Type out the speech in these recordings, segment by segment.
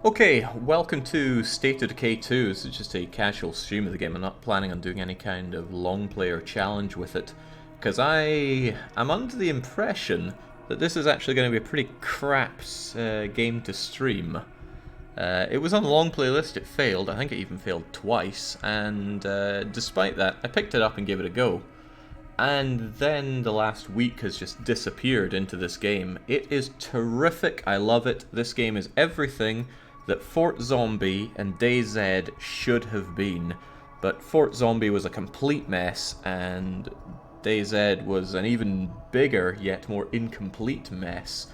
Okay, welcome to State of Decay 2. This is just a casual stream of the game. I'm not planning on doing any kind of long play or challenge with it, because I'm under the impression that this is actually going to be a pretty crap game to stream. It was on the long playlist, it failed. I think it even failed twice, and despite that, I picked it up and gave it a go. And then the last week has just disappeared into this game. It is terrific, I love it. This game is everything that Fort Zombie and DayZ should have been. But Fort Zombie was a complete mess, and DayZ was an even bigger, yet more incomplete mess.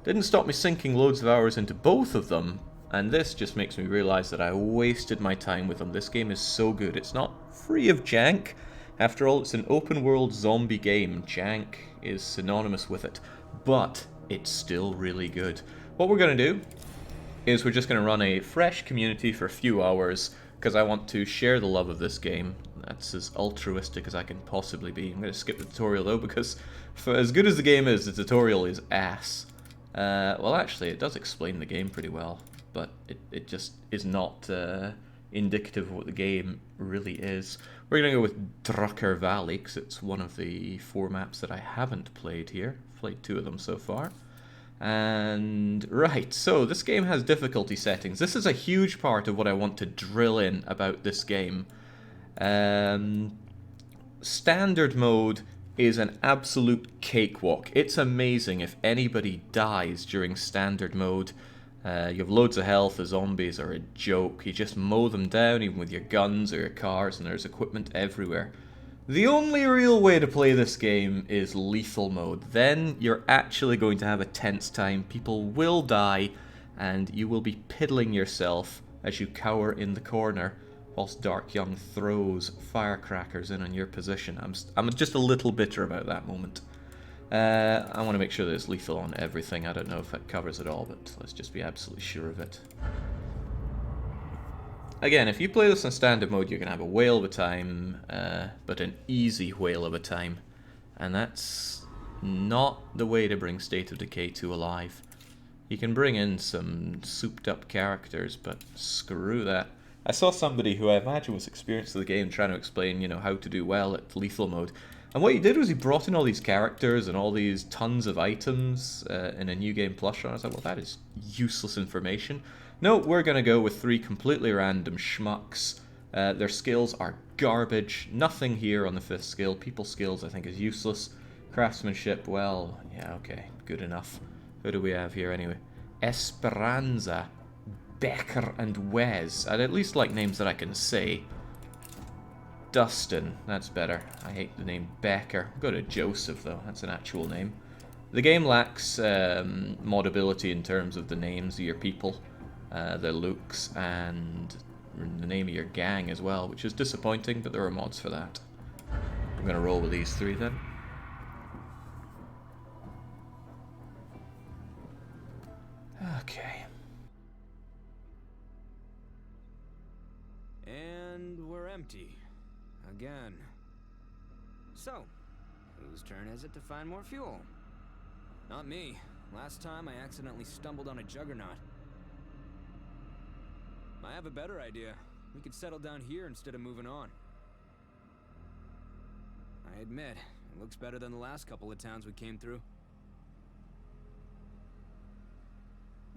Didn't stop me sinking loads of hours into both of them, and this just makes me realise that I wasted my time with them. This game is so good. It's not free of jank. After all, it's an open-world zombie game. Jank is synonymous with it, but it's still really good. What we're going to do is we're just going to run a fresh community for a few hours, because I want to share the love of this game. That's as altruistic as I can possibly be. I'm going to skip the tutorial though, because for as good as the game is, the tutorial is ass. Well, actually, it does explain the game pretty well, but it just is not indicative of what the game really is. We're going to go with Drucker Valley, because it's one of the 4 maps that I haven't played here. I've played 2 of them so far. And, right, so this game has difficulty settings. This is a huge part of what I want to drill in about this game. Standard mode is an absolute cakewalk. It's amazing if anybody dies during standard mode. You have loads of health, the zombies are a joke. You just mow them down even with your guns or your cars, and there's equipment everywhere. The only real way to play this game is lethal mode. Then you're actually going to have a tense time. People will die, and you will be piddling yourself as you cower in the corner whilst Dark Young throws firecrackers in on your position. I'm just a little bitter about that moment. I want to make sure that it's lethal on everything. I don't know if that covers it all, but let's just be absolutely sure of it. Again, if you play this in standard mode, you're going to have a whale of a time, but an easy whale of a time. And that's not the way to bring State of Decay 2 alive. You can bring in some souped up characters, but screw that. I saw somebody who I imagine was experienced with the game trying to explain, how to do well at lethal mode. And what he did was he brought in all these characters and all these tons of items in a New Game Plus run. I was like, well, that is useless information. No, we're going to go with 3 completely random schmucks. Their skills are garbage. Nothing here on the 5th skill. People skills, I think, is useless. Craftsmanship, well, yeah, okay, good enough. Who do we have here anyway? Esperanza, Becker, and Wes. I'd at least like names that I can say. Dustin, that's better. I hate the name Becker. Go to Joseph, though. That's an actual name. The game lacks modability in terms of the names of your people, their looks, and the name of your gang as well, which is disappointing, but there are mods for that. I'm going to roll with these 3 then. Okay. And we're empty. Again. So, whose turn is it to find more fuel? Not me. Last time I accidentally stumbled on a juggernaut. I have a better idea. We could settle down here instead of moving on. I admit, it looks better than the last couple of towns we came through.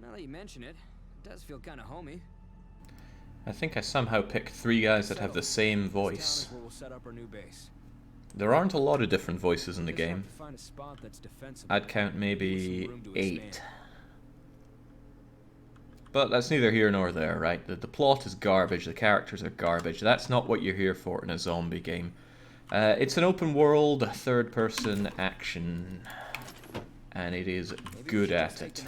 Now that you mention it, it does feel kind of homey. I think I somehow picked 3 guys that have the same voice. There aren't a lot of different voices in the game. I'd count maybe 8. But that's neither here nor there, right? The plot is garbage, the characters are garbage. That's not what you're here for in a zombie game. It's an open world, third-person action, and it is good at it.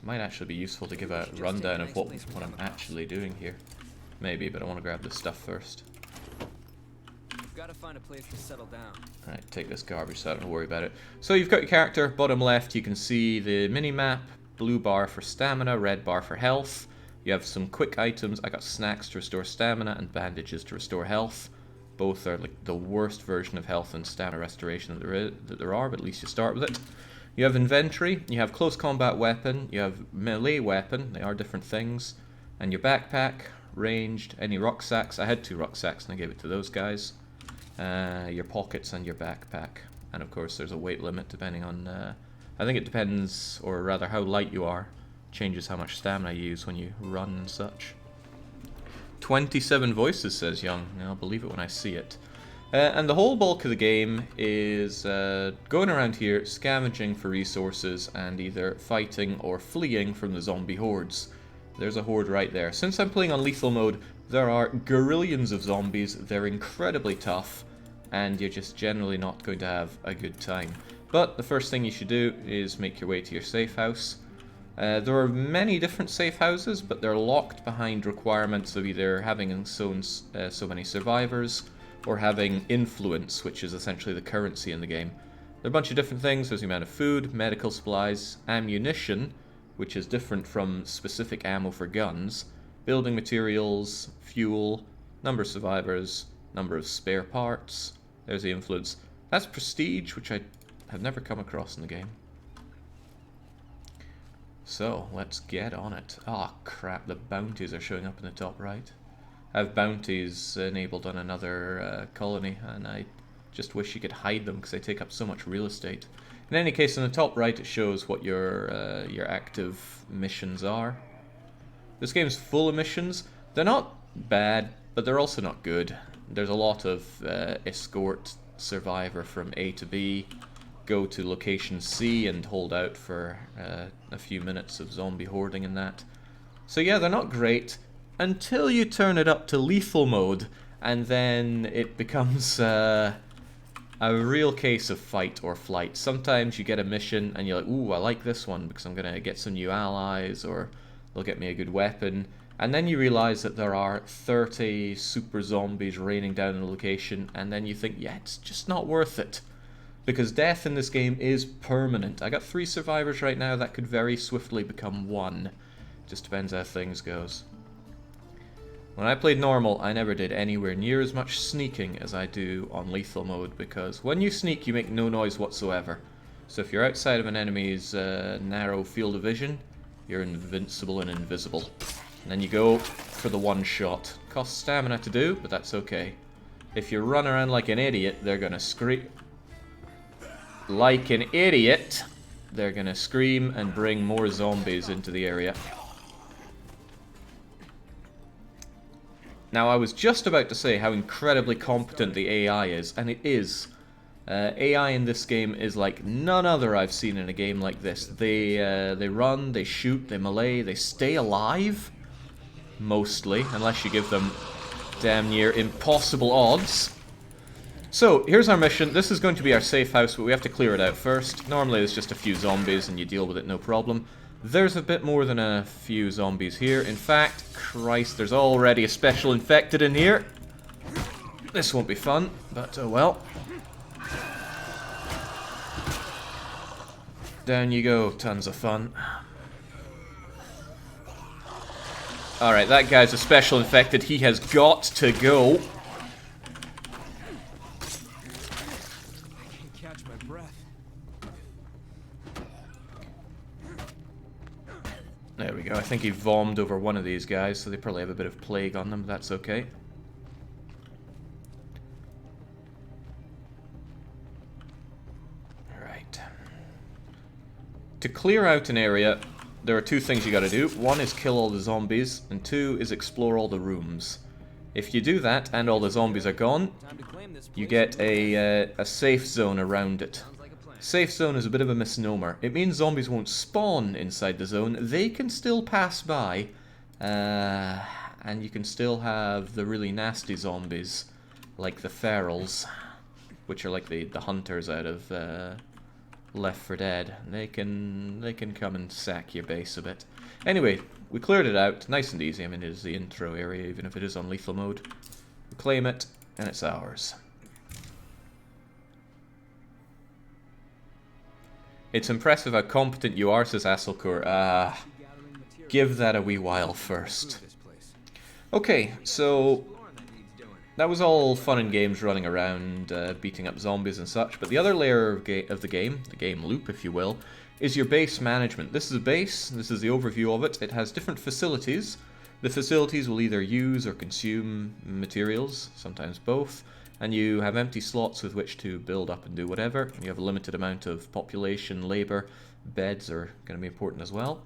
Might actually be useful to give a rundown of what I'm actually doing here. Maybe, but I want to grab this stuff first. Gotta find a place to settle down. Alright, take this garbage so I don't worry about it. So you've got your character, bottom left you can see the mini-map, blue bar for stamina, red bar for health. You have some quick items. I got snacks to restore stamina and bandages to restore health. Both are like the worst version of health and stamina restoration that there are, but at least you start with it. You have inventory, you have close combat weapon, you have melee weapon, they are different things, and your backpack, ranged, any rucksacks. I had 2 rucksacks and I gave it to those guys. Your pockets and your backpack. And of course there's a weight limit depending on, I think it depends, or rather how light you are, changes how much stamina you use when you run and such. 27 voices, says Young. I'll believe it when I see it. And the whole bulk of the game is going around here, scavenging for resources, and either fighting or fleeing from the zombie hordes. There's a horde right there. Since I'm playing on lethal mode, there are gorillions of zombies. They're incredibly tough, and you're just generally not going to have a good time. But the first thing you should do is make your way to your safe house. There are many different safe houses, but they're locked behind requirements of either having so many survivors, or having influence, which is essentially the currency in the game. There are a bunch of different things. There's the amount of food, medical supplies, ammunition, which is different from specific ammo for guns, building materials, fuel, number of survivors, number of spare parts. There's the influence. That's prestige, which I have never come across in the game. So, let's get on it. Ah, crap, the bounties are showing up in the top right. I have bounties enabled on another colony, and I just wish you could hide them because they take up so much real estate. In any case, in the top right it shows what your active missions are. This game's full of missions. They're not bad, but they're also not good. There's a lot of escort survivor from A to B, go to location C and hold out for a few minutes of zombie hoarding and that. So yeah, they're not great. Until you turn it up to lethal mode, and then it becomes a real case of fight or flight. Sometimes you get a mission and you're like, ooh, I like this one because I'm going to get some new allies, or they'll get me a good weapon. And then you realize that there are 30 super zombies raining down on the location, and then you think, yeah, it's just not worth it. Because death in this game is permanent. I got 3 survivors right now, that could very swiftly become 1. Just depends how things goes. When I played normal, I never did anywhere near as much sneaking as I do on lethal mode, because when you sneak, you make no noise whatsoever. So if you're outside of an enemy's narrow field of vision, you're invincible and invisible. And then you go for the one shot. Costs stamina to do, but that's okay. If you run around like an idiot, they're gonna scream. Like an idiot, they're gonna scream and bring more zombies into the area. Now, I was just about to say how incredibly competent the AI is, and it is. AI in this game is like none other I've seen in a game like this. They run, they shoot, they melee, they stay alive, mostly, unless you give them damn near impossible odds. So, here's our mission. This is going to be our safe house, but we have to clear it out first. Normally there's just a few zombies and you deal with it no problem. There's a bit more than a few zombies here. In fact, Christ, there's already a special infected in here. This won't be fun, but oh well. Down you go, tons of fun. Alright, that guy's a special infected. He has got to go. There we go. I think he vommed over one of these guys, so they probably have a bit of plague on them. That's okay. Alright. To clear out an area, there are 2 things you gotta do. 1 is kill all the zombies, and 2 is explore all the rooms. If you do that, and all the zombies are gone, you get a safe zone around it. Safe zone is a bit of a misnomer. It means zombies won't spawn inside the zone. They can still pass by, and you can still have the really nasty zombies, like the ferals, which are like the hunters out of Left 4 Dead. They can come and sack your base a bit. Anyway, we cleared it out, nice and easy. I mean, it is the intro area, even if it is on lethal mode. We claim it, and it's ours. It's impressive how competent you are, says Asselkur. Give that a wee while first. Okay, so that was all fun and games running around, beating up zombies and such, but the other layer of the game loop if you will, is your base management. This is a base, this is the overview of it. It has different facilities. The facilities will either use or consume materials, sometimes both, and you have empty slots with which to build up and do whatever. You have a limited amount of population, labor, beds are going to be important as well.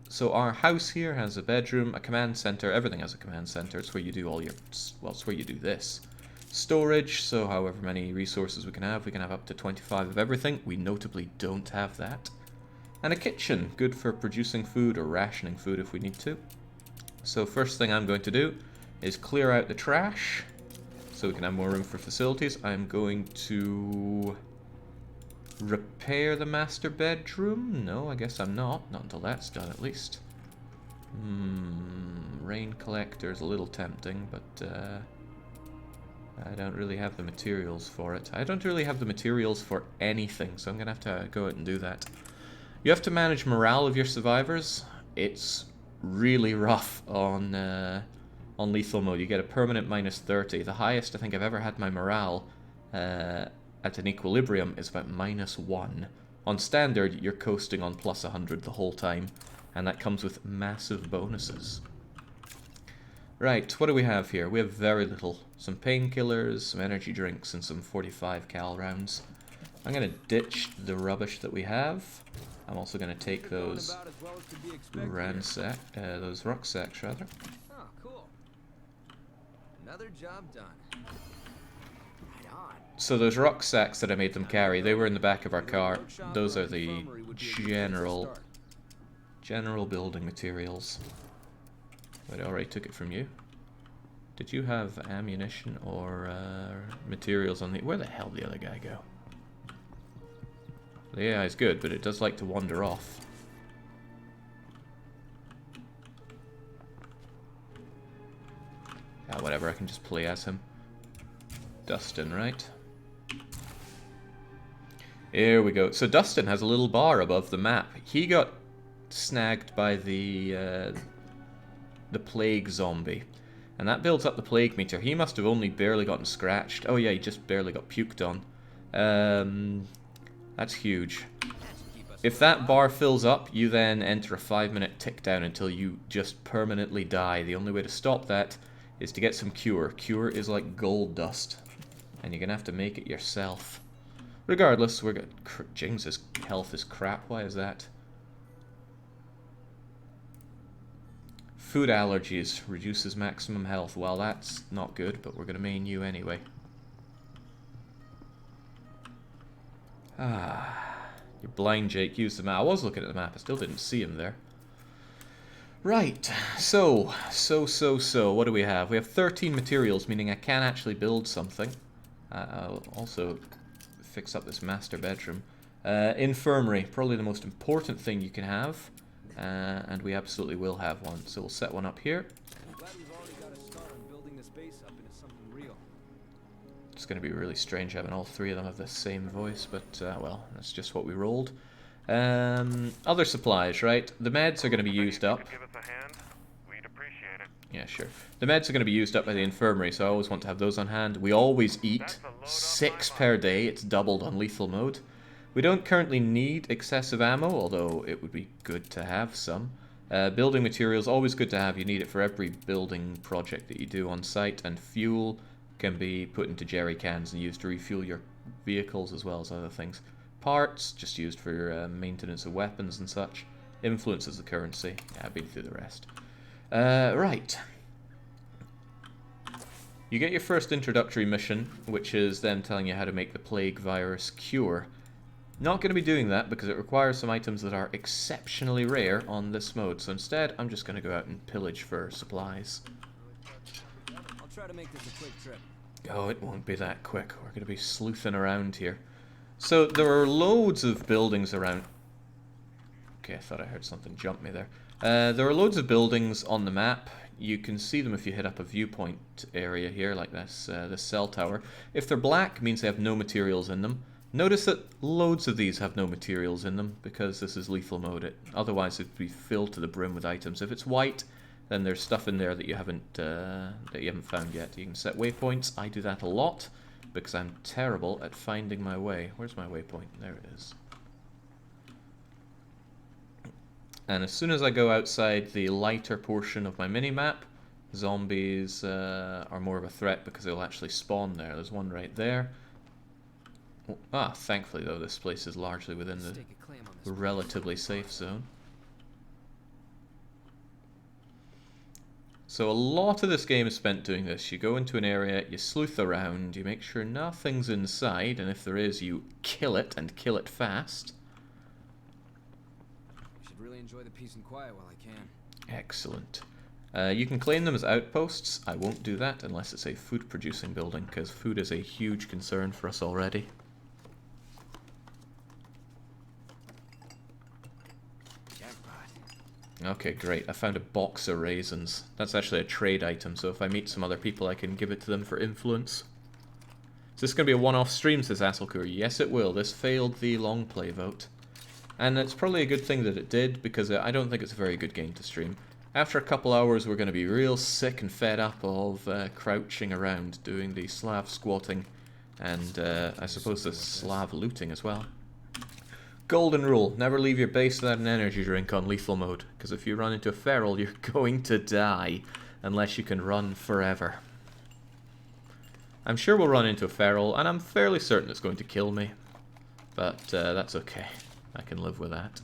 So our house here has a bedroom, a command center, everything has a command center. It's where you do all your, well, it's where you do this. Storage, so however many resources we can have up to 25 of everything. We notably don't have that. And a kitchen, good for producing food or rationing food if we need to. So first thing I'm going to do is clear out the trash, so we can have more room for facilities. I'm going to repair the master bedroom? No, I guess I'm not. Not until that's done, at least. Rain collector is a little tempting, but I don't really have the materials for it. I don't really have the materials for anything, so I'm going to have to go out and do that. You have to manage morale of your survivors. It's really rough on lethal mode. You get a permanent minus 30. The highest I think I've ever had my morale at an equilibrium is about -1. On standard, you're coasting on plus 100 the whole time, and that comes with massive bonuses. Right, what do we have here? We have very little. Some painkillers, some energy drinks, and some 45 cal rounds. I'm going to ditch the rubbish that we have. I'm also going to take those those rucksacks, rather. Oh, cool. Another job done. So those rucksacks that I made them carry, they were in the back of our car. Those are the general building materials. Wait, I already took it from you. Did you have ammunition or materials on the... Where the hell did the other guy go? The AI is good, but it does like to wander off. Ah, whatever, I can just play as him. Dustin, right? Here we go. So Dustin has a little bar above the map. He got snagged by the plague zombie. And that builds up the plague meter. He must have only barely gotten scratched. Oh yeah, he just barely got puked on. That's huge. If that bar fills up, you then enter a 5-minute tick down until you just permanently die. The only way to stop that is to get some cure. Cure is like gold dust, and you're gonna have to make it yourself. Regardless, we're gonna... Jing's health is crap. Why is that? Food allergies reduces maximum health. Well, that's not good, but we're gonna main you anyway. Ah, you're blind, Jake. Use the map. I was looking at the map. I still didn't see him there. Right, so, what do we have? We have 13 materials, meaning I can actually build something. I'll also fix up this master bedroom. Infirmary, probably the most important thing you can have, and we absolutely will have one. So we'll set one up here. It's going to be really strange having all three of them have the same voice, but, well, that's just what we rolled. Other supplies, right? The meds are going to be used up. Give us a hand. We'd appreciate it. Yeah, sure. The meds are going to be used up by the infirmary, so I always want to have those on hand. We always eat 6 per day. It's doubled on lethal mode. We don't currently need excessive ammo, although it would be good to have some. Building materials, always good to have. You need it for every building project that you do on site, and fuel can be put into jerry cans and used to refuel your vehicles as well as other things. Parts, just used for maintenance of weapons and such. Influence is the currency. Yeah, I've been through the rest. Right. You get your first introductory mission, which is then telling you how to make the plague virus cure. Not going to be doing that because it requires some items that are exceptionally rare on this mode. So instead, I'm just going to go out and pillage for supplies. I'll try to make this a quick trip. Oh, it won't be that quick. We're going to be sleuthing around here. So there are loads of buildings around. Okay, I thought I heard something jump me there. There are loads of buildings on the map. You can see them if you hit up a viewpoint area here, like this cell tower. If they're black, it means they have no materials in them. Notice that loads of these have no materials in them, because this is lethal mode. Otherwise, it'd be filled to the brim with items. If it's white, then there's stuff in there that you haven't found yet. You can set waypoints. I do that a lot because I'm terrible at finding my way. Where's my waypoint? There it is. And as soon as I go outside the lighter portion of my mini-map, zombies are more of a threat because they'll actually spawn there. There's one right there. Ah, thankfully though, this place is largely within the relatively safe zone. So a lot of this game is spent doing this. You go into an area, you sleuth around, you make sure nothing's inside, and if there is, you kill it, and kill it fast. I should really enjoy the peace and quiet while I can. Excellent. You can claim them as outposts. I won't do that unless it's a food-producing building, because food is a huge concern for us already. Okay, great. I found a box of raisins. That's actually a trade item, so if I meet some other people, I can give it to them for influence. Is this going to be a one-off stream, says Asselkur? Yes, it will. This failed the long play vote. And it's probably a good thing that it did, because I don't think it's a very good game to stream. After a couple hours, we're going to be real sick and fed up of crouching around, doing the Slav squatting, and I suppose the Slav looting as well. Golden rule, never leave your base without an energy drink on lethal mode, because if you run into a feral, you're going to die, unless you can run forever. I'm sure we'll run into a feral, and I'm fairly certain it's going to kill me, but that's okay. I can live with that.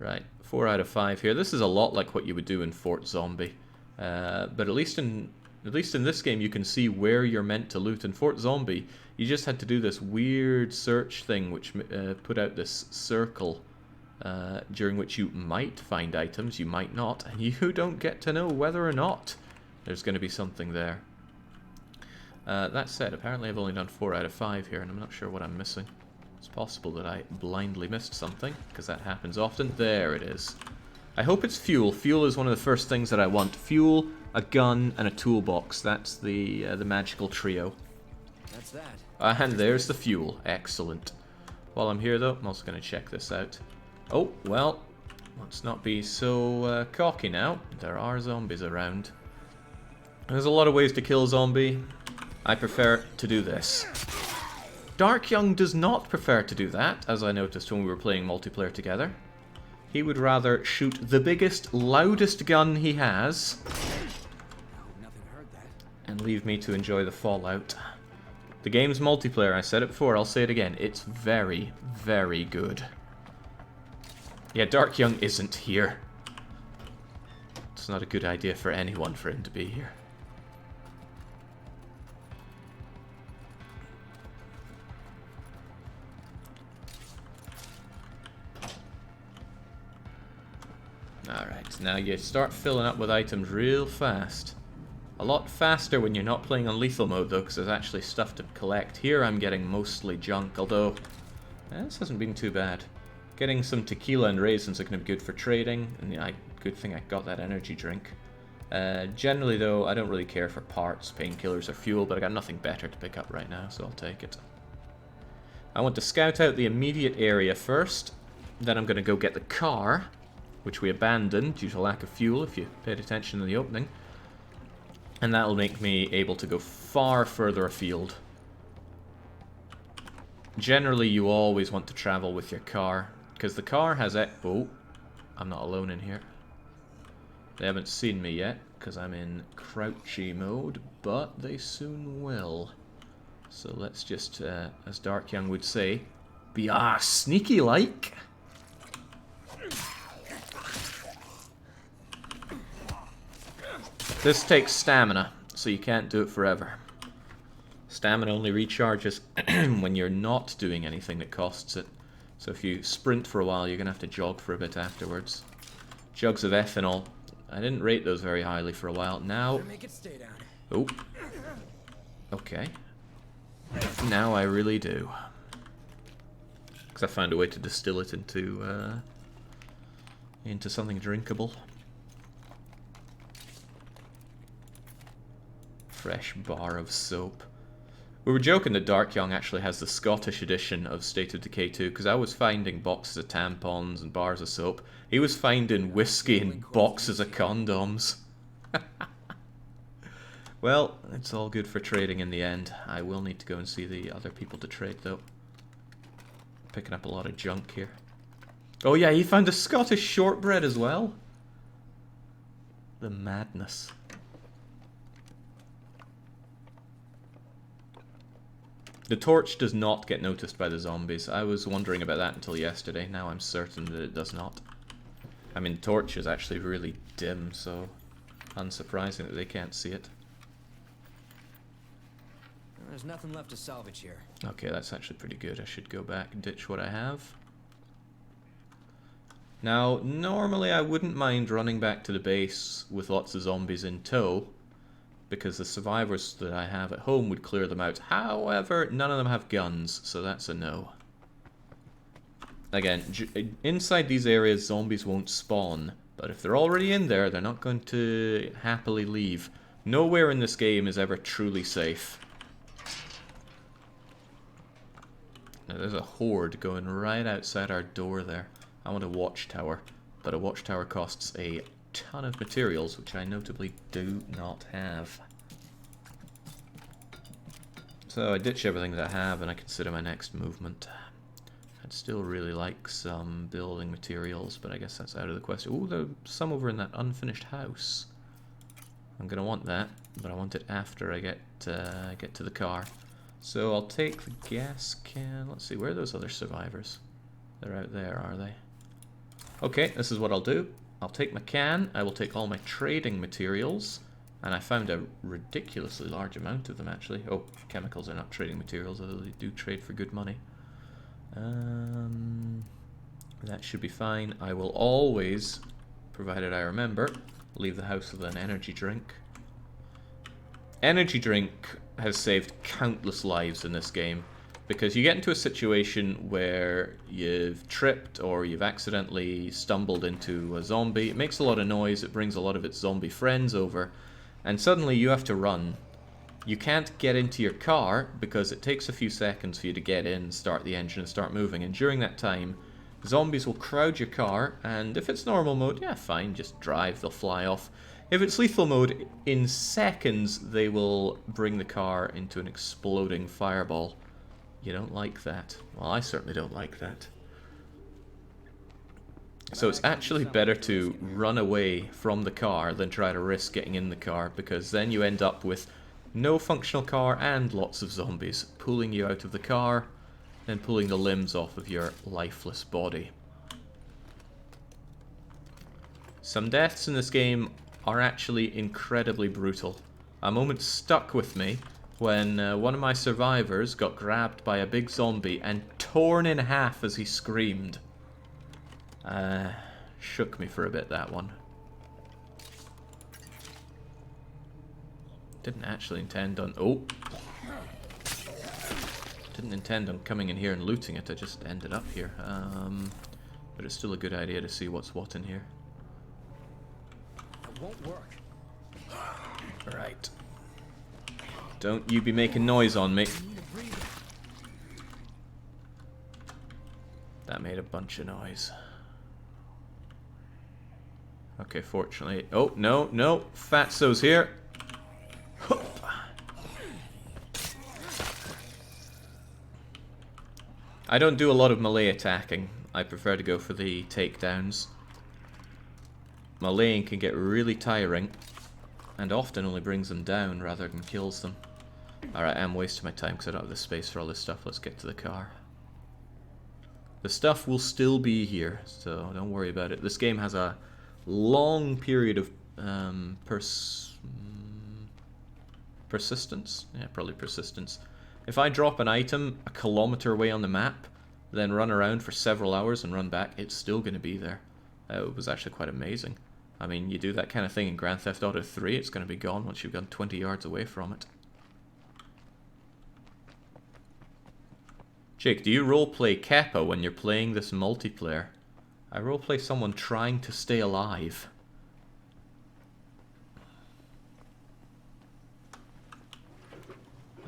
Right, 4 out of 5 here. This is a lot like what you would do in Fort Zombie, but at least in this game you can see where you're meant to loot. In Fort Zombie, you just had to do this weird search thing which put out this circle during which you might find items, you might not, and you don't get to know whether or not there's going to be something there. That said, apparently I've only done 4 out of 5 here, and I'm not sure what I'm missing. It's possible that I blindly missed something, because that happens often. There it is. I hope it's fuel. Fuel is one of the first things that I want. Fuel, a gun, and a toolbox. That's the magical trio. That's that. And there's the fuel. Excellent. While I'm here, though, I'm also going to check this out. Oh, well, let's not be so cocky now. There are zombies around. There's a lot of ways to kill a zombie. I prefer to do this. Dark Young does not prefer to do that, as I noticed when we were playing multiplayer together. He would rather shoot the biggest, loudest gun he has and leave me to enjoy the fallout. The game's multiplayer, I said it before, I'll say it again, it's very, very good. Yeah, Dark Young isn't here. It's not a good idea for anyone for him to be here. Alright, now you start filling up with items real fast. A lot faster when you're not playing on lethal mode though, because there's actually stuff to collect. Here I'm getting mostly junk, although this hasn't been too bad. Getting some tequila and raisins are going to be good for trading, and yeah, good thing I got that energy drink. Generally though, I don't really care for parts, painkillers or fuel, but I got nothing better to pick up right now, so I'll take it. I want to scout out the immediate area first, then I'm going to go get the car, which we abandoned due to lack of fuel, if you paid attention in the opening. And that'll make me able to go far further afield. Generally, you always want to travel with your car, because the car has oh, I'm not alone in here. They haven't seen me yet, because I'm in crouchy mode, but they soon will. So let's just, as Dark Young would say, be sneaky-like. This takes stamina, so you can't do it forever. Stamina only recharges when you're not doing anything that costs it. So if you sprint for a while, you're going to have to jog for a bit afterwards. Jugs of ethanol. I didn't rate those very highly for a while. Now... Oh. Okay. Now I really do. Because I found a way to distill it into something drinkable. Fresh bar of soap. We were joking that Dark Young actually has the Scottish edition of State of Decay 2, because I was finding boxes of tampons and bars of soap. He was finding whiskey and boxes of condoms. Well, it's all good for trading in the end. I will need to go and see the other people to trade, though. Picking up a lot of junk here. Oh yeah, he found a Scottish shortbread as well. The madness. The torch does not get noticed by the zombies. I was wondering about that until yesterday. Now I'm certain that it does not. I mean, the torch is actually really dim, so unsurprising that they can't see it. There's nothing left to salvage here. Okay, that's actually pretty good. I should go back and ditch what I have. Now, normally I wouldn't mind running back to the base with lots of zombies in tow, because the survivors that I have at home would clear them out. However, none of them have guns, so that's a no. Again, inside these areas zombies won't spawn, but if they're already in there, they're not going to happily leave. Nowhere in this game is ever truly safe. Now there's a horde going right outside our door there. I want a watchtower, but a watchtower costs a ton of materials, which I notably do not have. So I ditch everything that I have and I consider my next movement. I'd still really like some building materials, but I guess that's out of the question. Ooh, there's some over in that unfinished house. I'm gonna want that, but I want it after I get to the car. So I'll take the gas can. Let's see, where are those other survivors? They're out there, are they? Okay, this is what I'll do. I'll take my can, I will take all my trading materials, and I found a ridiculously large amount of them actually. Oh, chemicals are not trading materials, although they do trade for good money. That should be fine. I will always, provided I remember, leave the house with an energy drink. Energy drink has saved countless lives in this game, because you get into a situation where you've tripped or you've accidentally stumbled into a zombie. It makes a lot of noise, it brings a lot of its zombie friends over, and suddenly you have to run. You can't get into your car because it takes a few seconds for you to get in, start the engine and start moving, and during that time zombies will crowd your car, and if it's normal mode, yeah fine, just drive, they'll fly off. If it's lethal mode, in seconds they will bring the car into an exploding fireball. You don't like that. Well, I certainly don't like that. So it's actually better to run away from the car than try to risk getting in the car, because then you end up with no functional car and lots of zombies pulling you out of the car, then pulling the limbs off of your lifeless body. Some deaths in this game are actually incredibly brutal. A moment stuck with me when one of my survivors got grabbed by a big zombie and torn in half as he screamed. Shook me for a bit, that one. Didn't actually intend on... Oh! Didn't intend on coming in here and looting it, I just ended up here. But it's still a good idea to see what's what in here. It won't work. Right. Don't you be making noise on me. That made a bunch of noise. Okay, fortunately... Oh, no, no. Fatso's here. I don't do a lot of melee attacking. I prefer to go for the takedowns. Meleeing can get really tiring, and often only brings them down rather than kills them. Alright, I'm wasting my time because I don't have the space for all this stuff. Let's get to the car. The stuff will still be here, so don't worry about it. This game has a long period of persistence? Yeah, probably persistence. If I drop an item a kilometer away on the map, then run around for several hours and run back, it's still going to be there. It was actually quite amazing. I mean, you do that kind of thing in Grand Theft Auto 3, it's going to be gone once you've gone 20 yards away from it. Jake, do you roleplay Kappa when you're playing this multiplayer? I roleplay someone trying to stay alive.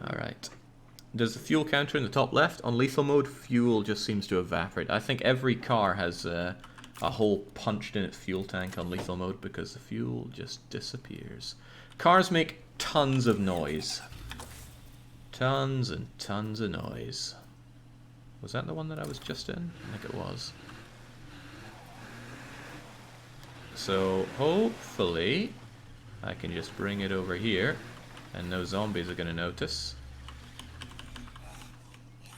Alright. Does the fuel counter in the top left? On lethal mode, fuel just seems to evaporate. I think every car has a hole punched in its fuel tank on lethal mode because the fuel just disappears. Cars make tons of noise. Tons and tons of noise. Was that the one that I was just in? I think it was. So hopefully I can just bring it over here and no zombies are going to notice.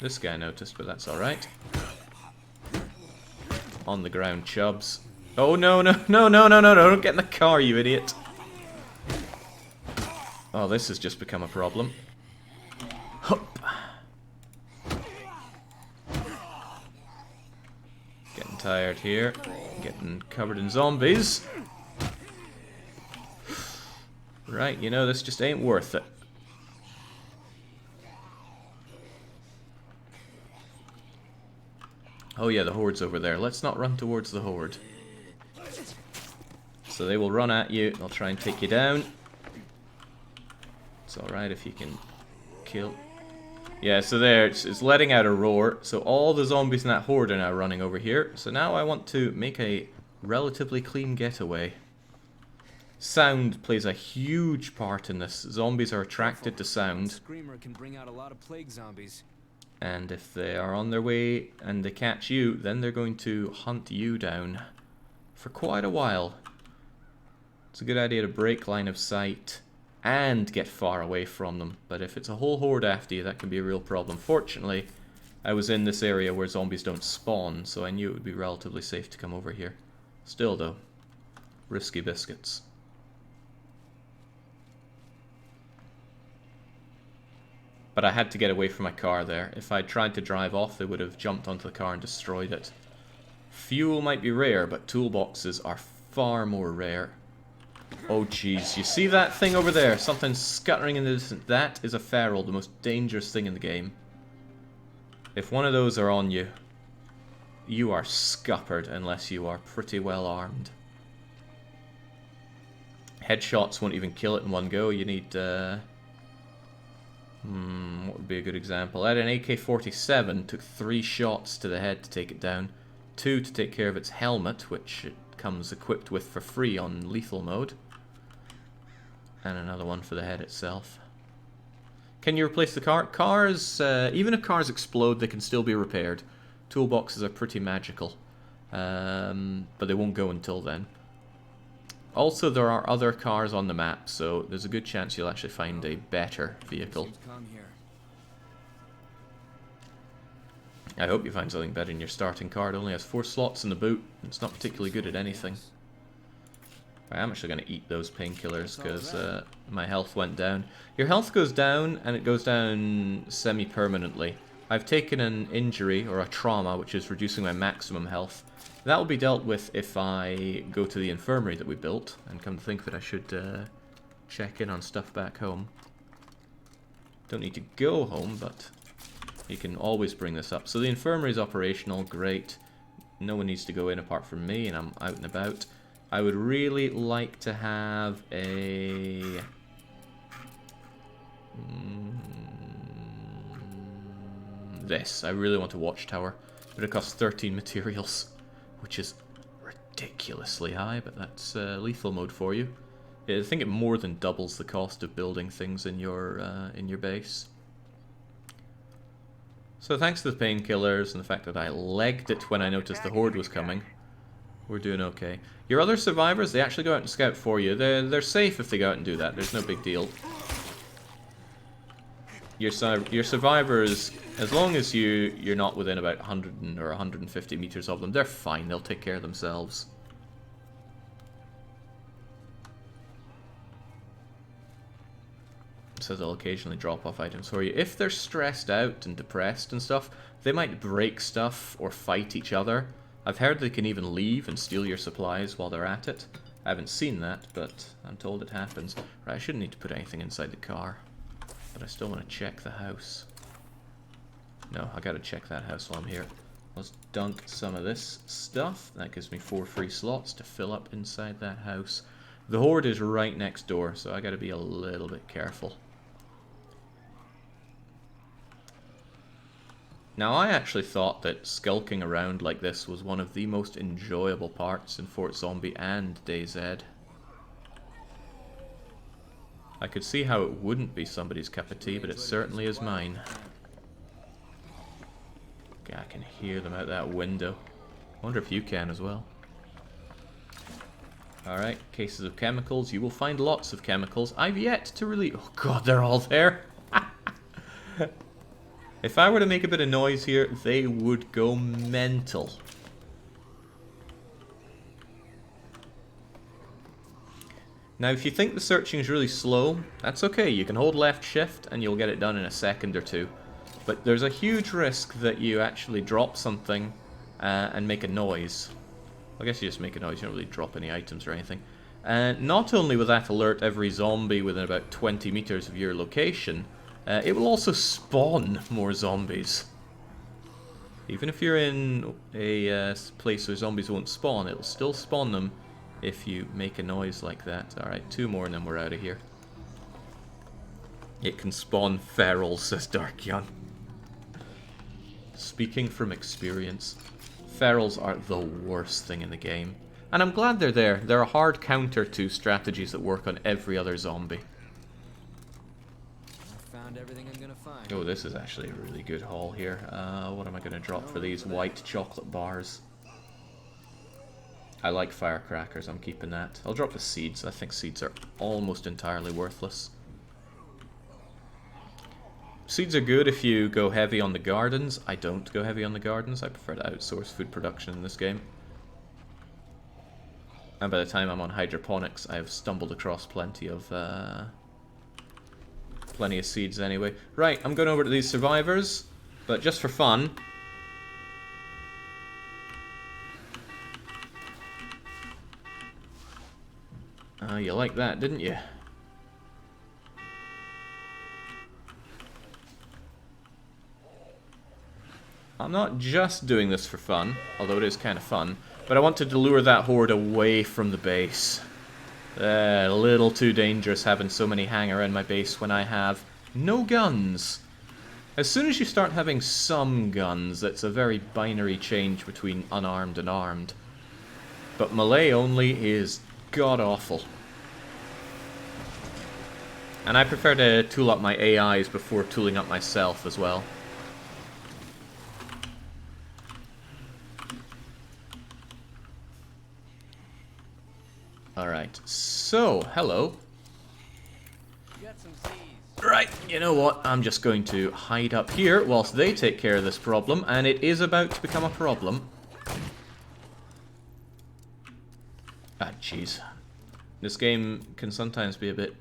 This guy noticed, but that's alright. On the ground, chubs. Oh no, no, no, no, no, no, no, don't get in the car, you idiot. Oh, this has just become a problem. Hup. Getting tired here. Getting covered in zombies. Right, you know, this just ain't worth it. Oh yeah, the horde's over there. Let's not run towards the horde. So they will run at you. They'll try and take you down. It's alright if you can kill. Yeah, so there, it's letting out a roar. So all the zombies in that horde are now running over here. So now I want to make a relatively clean getaway. Sound plays a huge part in this. Zombies are attracted to sound. Screamer can bring out a lot of plague zombies. And if they are on their way and they catch you, then they're going to hunt you down for quite a while. It's a good idea to break line of sight and get far away from them. But if it's a whole horde after you, that can be a real problem. Fortunately, I was in this area where zombies don't spawn, so I knew it would be relatively safe to come over here. Still though, risky biscuits. But I had to get away from my car there. If I'd tried to drive off, they would have jumped onto the car and destroyed it. Fuel might be rare, but toolboxes are far more rare. Oh jeez, you see that thing over there? Something scuttering in the distance. That is a feral, the most dangerous thing in the game. If one of those are on you, you are scuppered unless you are pretty well armed. Headshots won't even kill it in one go. You need... what would be a good example? I had an AK-47, took 3 shots to the head to take it down, 2 to take care of its helmet, which it comes equipped with for free on lethal mode, and another one for the head itself. Can you replace the car? Cars, even if cars explode, they can still be repaired. Toolboxes are pretty magical, but they won't go until then. Also, there are other cars on the map, so there's a good chance you'll actually find a better vehicle. I hope you find something better in your starting car. It only has 4 slots in the boot. It's not particularly good at anything. I am actually going to eat those painkillers because my health went down. Your health goes down, and it goes down semi-permanently. I've taken an injury, or a trauma, which is reducing my maximum health. That will be dealt with if I go to the infirmary that we built, and come to think of it, I should check in on stuff back home. Don't need to go home, but you can always bring this up. So the infirmary is operational, great. No one needs to go in apart from me, and I'm out and about. I would really like to have a... this. I really want a watchtower, but it costs 13 materials, which is ridiculously high, but that's lethal mode for you. I think it more than doubles the cost of building things in your base. So thanks to the painkillers and the fact that I legged it when I noticed the horde was coming, we're doing okay. Your other survivors, they actually go out and scout for you. They're safe if they go out and do that. There's no big deal. Your survivors, as long as you're not within about 100 or 150 meters of them, they're fine. They'll take care of themselves. It says they'll occasionally drop off items for you. If they're stressed out and depressed and stuff, they might break stuff or fight each other. I've heard they can even leave and steal your supplies while they're at it. I haven't seen that, but I'm told it happens. Right, I shouldn't need to put anything inside the car. But I still want to check the house. No, I gotta check that house while I'm here. Let's dunk some of this stuff. That gives me 4 free slots to fill up inside that house. The horde is right next door, so I gotta be a little bit careful. Now, I actually thought that skulking around like this was one of the most enjoyable parts in Fort Zombie and DayZ. I could see how it wouldn't be somebody's cup of tea, but it certainly is mine. Okay, I can hear them out that window. I wonder if you can as well. Alright, cases of chemicals. You will find lots of chemicals. I've yet to really... Oh god, they're all there! If I were to make a bit of noise here, they would go mental. Now, if you think the searching is really slow, that's okay. You can hold left shift and you'll get it done in a second or two. But there's a huge risk that you actually drop something and make a noise. I guess you just make a noise, you don't really drop any items or anything. And not only will that alert every zombie within about 20 meters of your location, it will also spawn more zombies. Even if you're in a place where zombies won't spawn, it'll still spawn them if you make a noise like that. Alright, 2 more and then we're out of here. It can spawn ferals, says Dark Young. Speaking from experience, ferals are the worst thing in the game. And I'm glad they're there. They're a hard counter to strategies that work on every other zombie. Everything I'm gonna find. Oh, this is actually a really good haul here. What am I going to drop for these white chocolate bars? I like firecrackers, I'm keeping that. I'll drop the seeds. I think seeds are almost entirely worthless. Seeds are good if you go heavy on the gardens. I don't go heavy on the gardens. I prefer to outsource food production in this game. And by the time I'm on hydroponics, I have stumbled across plenty of seeds anyway. Right, I'm going over to these survivors, but just for fun. You like that, didn't you? I'm not just doing this for fun, although it is kind of fun, but I wanted to lure that horde away from the base. A little too dangerous having so many hang around my base when I have no guns. As soon as you start having some guns, that's a very binary change between unarmed and armed. But melee only is god-awful. And I prefer to tool up my AIs before tooling up myself as well. Alright, so, hello. Right, you know what, I'm just going to hide up here whilst they take care of this problem, and it is about to become a problem. Ah, jeez. This game can sometimes be a bit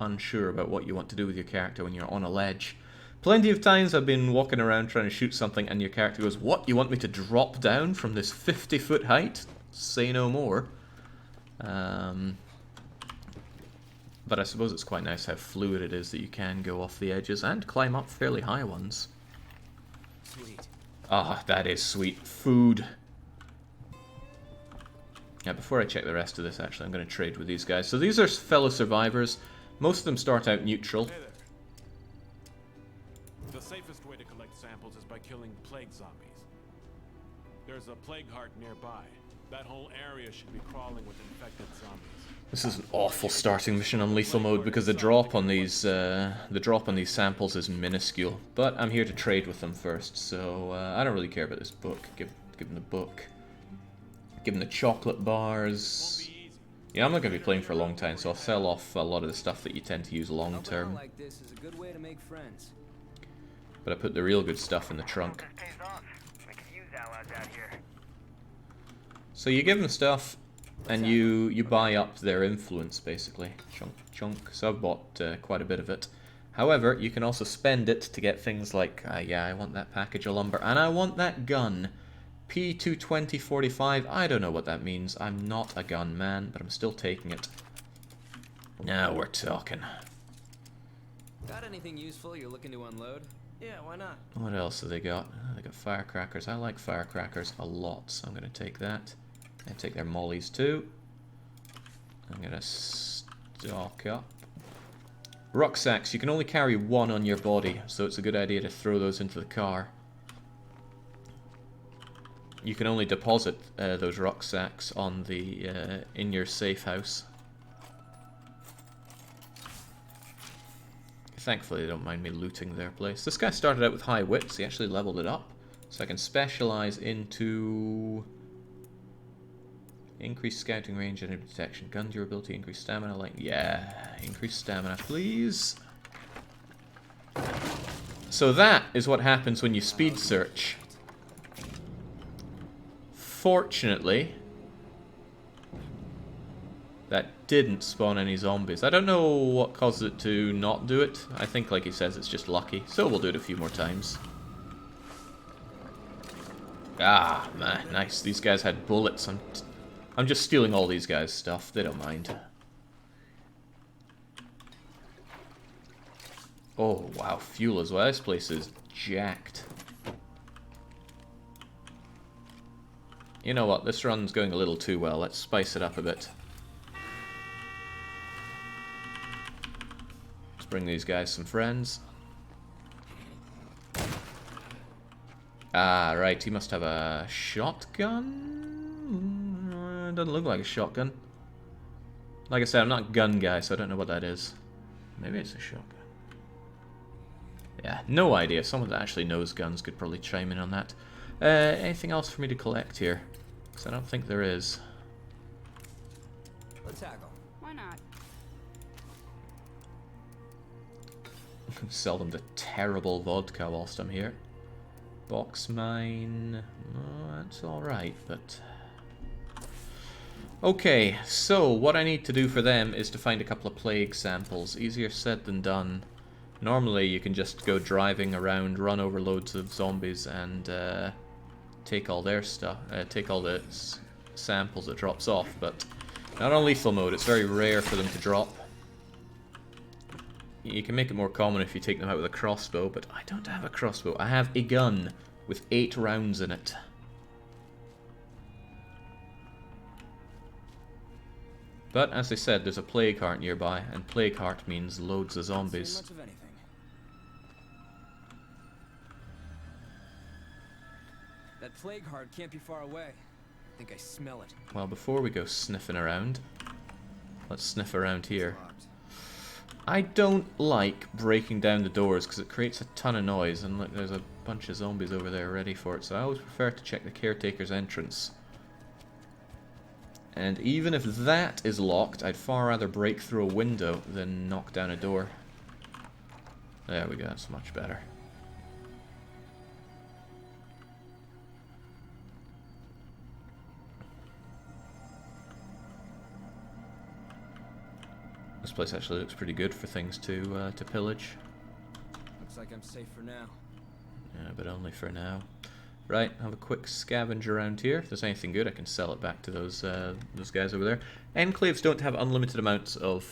unsure about what you want to do with your character when you're on a ledge. Plenty of times I've been walking around trying to shoot something and your character goes, "What, you want me to drop down from this 50-foot height? Say no more." But I suppose it's quite nice how fluid it is that you can go off the edges and climb up fairly high ones. Sweet. Ah, that is sweet. Food. Yeah, before I check the rest of this, actually, I'm going to trade with these guys. So these are fellow survivors. Most of them start out neutral. Hey there. The safest way to collect samples is by killing plague zombies. There's a plague heart nearby. That whole area should be crawling with infected zombies. This is an awful starting mission on lethal mode because the drop on these samples is minuscule. But I'm here to trade with them first, so I don't really care about this book. Give them the book. Give them the chocolate bars. Yeah, I'm not going to be playing for a long time, so I'll sell off a lot of the stuff that you tend to use long term. Like this is a good way to make friends. But I put the real good stuff in the trunk. We could use allies out here. So you give them stuff, and you buy up their influence, basically. Chunk. So I've bought quite a bit of it. However, you can also spend it to get things like, yeah, I want that package of lumber, and I want that gun. P22045, I don't know what that means. I'm not a gun man, but I'm still taking it. Now we're talking. Got anything useful you're looking to unload? Yeah, why not? What else have they got? They got firecrackers. I like firecrackers a lot, so I'm going to take that. And take their mollies too. I'm going to stock up. Rucksacks. You can only carry one on your body, so it's a good idea to throw those into the car. you can only deposit those rucksacks on the in your safe house. Thankfully, they don't mind me looting their place. This guy started out with high wits. He actually leveled it up, so I can specialize into increased scouting range, enemy detection, gun durability, increased stamina. Like, yeah, increased stamina, please. So that is what happens when you speed search. Fortunately, that didn't spawn any zombies. I don't know what causes it to not do it. I think, like he says, it's just lucky. So we'll do it a few more times. Ah, man, nice. These guys had bullets. I'm just stealing all these guys' stuff. They don't mind. Oh, wow. Fuel as well. This place is jacked. You know what? This run's going a little too well. Let's spice it up a bit. Let's bring these guys some friends. Ah, right. He must have a shotgun? Doesn't look like a shotgun. Like I said, I'm not a gun guy, so I don't know what that is. Maybe it's a shotgun. Yeah, no idea. Someone that actually knows guns could probably chime in on that. Anything else for me to collect here? Because I don't think there is. Let's tackle. Why not? Sell them the terrible vodka whilst I'm here. Box mine. Oh, that's alright, but... Okay, so what I need to do for them is to find a couple of plague samples. Easier said than done. Normally you can just go driving around, run over loads of zombies and take all their stuff, take all the samples it drops off, but not on lethal mode. It's very rare for them to drop. You can make it more common if you take them out with a crossbow, but I don't have a crossbow. I have a gun with 8 rounds in it. But, as I said, there's a plague heart nearby, and plague heart means loads of zombies. Much of anything. That plague heart can't be far away. I think I smell it. Well, before we go sniffing around, let's sniff around here. Locked. I don't like breaking down the doors because it creates a ton of noise, and look, there's a bunch of zombies over there ready for it, so I always prefer to check the caretaker's entrance. And even if that is locked, I'd far rather break through a window than knock down a door. There we go, that's much better. This place actually looks pretty good for things to pillage. Looks like I'm safe for now. Yeah, but only for now. Right, have a quick scavenge around here. If there's anything good, I can sell it back to those guys over there. Enclaves don't have unlimited amounts of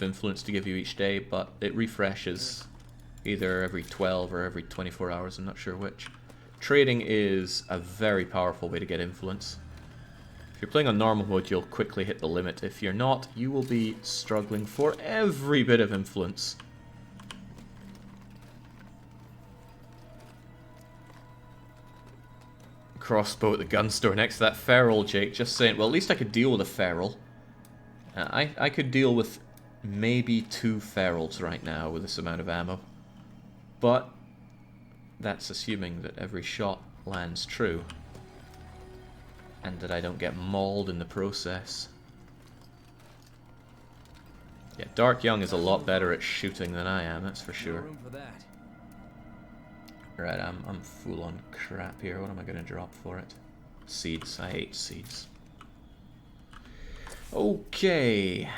influence to give you each day, but it refreshes either every 12 or every 24 hours. I'm not sure which. Trading is a very powerful way to get influence. If you're playing on normal mode, you'll quickly hit the limit. If you're not, you will be struggling for every bit of influence. Crossbow at the gun store next to that feral, Jake. Just saying. Well, at least I could deal with a feral. I could deal with maybe 2 ferals right now with this amount of ammo. But that's assuming that every shot lands true. And that I don't get mauled in the process. Yeah, Dark Young is a lot better at shooting than I am, that's for sure. No room for that. Right, I'm full on crap here. What am I going to drop for it? Seeds. I hate seeds. Okay.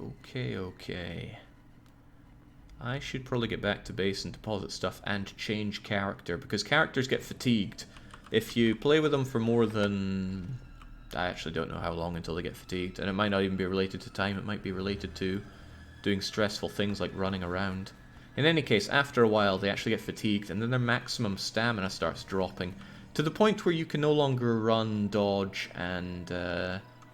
Okay. I should probably get back to base and deposit stuff and change character, because characters get fatigued. If you play with them for more than... I actually don't know how long until they get fatigued, and it might not even be related to time, it might be related to doing stressful things like running around. In any case, after a while they actually get fatigued, and then their maximum stamina starts dropping, to the point where you can no longer run, dodge, and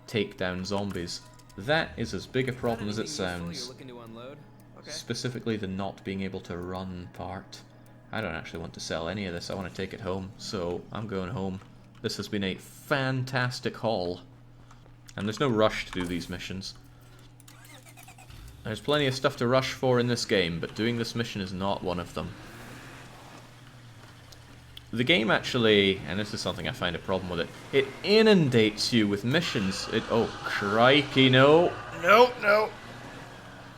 take down zombies. That is as big a problem as it sounds. You're looking to unload? Okay. Specifically the not being able to run part. I don't actually want to sell any of this. I want to take it home. So I'm going home. This has been a fantastic haul. And there's no rush to do these missions. There's plenty of stuff to rush for in this game, but doing this mission is not one of them. The game actually, and this is something I find a problem with it, it inundates you with missions. Oh, crikey, no. No, no.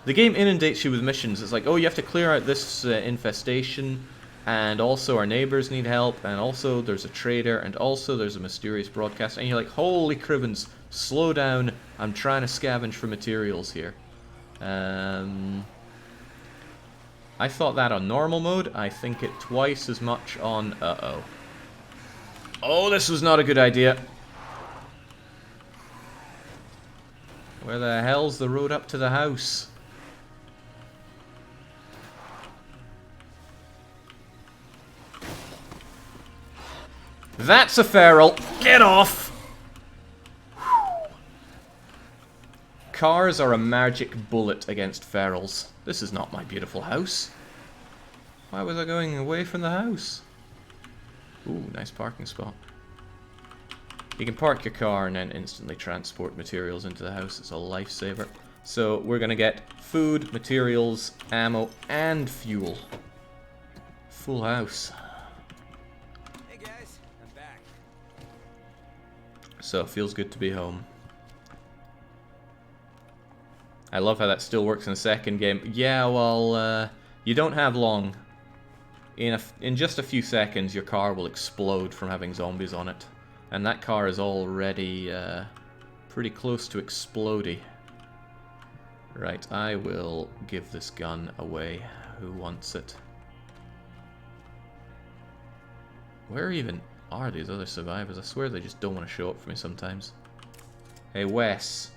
The game inundates you with missions. It's like, oh, you have to clear out this infestation, and also our neighbors need help, and also there's a trader, and also there's a mysterious broadcast, and you're like, holy cribbins, slow down, I'm trying to scavenge for materials here. I thought that on normal mode. I think it twice as much on... Uh-oh. Oh, this was not a good idea. Where the hell's the road up to the house? That's a feral. Get off! Cars are a magic bullet against ferals. This is not my beautiful house. Why was I going away from the house? Ooh, nice parking spot. You can park your car and then instantly transport materials into the house. It's a lifesaver. So we're going to get food, materials, ammo, and fuel. Full house. Hey guys, I'm back. So it feels good to be home. I love how that still works in the second game. Yeah, well, you don't have long. In just a few seconds, your car will explode from having zombies on it. And that car is already pretty close to exploding. Right, I will give this gun away. Who wants it? Where even are these other survivors? I swear they just don't want to show up for me sometimes. Hey, Wes.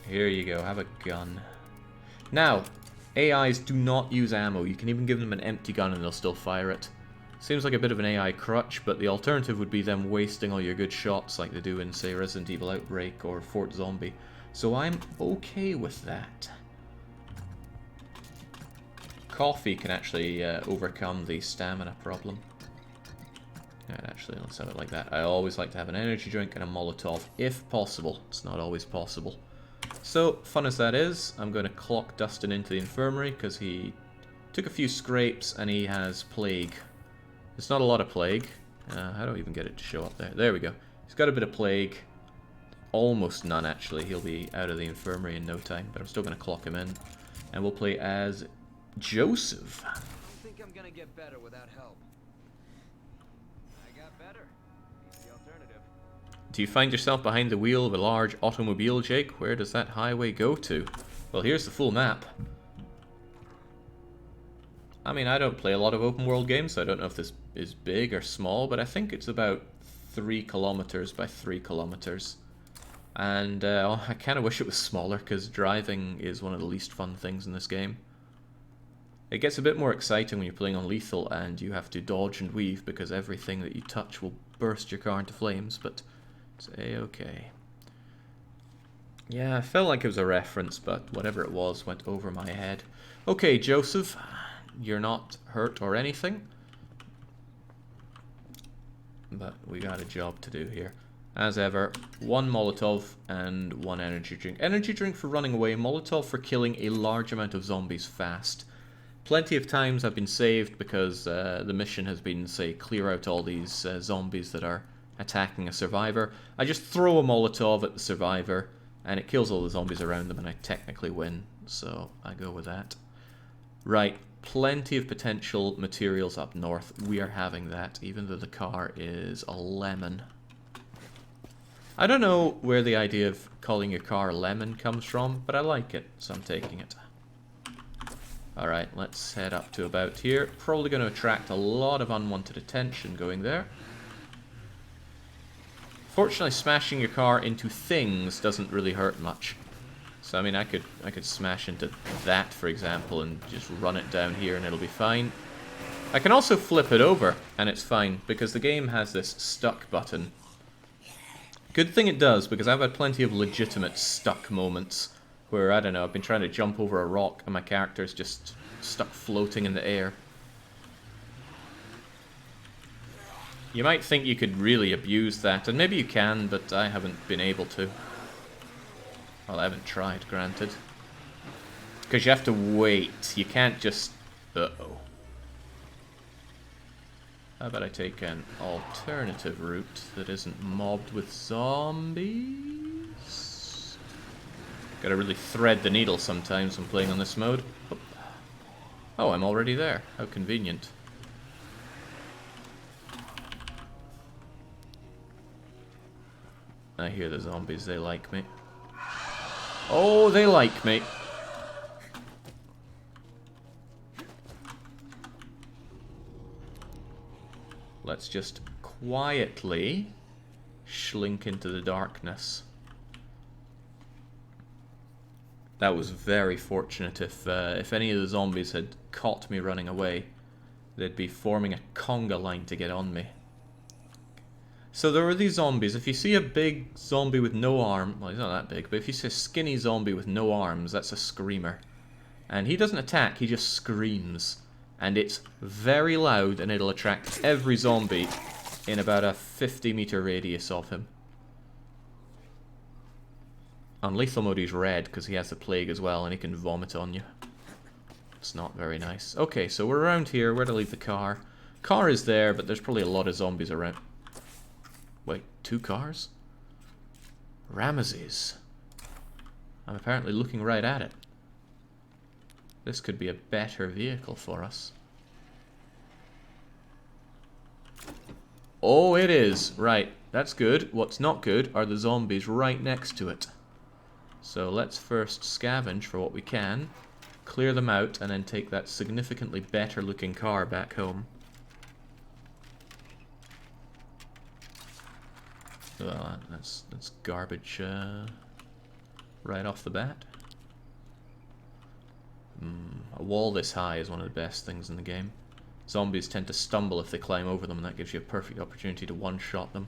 Here you go, have a gun. Now, AIs do not use ammo. You can even give them an empty gun and they'll still fire it. Seems like a bit of an AI crutch, but the alternative would be them wasting all your good shots like they do in, say, Resident Evil Outbreak or Fort Zombie. So I'm okay with that. Coffee can actually overcome the stamina problem. Alright, actually, let's have it like that. I always like to have an energy drink and a Molotov, if possible. It's not always possible. So, fun as that is, I'm going to clock Dustin into the infirmary because he took a few scrapes and he has plague. It's not a lot of plague. How do I even get it to show up there? There we go. He's got a bit of plague. Almost none, actually. He'll be out of the infirmary in no time, but I'm still going to clock him in. And we'll play as Joseph. I don't think I'm gonna get better without help. I got better. He's the alternative. Do you find yourself behind the wheel of a large automobile, Jake? Where does that highway go to? Well, here's the full map. I mean, I don't play a lot of open world games, so I don't know if this is big or small, but I think it's about 3 kilometers by 3 kilometers. And I kind of wish it was smaller, because driving is one of the least fun things in this game. It gets a bit more exciting when you're playing on lethal and you have to dodge and weave because everything that you touch will burst your car into flames, but it's a-okay. Yeah, I felt like it was a reference, but whatever it was went over my head. Okay, Joseph, you're not hurt or anything, but we got a job to do here. As ever, 1 Molotov and 1 energy drink. Energy drink for running away, Molotov for killing a large amount of zombies fast. Plenty of times I've been saved because the mission has been, say, clear out all these zombies that are attacking a survivor. I just throw a Molotov at the survivor and it kills all the zombies around them and I technically win. So I go with that. Right, plenty of potential materials up north. We are having that, even though the car is a lemon. I don't know where the idea of calling your car a lemon comes from, but I like it, so I'm taking it. Alright, let's head up to about here. Probably going to attract a lot of unwanted attention going there. Fortunately, smashing your car into things doesn't really hurt much. So, I mean, I could smash into that, for example, and just run it down here and it'll be fine. I can also flip it over, and it's fine, because the game has this stuck button. Good thing it does, because I've had plenty of legitimate stuck moments where, I don't know, I've been trying to jump over a rock and my character's just stuck floating in the air. You might think you could really abuse that, and maybe you can, but I haven't been able to. Well, I haven't tried, granted. Because you have to wait. You can't just... Uh-oh. How about I take an alternative route that isn't mobbed with zombies? Gotta really thread the needle sometimes when playing on this mode. Oh, I'm already there. How convenient. I hear the zombies, they like me. Oh, they like me. Let's just quietly slink into the darkness. That was very fortunate. If any of the zombies had caught me running away, they'd be forming a conga line to get on me. So there are these zombies. If you see a big zombie with no arm, well, he's not that big, but if you see a skinny zombie with no arms, that's a screamer. And he doesn't attack, he just screams. And it's very loud, and it'll attract every zombie in about a 50-meter radius of him. On lethal mode he's red, because he has the plague as well, and he can vomit on you. It's not very nice. Okay, so we're around here. Where to leave the car? Car is there, but there's probably a lot of zombies around. Wait, 2 cars? Ramesses. I'm apparently looking right at it. This could be a better vehicle for us. Oh, it is. Right, that's good. What's not good are the zombies right next to it. So let's first scavenge for what we can, clear them out, and then take that significantly better looking car back home. Well, that's garbage right off the bat. A wall this high is one of the best things in the game. Zombies tend to stumble if they climb over them, and that gives you a perfect opportunity to one-shot them.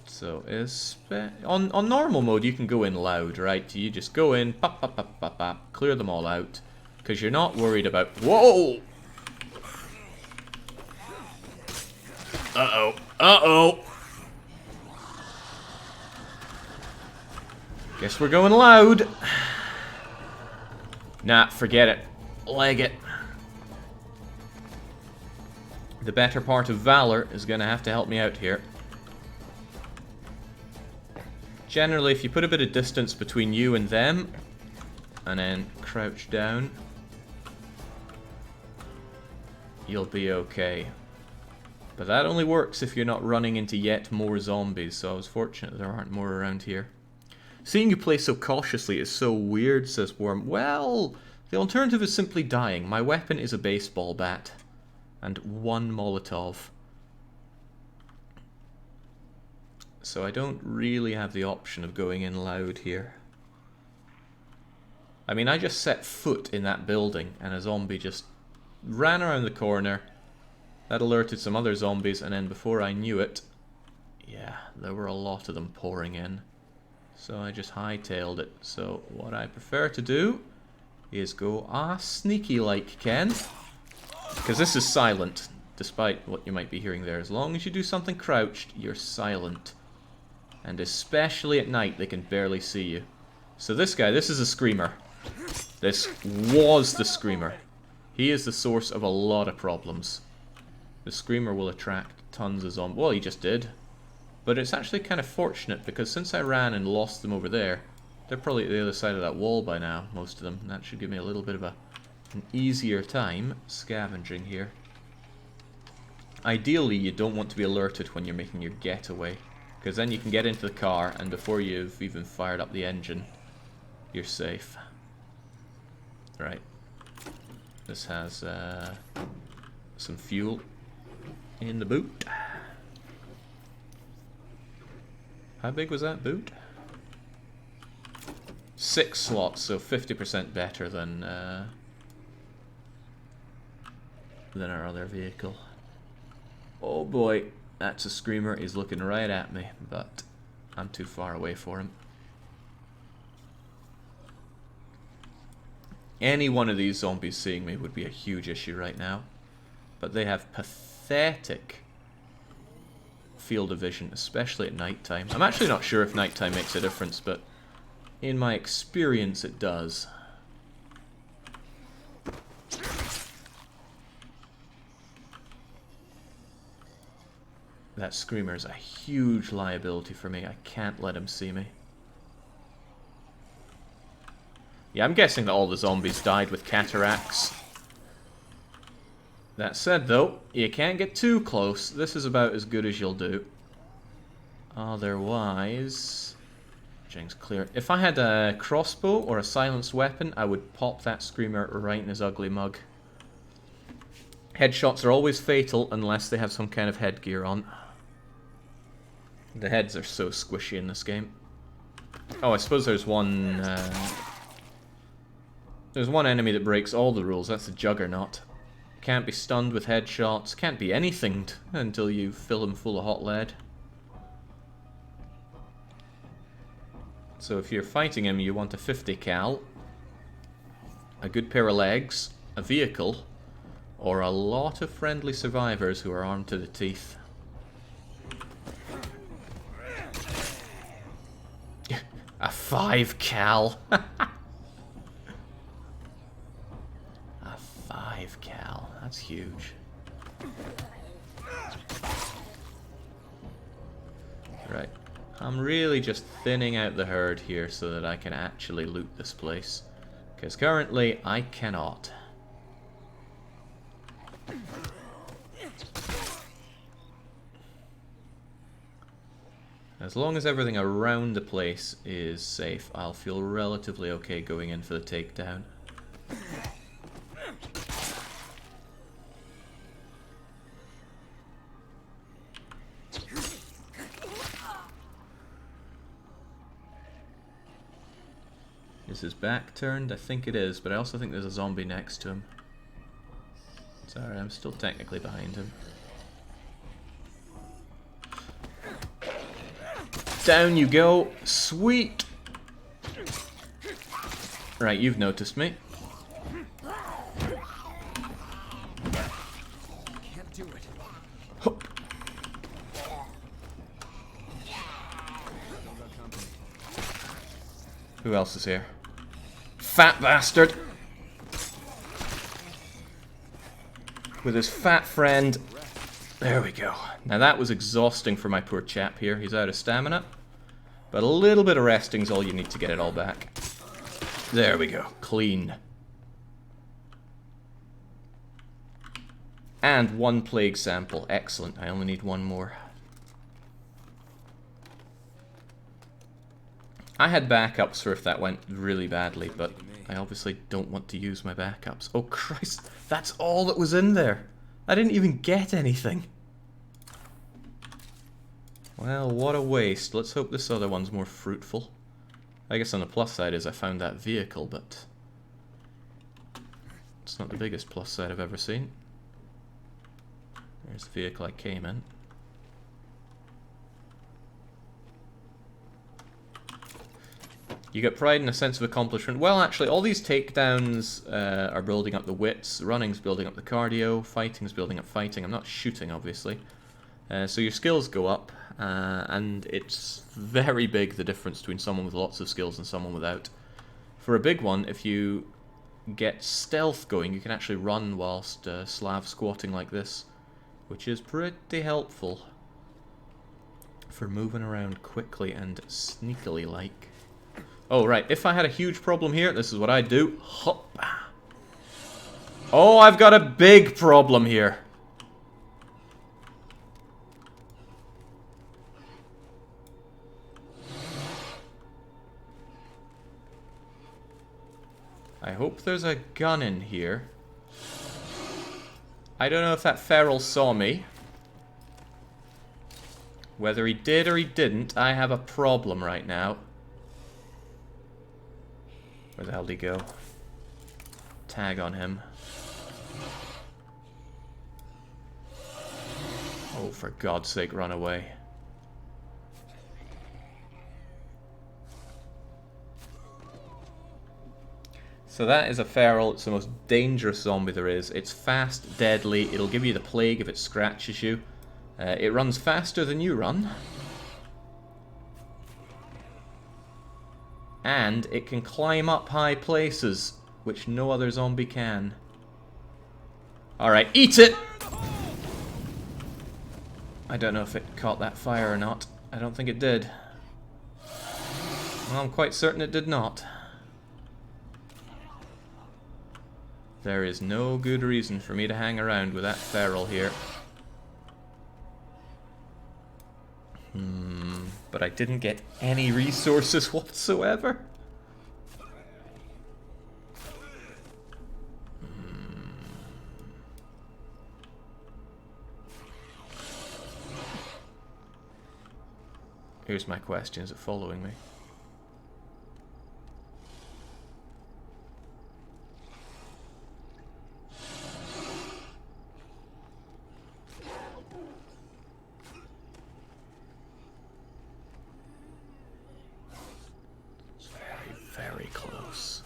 So, on normal mode, you can go in loud, right? You just go in, pop, pop, pop, pop, pop, clear them all out, because you're not worried about... Whoa! Uh-oh. Uh-oh! Guess we're going loud. Nah, forget it. Leg it. The better part of Valor is going to have to help me out here. Generally, if you put a bit of distance between you and them, and then crouch down, you'll be okay. But that only works if you're not running into yet more zombies, so I was fortunate there aren't more around here. Seeing you play so cautiously is so weird, says Worm. Well, the alternative is simply dying. My weapon is a baseball bat. And 1 Molotov. So I don't really have the option of going in loud here. I mean, I just set foot in that building, and a zombie just ran around the corner. That alerted some other zombies, and then before I knew it, yeah, there were a lot of them pouring in. So I just hightailed it. So what I prefer to do is go sneaky like Ken. Because this is silent, despite what you might be hearing there. As long as you do something crouched, you're silent. And especially at night, they can barely see you. So this guy, this is a screamer. This was the screamer. He is the source of a lot of problems. The screamer will attract tons of zombies. Well, he just did. But it's actually kind of fortunate, because since I ran and lost them over there, they're probably at the other side of that wall by now, most of them. And that should give me a little bit of an easier time scavenging here. Ideally, you don't want to be alerted when you're making your getaway, because then you can get into the car, and before you've even fired up the engine, you're safe. Right. This has some fuel in the boot. How big was that boot? 6 slots, so 50% better than our other vehicle. Oh boy, that's a screamer. He's looking right at me, but I'm too far away for him. Any one of these zombies seeing me would be a huge issue right now. But they have pathetic field of vision, especially at nighttime. I'm actually not sure if nighttime makes a difference, but in my experience it does. That screamer is a huge liability for me. I can't let him see me. Yeah, I'm guessing that all the zombies died with cataracts. That said, though, you can't get too close. This is about as good as you'll do. Otherwise... Jing's clear. If I had a crossbow or a silenced weapon, I would pop that screamer right in his ugly mug. Headshots are always fatal unless they have some kind of headgear on. The heads are so squishy in this game. Oh, I suppose there's one... There's one enemy that breaks all the rules. That's the Juggernaut. Can't be stunned with headshots. Can't be anything until you fill him full of hot lead. So if you're fighting him, you want a 50 cal, a good pair of legs, a vehicle, or a lot of friendly survivors who are armed to the teeth. A 5 cal. A 5 cal. That's huge. Right. I'm really just thinning out the herd here so that I can actually loot this place. Because currently, I cannot. As long as everything around the place is safe, I'll feel relatively okay going in for the takedown. Is his back turned? I think it is, but I also think there's a zombie next to him. Sorry, I'm still technically behind him. Down you go. Sweet! Right, you've noticed me. Can't do it. Hup. Who else is here? Fat bastard! With his fat friend. There we go. Now that was exhausting for my poor chap here. He's out of stamina. But a little bit of resting's all you need to get it all back. There we go. Clean. And 1 plague sample. Excellent. I only need 1 more. I had backups for if that went really badly, but I obviously don't want to use my backups. Oh Christ, that's all that was in there. I didn't even get anything. Well, what a waste. Let's hope this other one's more fruitful. I guess on the plus side is I found that vehicle, but it's not the biggest plus side I've ever seen. There's the vehicle I came in. You get pride and a sense of accomplishment. Well, actually, all these takedowns are building up the wits. Running's building up the cardio. Fighting's building up fighting. I'm not shooting, obviously. So your skills go up. And it's very big, the difference between someone with lots of skills and someone without. For a big one, if you get stealth going, you can actually run whilst Slav squatting like this. Which is pretty helpful for moving around quickly and sneakily like. Oh, right. If I had a huge problem here, this is what I'd do. Hop. Oh, I've got a big problem here. I hope there's a gun in here. I don't know if that feral saw me. Whether he did or he didn't, I have a problem right now. Where the hell did he go? Tag on him. Oh, for God's sake, run away. So that is a feral. It's the most dangerous zombie there is. It's fast, deadly. It'll give you the plague if it scratches you. It runs faster than you run. And it can climb up high places, which no other zombie can. Alright, eat it! I don't know if it caught that fire or not. I don't think it did. Well, I'm quite certain it did not. There is no good reason for me to hang around with that feral here. But I didn't get any resources whatsoever. Here's my question, is it following me? It's very, very close.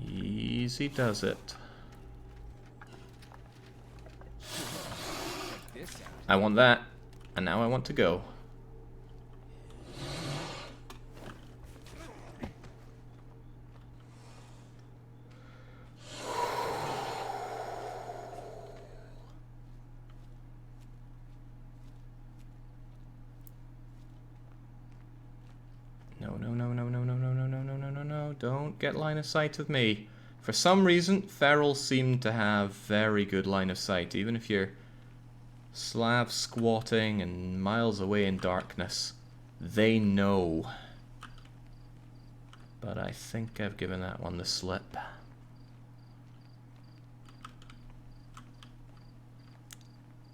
Easy does it. I want that, and now I want to go. No, no, no, no, no, no, no, no, no, no, no, no, no. Don't get line of sight of me. For some reason, ferals seem to have very good line of sight, even if you're slab squatting and miles away in darkness. They know. But I think I've given that one the slip.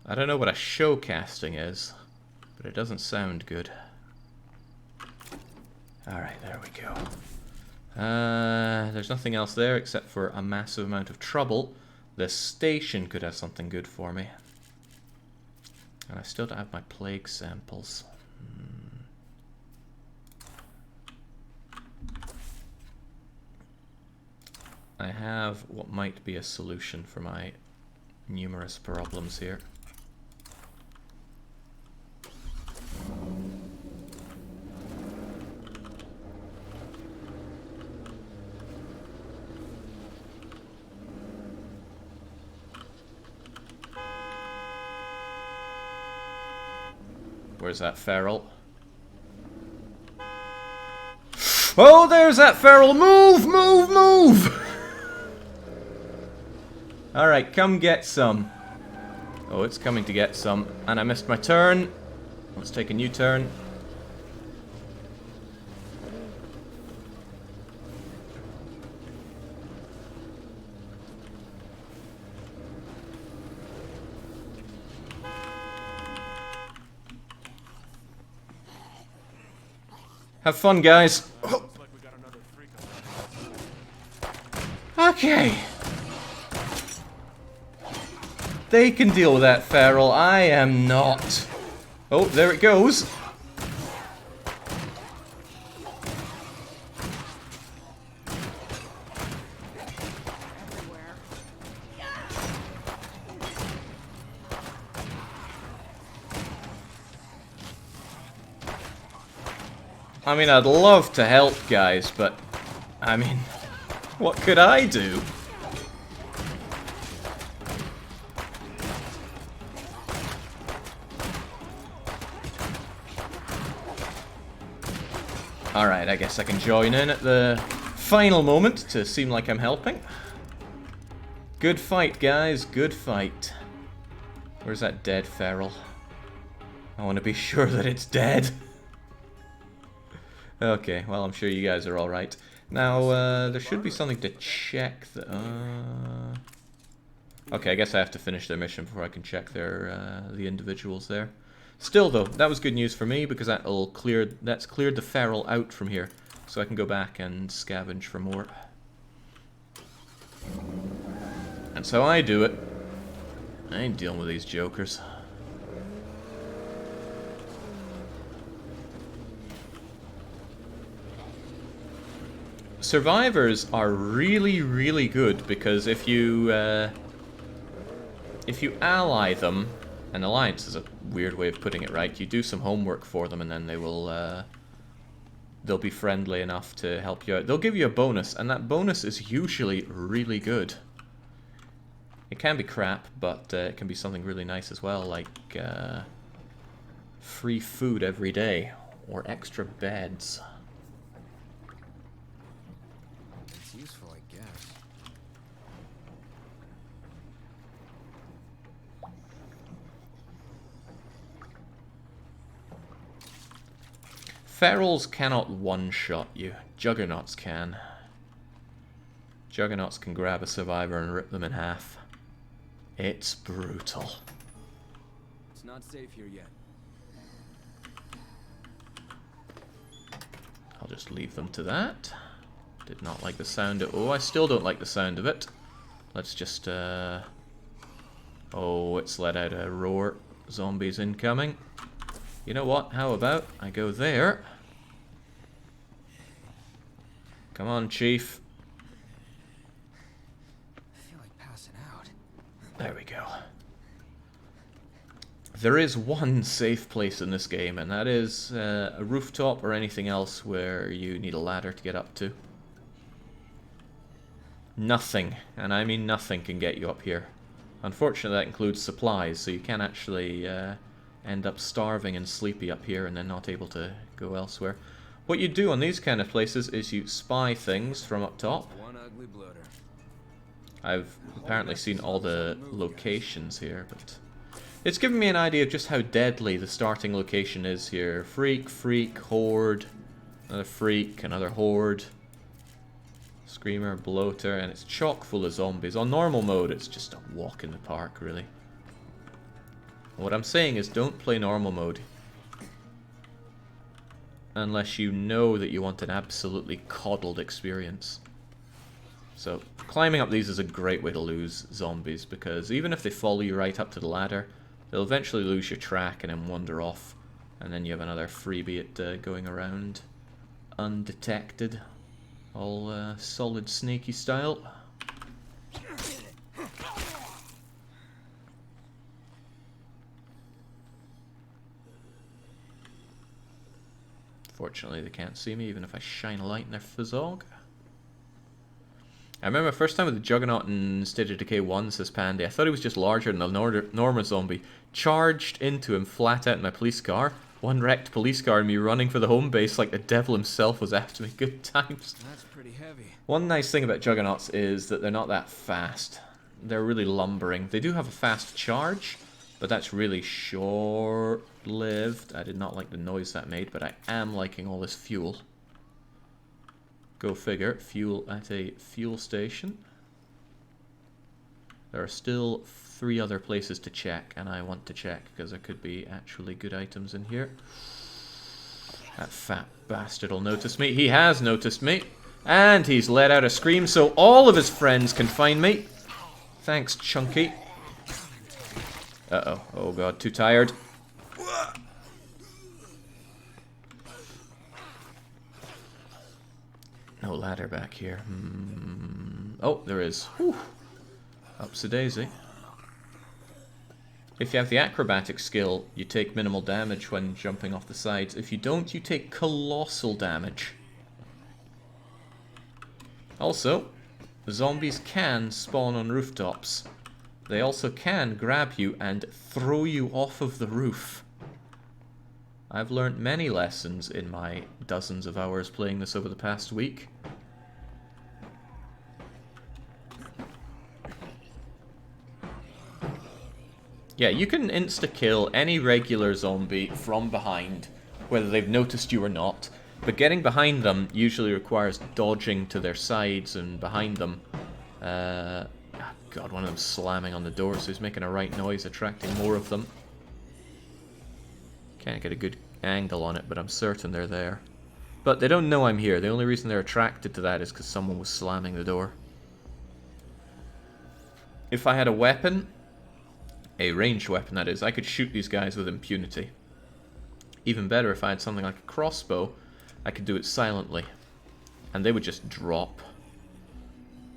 I don't know what a show casting is, but it doesn't sound good. Alright, there we go. There's nothing else there except for a massive amount of trouble. The station could have something good for me. And I still don't have my plague samples. I have what might be a solution for my numerous problems here. Where's that feral? Oh, there's that feral! Move, move, move! Alright, come get some. Oh, it's coming to get some. And I missed my turn. Let's take a new turn. Have fun, guys. Oh. Okay. They can deal with that feral. I am not. Oh, there it goes. I mean, I'd love to help, guys, but, I mean, what could I do? Alright, I guess I can join in at the final moment to seem like I'm helping. Good fight, guys, good fight. Where's that dead feral? I want to be sure that it's dead. Okay, well, I'm sure you guys are alright. Now, there should be something to check. Okay, I guess I have to finish their mission before I can check their the individuals there. Still, though, that was good news for me because that's cleared the feral out from here, so I can go back and scavenge for more. That's how I do it. I ain't dealing with these jokers. Survivors are really, really good because if you ally them, an alliance is a weird way of putting it, right? You do some homework for them and then they'll be friendly enough to help you out. They'll give you a bonus, and that bonus is usually really good. It can be crap, but it can be something really nice as well, like free food every day, or extra beds. It's useful, I guess. Ferals cannot one-shot you. Juggernauts can. Juggernauts can grab a survivor and rip them in half. It's brutal. It's not safe here yet. I'll just leave them to that. Did not like the sound of... Oh, I still don't like the sound of it. Let's just... Oh, it's let out a roar. Zombies incoming. You know what? How about I go there? Come on, Chief. I feel like passing out. There we go. There is one safe place in this game, and that is a rooftop or anything else where you need a ladder to get up to. Nothing, and I mean nothing, can get you up here. Unfortunately, that includes supplies, so you can actually end up starving and sleepy up here and then not able to go elsewhere. What you do on these kind of places is you spy things from up top. One ugly bloater. I've apparently seen all the locations here, but it's given me an idea of just how deadly the starting location is here. Freak, freak, horde, another freak, another horde, screamer, bloater, and it's chock full of zombies. On normal mode, it's just a walk in the park, really. What I'm saying is don't play normal mode unless you know that you want an absolutely coddled experience. So climbing up these is a great way to lose zombies, because even if they follow you right up to the ladder, they'll eventually lose your track and then wander off, and then you have another freebie at going around undetected, all solid snaky style. Fortunately, they can't see me, even if I shine a light in their fizzog. I remember the first time with the Juggernaut in State of Decay 1, says Pandy, I thought he was just larger than a normal zombie. Charged into him flat out in my police car. One wrecked police car and me running for the home base like the devil himself was after me. Good times. That's pretty heavy. One nice thing about Juggernauts is that they're not that fast. They're really lumbering. They do have a fast charge, but that's really short-lived. I did not like the noise that made, but I am liking all this fuel. Go figure, fuel at a fuel station. There are still 3 other places to check, and I want to check because there could be actually good items in here. That fat bastard will notice me. He has noticed me, and he's let out a scream so all of his friends can find me. Thanks, Chunky. Uh-oh. Oh god, too tired. No ladder back here. Oh, there is. Whew. Upsy-daisy. If you have the acrobatic skill, you take minimal damage when jumping off the sides. If you don't, you take colossal damage. Also, zombies can spawn on rooftops. They also can grab you and throw you off of the roof. I've learnt many lessons in my dozens of hours playing this over the past week. Yeah, you can insta-kill any regular zombie from behind, whether they've noticed you or not, but getting behind them usually requires dodging to their sides and behind them. God, one of them's slamming on the door, so he's making a right noise, attracting more of them. Can't get a good angle on it, but I'm certain they're there. But they don't know I'm here. The only reason they're attracted to that is because someone was slamming the door. if I had a weapon, a ranged weapon that is, I could shoot these guys with impunity. Even better if I had something like a crossbow, I could do it silently. And they would just drop.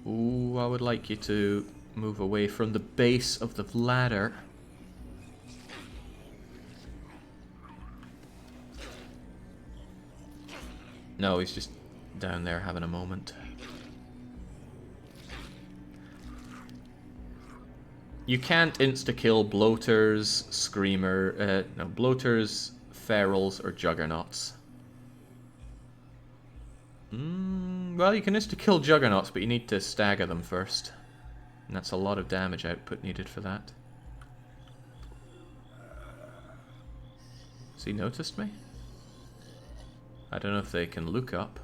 Ooh, I would like you to move away from the base of the ladder. No, he's just down there having a moment. You can't insta-kill bloaters, bloaters, ferals, or juggernauts. Well, you can insta-kill juggernauts, but you need to stagger them first. And that's a lot of damage output needed for that. Has he noticed me? I don't know if they can look up.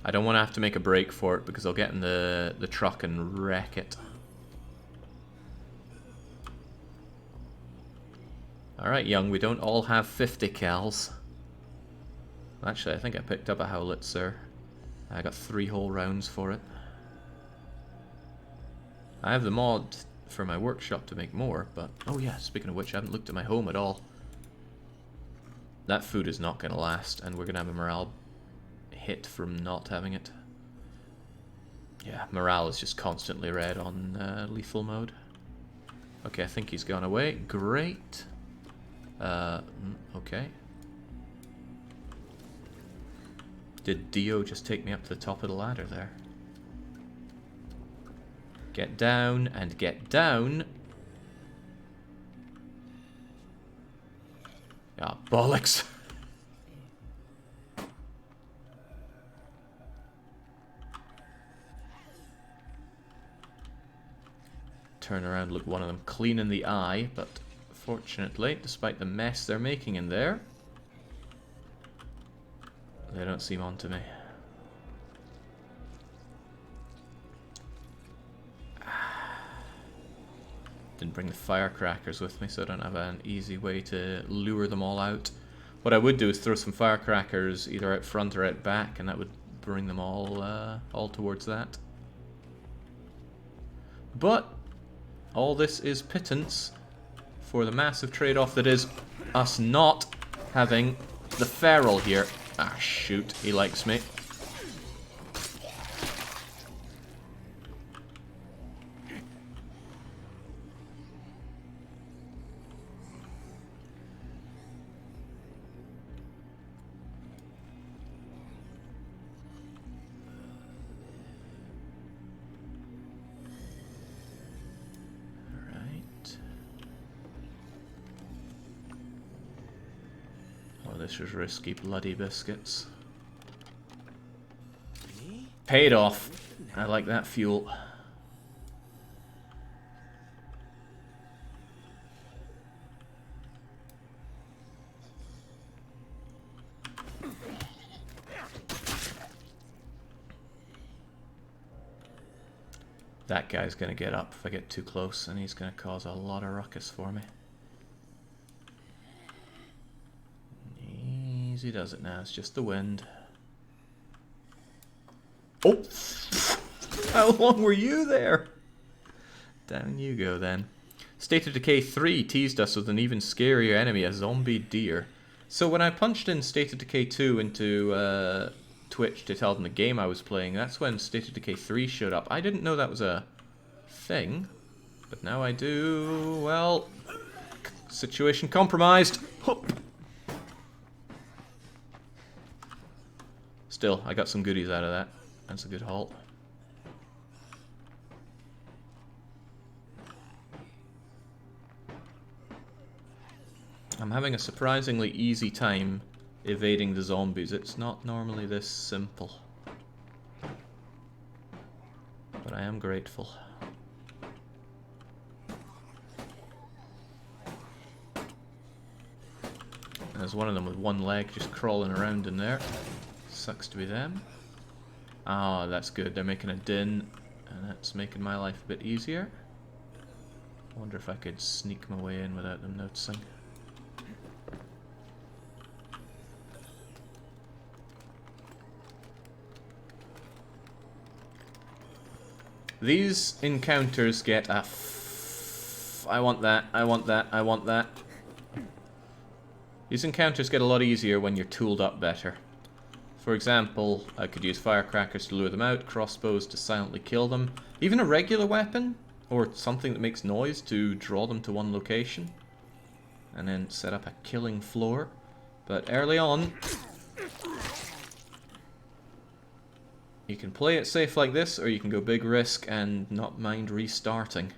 I don't want to have to make a break for it because I'll get in the truck and wreck it. Alright, young, we don't all have 50 cals. Actually, I think I picked up a howitzer. I got 3 whole rounds for it. I have the mod for my workshop to make more, but... Oh yeah, speaking of which, I haven't looked at my home at all. That food is not going to last, and we're going to have a morale hit from not having it. Yeah, morale is just constantly red on lethal mode. Okay, I think he's gone away. Great. Okay. Did Dio just take me up to the top of the ladder there? Get down and get down. Ah, bollocks. Turn around, look one of them clean in the eye, but fortunately, despite the mess they're making in there, they don't seem on to me. Didn't bring the firecrackers with me, so I don't have an easy way to lure them all out. What I would do is throw some firecrackers either out front or out back, and that would bring them all towards that. But all this is pittance for the massive trade-off that is us not having the feral here. Ah, shoot, he likes me. This was risky bloody biscuits. Paid off. I like that fuel. That guy's gonna get up if I get too close, and he's gonna cause a lot of ruckus for me. Easy does it now, it's just the wind. Oh! How long were you there? Down you go then. State of Decay 3 teased us with an even scarier enemy, a zombie deer. So when I punched in State of Decay 2 into Twitch to tell them the game I was playing, that's when State of Decay 3 showed up. I didn't know that was a thing, but now I do. Well, situation compromised. Hup. Still, I got some goodies out of that. That's a good halt. I'm having a surprisingly easy time evading the zombies. It's not normally this simple. But I am grateful. There's one of them with one leg just crawling around in there. Sucks to be them. Ah, that's good. They're making a din, and that's making my life a bit easier. I wonder if I could sneak my way in without them noticing. These encounters get a I want that, I want that, I want that. These encounters get a lot easier when you're tooled up better. For example, I could use firecrackers to lure them out, crossbows to silently kill them, even a regular weapon, or something that makes noise to draw them to one location, and then set up a killing floor. But early on, you can play it safe like this, or you can go big risk and not mind restarting.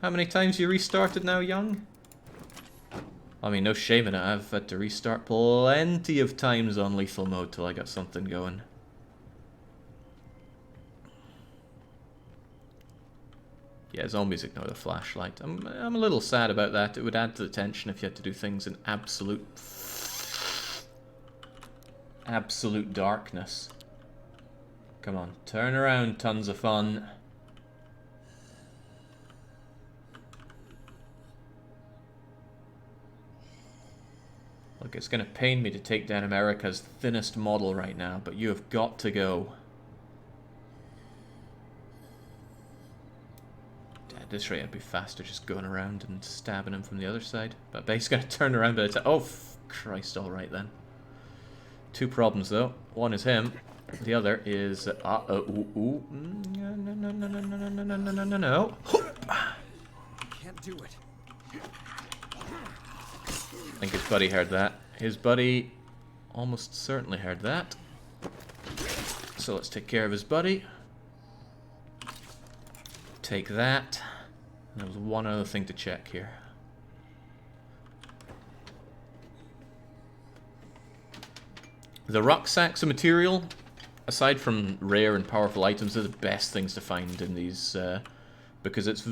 How many times you restarted now, young? I mean, no shame in it. I've had to restart plenty of times on lethal mode till I got something going. Yeah, zombies ignore the flashlight. I'm a little sad about that. It would add to the tension if you had to do things in absolute darkness. Come on, turn around, tons of fun. Look, it's going to pain me to take down America's thinnest model right now, but you have got to go. At this rate, I'd be faster just going around and stabbing him from the other side. But I bet he's going to turn around by the time... Oh, Christ, alright then. Two problems, though. One is him. The other is... No. Can't do it. I think his buddy heard that. His buddy almost certainly heard that. So let's take care of his buddy. Take that. And there was one other thing to check here. The rucksacks of material, aside from rare and powerful items, are the best things to find in these, because it's,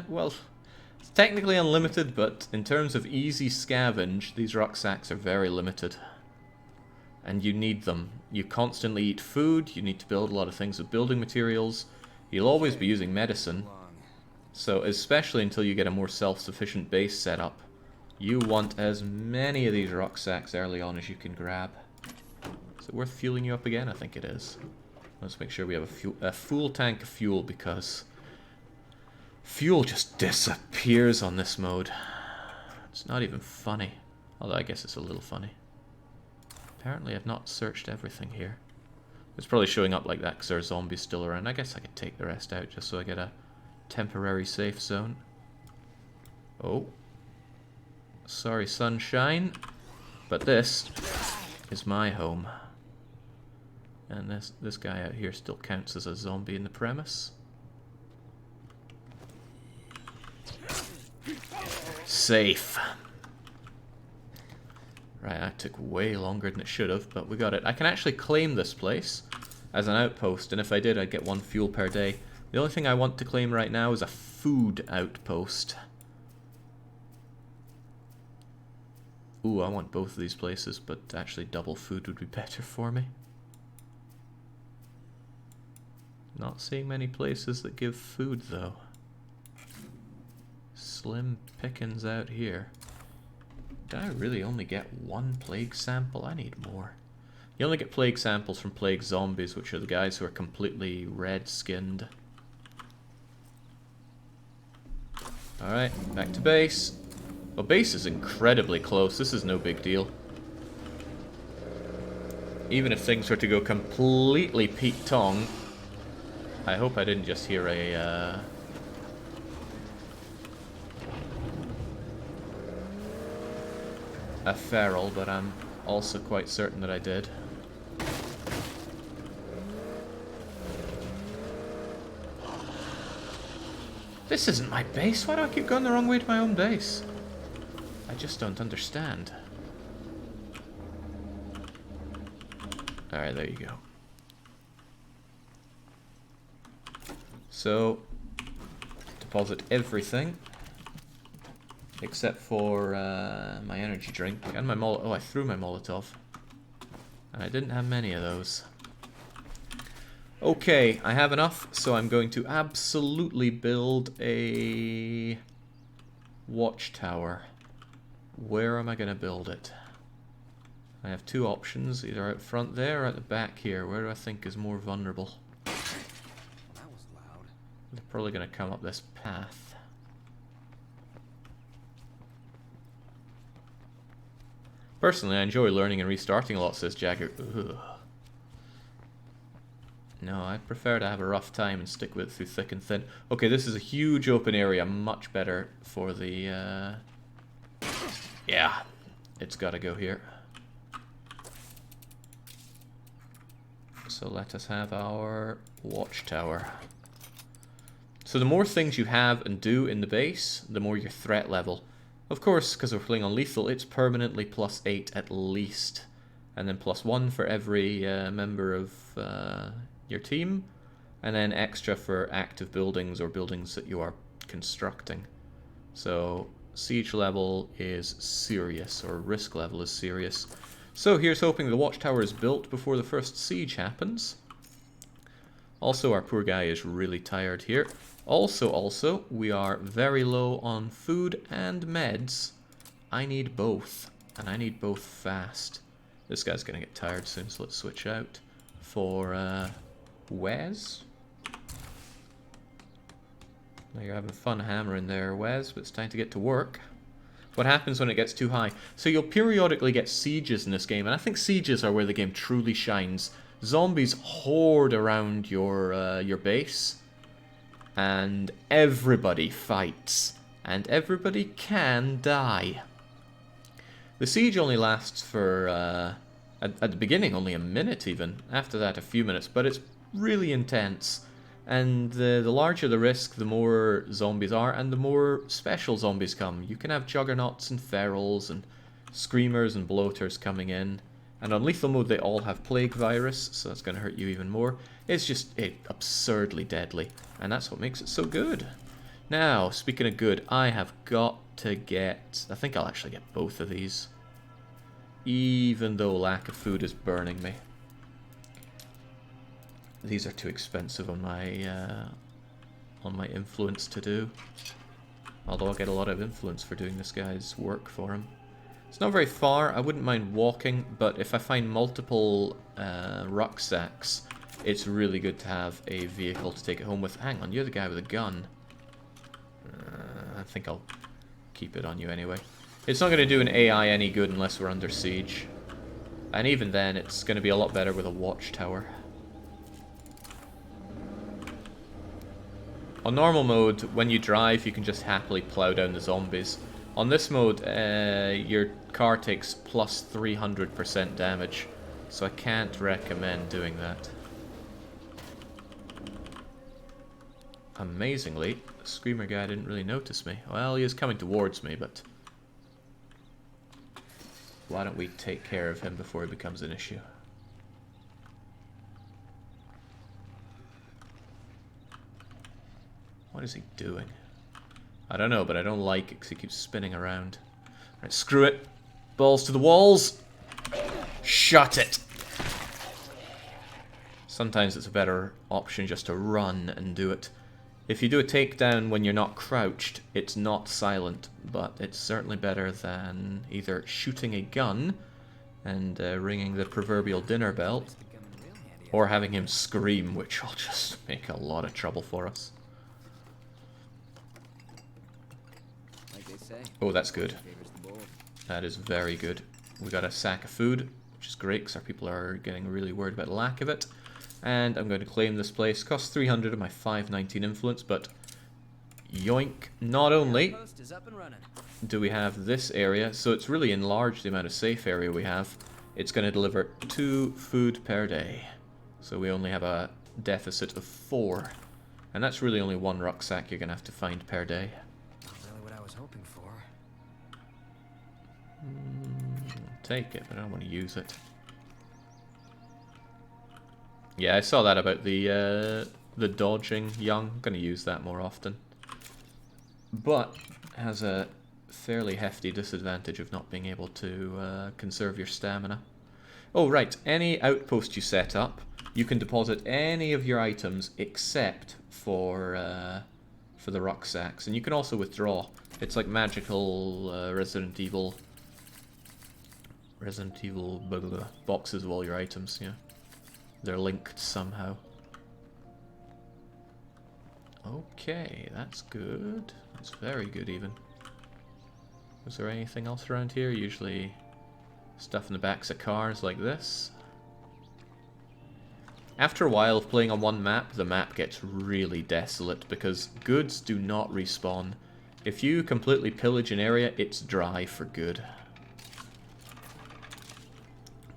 well, it's technically unlimited, but in terms of easy scavenge, these rucksacks are very limited. And you need them. You constantly eat food, you need to build a lot of things with building materials, you'll always be using medicine, so especially until you get a more self-sufficient base set up, you want as many of these rucksacks early on as you can grab. Is it worth fueling you up again? I think it is. Let's make sure we have a full tank of fuel, because fuel just disappears on this mode. It's not even funny. Although I guess it's a little funny. Apparently I've not searched everything here. It's probably showing up like that because there are zombies still around. I guess I could take the rest out just so I get a temporary safe zone. Oh. Sorry, sunshine. But this is my home. And this guy out here still counts as a zombie in the premise. Safe. Right, that took way longer than it should have, but we got it. I can actually claim this place as an outpost, and if I did, I'd get 1 fuel per day. The only thing I want to claim right now is a food outpost. Ooh, I want both of these places, but actually double food would be better for me. Not seeing many places that give food, though. Slim pickings out here. Did I really only get 1 plague sample? I need more. You only get plague samples from plague zombies, which are the guys who are completely red-skinned. Alright, back to base. Well, base is incredibly close. This is no big deal. Even if things were to go completely Pete Tong, I hope I didn't just hear a feral, but I'm also quite certain that I did. This isn't my base. Why do I keep going the wrong way to my own base? I just don't understand. Alright, there you go. So, deposit everything. Except for my energy drink and my Molotov. Oh, I threw my Molotov. And I didn't have many of those. Okay, I have enough, so I'm going to absolutely build a Watchtower. Where am I going to build it? I have 2 options, either out front there or at the back here. Where do I think is more vulnerable? That was loud. They're probably going to come up this path. Personally, I enjoy learning and restarting a lot, says Jagger. Ugh. No, I prefer to have a rough time and stick with it through thick and thin. Okay, this is a huge open area, much better for the... Yeah, it's got to go here. So let us have our Watchtower. So the more things you have and do in the base, the more your threat level. Of course, because we're playing on lethal, it's permanently +8 at least. And then +1 for every member of your team. And then extra for active buildings or buildings that you are constructing. So siege level is serious, or risk level is serious. So here's hoping the Watchtower is built before the first siege happens. Also, our poor guy is really tired here. Also, we are very low on food and meds. I need both, and I need both fast. This guy's gonna get tired soon, so let's switch out for Wes. Now you're having fun hammering there, Wes, but it's time to get to work. What happens when it gets too high? So you'll periodically get sieges in this game, and I think sieges are where the game truly shines. Zombies horde around your base, and everybody fights, and everybody can die. The siege only lasts for, at the beginning, only a minute even. After that, a few minutes, but it's really intense. And the larger the risk, the more zombies are, and the more special zombies come. You can have juggernauts and ferals and screamers and bloaters coming in. And on lethal mode, they all have plague virus, so that's going to hurt you even more. It's just absurdly deadly, and that's what makes it so good. Now, speaking of good, I have got to get... I think I'll actually get both of these. Even though lack of food is burning me. These are too expensive on my influence to do. Although I'll get a lot of influence for doing this guy's work for him. It's not very far. I wouldn't mind walking, but if I find multiple rucksacks, it's really good to have a vehicle to take it home with. Hang on, you're the guy with a gun. I think I'll keep it on you anyway. It's not going to do an AI any good unless we're under siege. And even then, it's going to be a lot better with a Watchtower. On normal mode, when you drive, you can just happily plow down the zombies. On this mode, your car takes plus 300% damage, so I can't recommend doing that. Amazingly, the Screamer guy didn't really notice me. Well, he is coming towards me, but... why don't we take care of him before he becomes an issue? What is he doing? I don't know, but I don't like it because he keeps spinning around. Right, screw it. Balls to the walls. Shut it. Sometimes it's a better option just to run and do it. If you do a takedown when you're not crouched, it's not silent, but it's certainly better than either shooting a gun and ringing the proverbial dinner bell, or having him scream, which will just make a lot of trouble for us. Oh, that's good. That is very good. We got a sack of food, which is great because our people are getting really worried about the lack of it. And I'm going to claim this place. Costs 300 of my 519 influence, but yoink. Not only do we have this area, so it's really enlarged the amount of safe area we have. It's going to deliver 2 food per day. So we only have a deficit of 4. And that's really only 1 rucksack you're going to have to find per day. Take it, but I don't want to use it. Yeah, I saw that about the dodging young. I'm going to use that more often. But has a fairly hefty disadvantage of not being able to conserve your stamina. Oh, right. Any outpost you set up, you can deposit any of your items except for the rucksacks. And you can also withdraw. It's like magical Resident Evil blah, blah, blah, boxes of all your items, yeah. They're linked somehow. Okay, that's good. That's very good even. Was there anything else around here? Usually stuff in the backs of cars like this. After a while of playing on one map, the map gets really desolate because goods do not respawn. If you completely pillage an area, it's dry for good.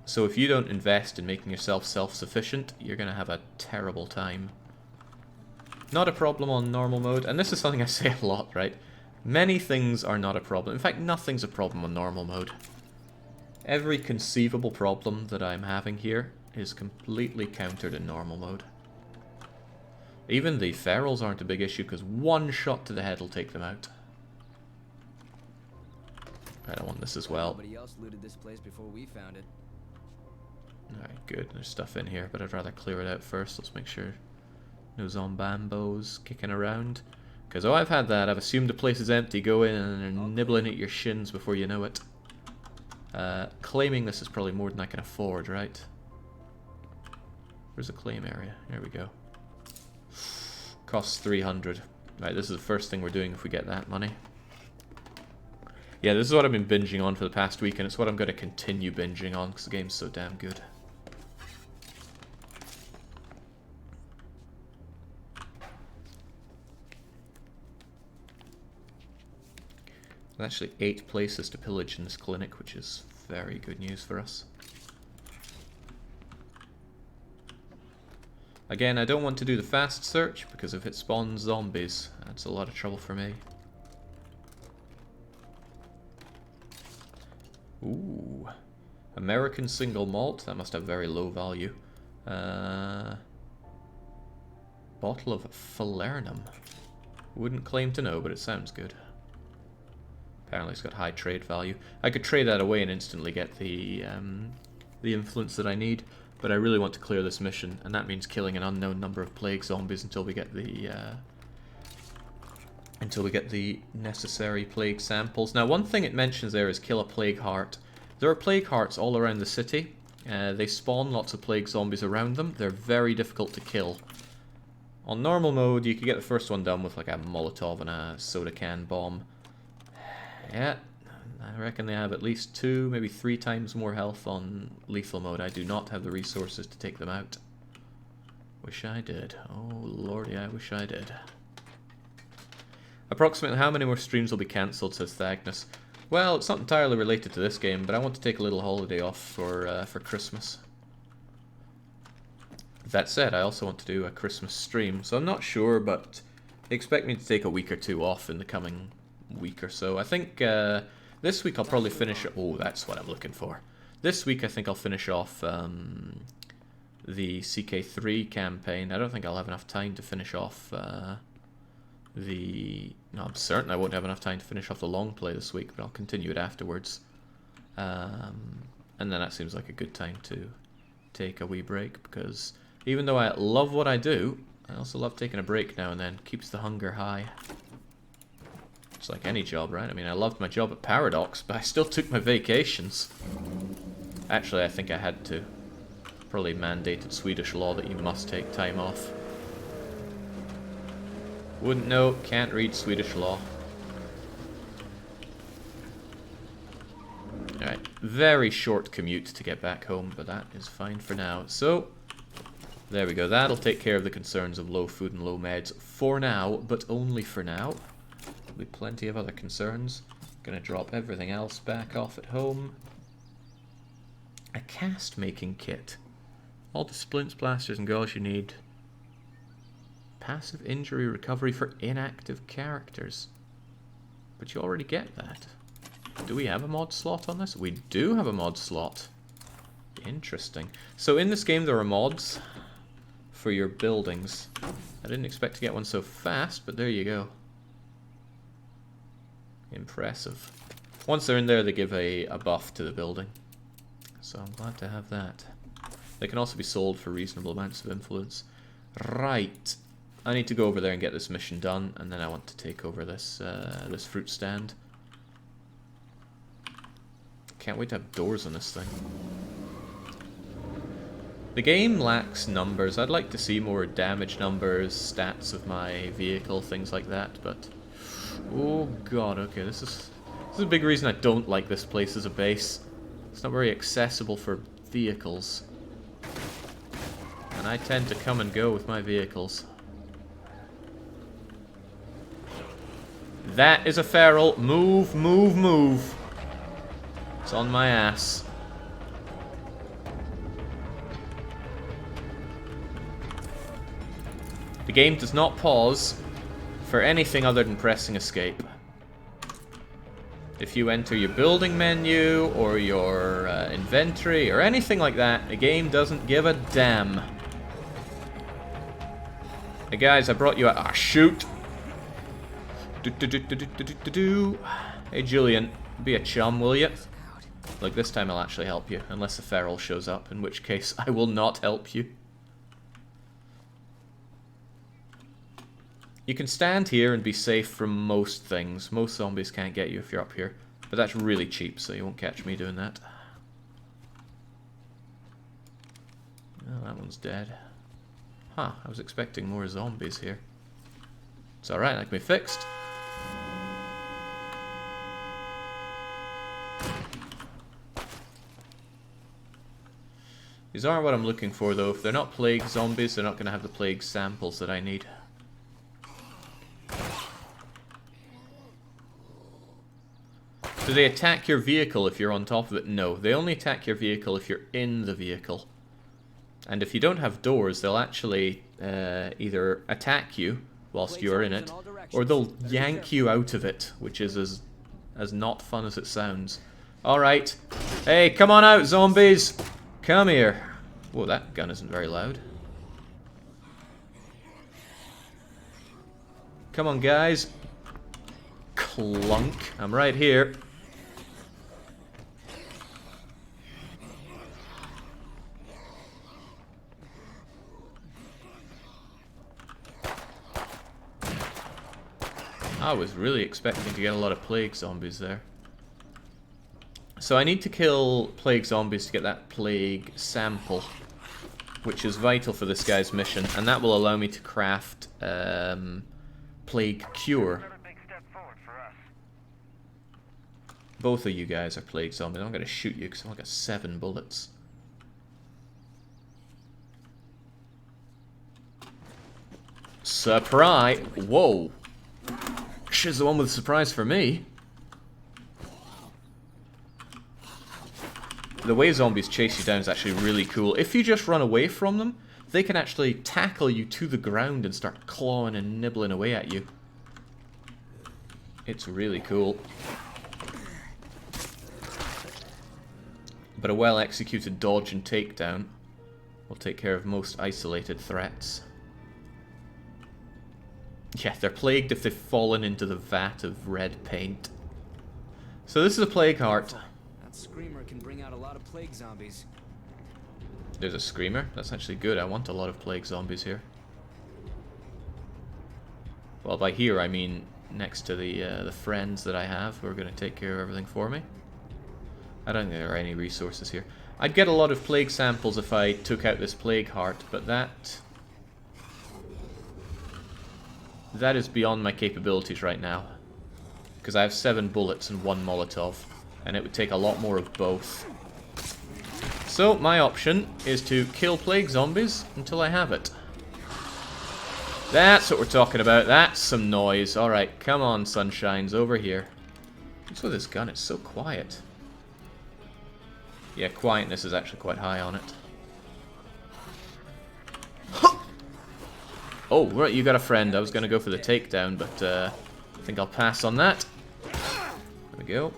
So if you don't invest in making yourself self-sufficient, you're going to have a terrible time. Not a problem on normal mode, and this is something I say a lot, right? Many things are not a problem. In fact, nothing's a problem on normal mode. Every conceivable problem that I'm having here is completely countered in normal mode. Even the ferals aren't a big issue because one shot to the head will take them out. I don't want this as well. Nobody else looted this place before we found it. Alright, good. There's stuff in here, but I'd rather clear it out first. Let's make sure no zombambos kicking around. Because, oh, I've had that. I've assumed the place is empty. Go in and they're nibbling at your shins before you know it. Claiming this is probably more than I can afford, right? Where's the claim area? There we go. Costs 300. Right, this is the first thing we're doing if we get that money. Yeah, this is what I've been binging on for the past week, and it's what I'm going to continue binging on because the game's so damn good. There's actually 8 places to pillage in this clinic, which is very good news for us. Again, I don't want to do the fast search, because if it spawns zombies, that's a lot of trouble for me. Ooh. American single malt, that must have very low value. Bottle of falernum. Wouldn't claim to know, but it sounds good. Apparently it's got high trade value. I could trade that away and instantly get the influence that I need. But I really want to clear this mission, and that means killing an unknown number of plague zombies until we get the necessary plague samples. Now, one thing it mentions there is kill a plague heart. There are plague hearts all around the city. They spawn lots of plague zombies around them. They're very difficult to kill. On normal mode, you could get the first one done with like a Molotov and a soda can bomb. Yeah. I reckon they have at least 2, maybe 3 times more health on lethal mode. I do not have the resources to take them out. Wish I did. Oh lordy, I wish I did. Approximately how many more streams will be cancelled, says Thagnus. Well, it's not entirely related to this game, but I want to take a little holiday off for Christmas. That said, I also want to do a Christmas stream, so I'm not sure, but expect me to take a week or 2 off in the coming week or so. I think this week I'll probably finish... Oh, that's what I'm looking for. This week I think I'll finish off the CK3 campaign. I don't think I'll have enough time to finish off No, I'm certain I won't have enough time to finish off the long play this week, but I'll continue it afterwards. And then that seems like a good time to take a wee break, because even though I love what I do, I also love taking a break now and then. Keeps the hunger high. It's like any job, right? I mean, I loved my job at Paradox, but I still took my vacations. Actually, I think I had to. Probably mandated Swedish law that you must take time off. Wouldn't know, can't read Swedish law. Alright, very short commute to get back home, but that is fine for now. So, there we go. That'll take care of the concerns of low food and low meds for now, but only for now. There'll be plenty of other concerns. Gonna drop everything else back off at home. A cast making kit. All the splints, plasters, and gauze you need. Passive injury recovery for inactive characters. But you already get that. Do we have a mod slot on this? We do have a mod slot. Interesting. So in this game there are mods for your buildings. I didn't expect to get one so fast, but there you go. Impressive. Once they're in there, they give a buff to the building. So I'm glad to have that. They can also be sold for reasonable amounts of influence. Right. I need to go over there and get this mission done, and then I want to take over this this fruit stand. Can't wait to have doors on this thing. The game lacks numbers. I'd like to see more damage numbers, stats of my vehicle, things like that, but... Oh god, okay, this is a big reason I don't like this place as a base. It's not very accessible for vehicles. And I tend to come and go with my vehicles. That is a feral. Move, move, move. It's on my ass. The game does not pause for anything other than pressing escape. If you enter your building menu or your inventory or anything like that, the game doesn't give a damn. Hey guys, I brought you a... Ah, shoot! Hey Julian, be a chum, will you? Look, this time I'll actually help you, unless the feral shows up, in which case I will not help you. You can stand here and be safe from most things. Most zombies can't get you if you're up here. But that's really cheap, so you won't catch me doing that. Oh, that one's dead. Huh, I was expecting more zombies here. It's alright, that can be fixed. These aren't what I'm looking for, though. If they're not plague zombies, they're not going to have the plague samples that I need. Do they attack your vehicle if you're on top of it? No, they only attack your vehicle if you're in the vehicle. And if you don't have doors, they'll actually either attack you whilst you're in it, or they'll yank you out of it, which is as not fun as it sounds. Alright. Hey, come on out, zombies! Come here. Whoa, that gun isn't very loud. Come on, guys. Clunk. I'm right here. I was really expecting to get a lot of plague zombies there. So I need to kill plague zombies to get that plague sample, which is vital for this guy's mission, and that will allow me to craft plague cure. Another big step forward for us. Both of you guys are plague zombies. I'm going to shoot you because I've only got 7 bullets. Surprise! Whoa! She's the one with a surprise for me. The way zombies chase you down is actually really cool. If you just run away from them, they can actually tackle you to the ground and start clawing and nibbling away at you. It's really cool. But a well-executed dodge and takedown will take care of most isolated threats. Yeah, they're plagued if they've fallen into the vat of red paint. So this is a plague heart. That screamer can bring out a lot of plague zombies. There's a screamer? That's actually good. I want a lot of plague zombies here. Well, by here I mean next to the friends that I have who are going to take care of everything for me. I don't think there are any resources here. I'd get a lot of plague samples if I took out this plague heart, but that is beyond my capabilities right now. Because I have 7 bullets and 1 Molotov, and it would take a lot more of both. So my option is to kill plague zombies until I have it. That's what we're talking about. That's some noise. Alright, come on, sunshines, over here. What's with this gun? It's so quiet. Yeah, quietness is actually quite high on it. Oh, right, you got a friend. I was going to go for the takedown, but I think I'll pass on that. There we go.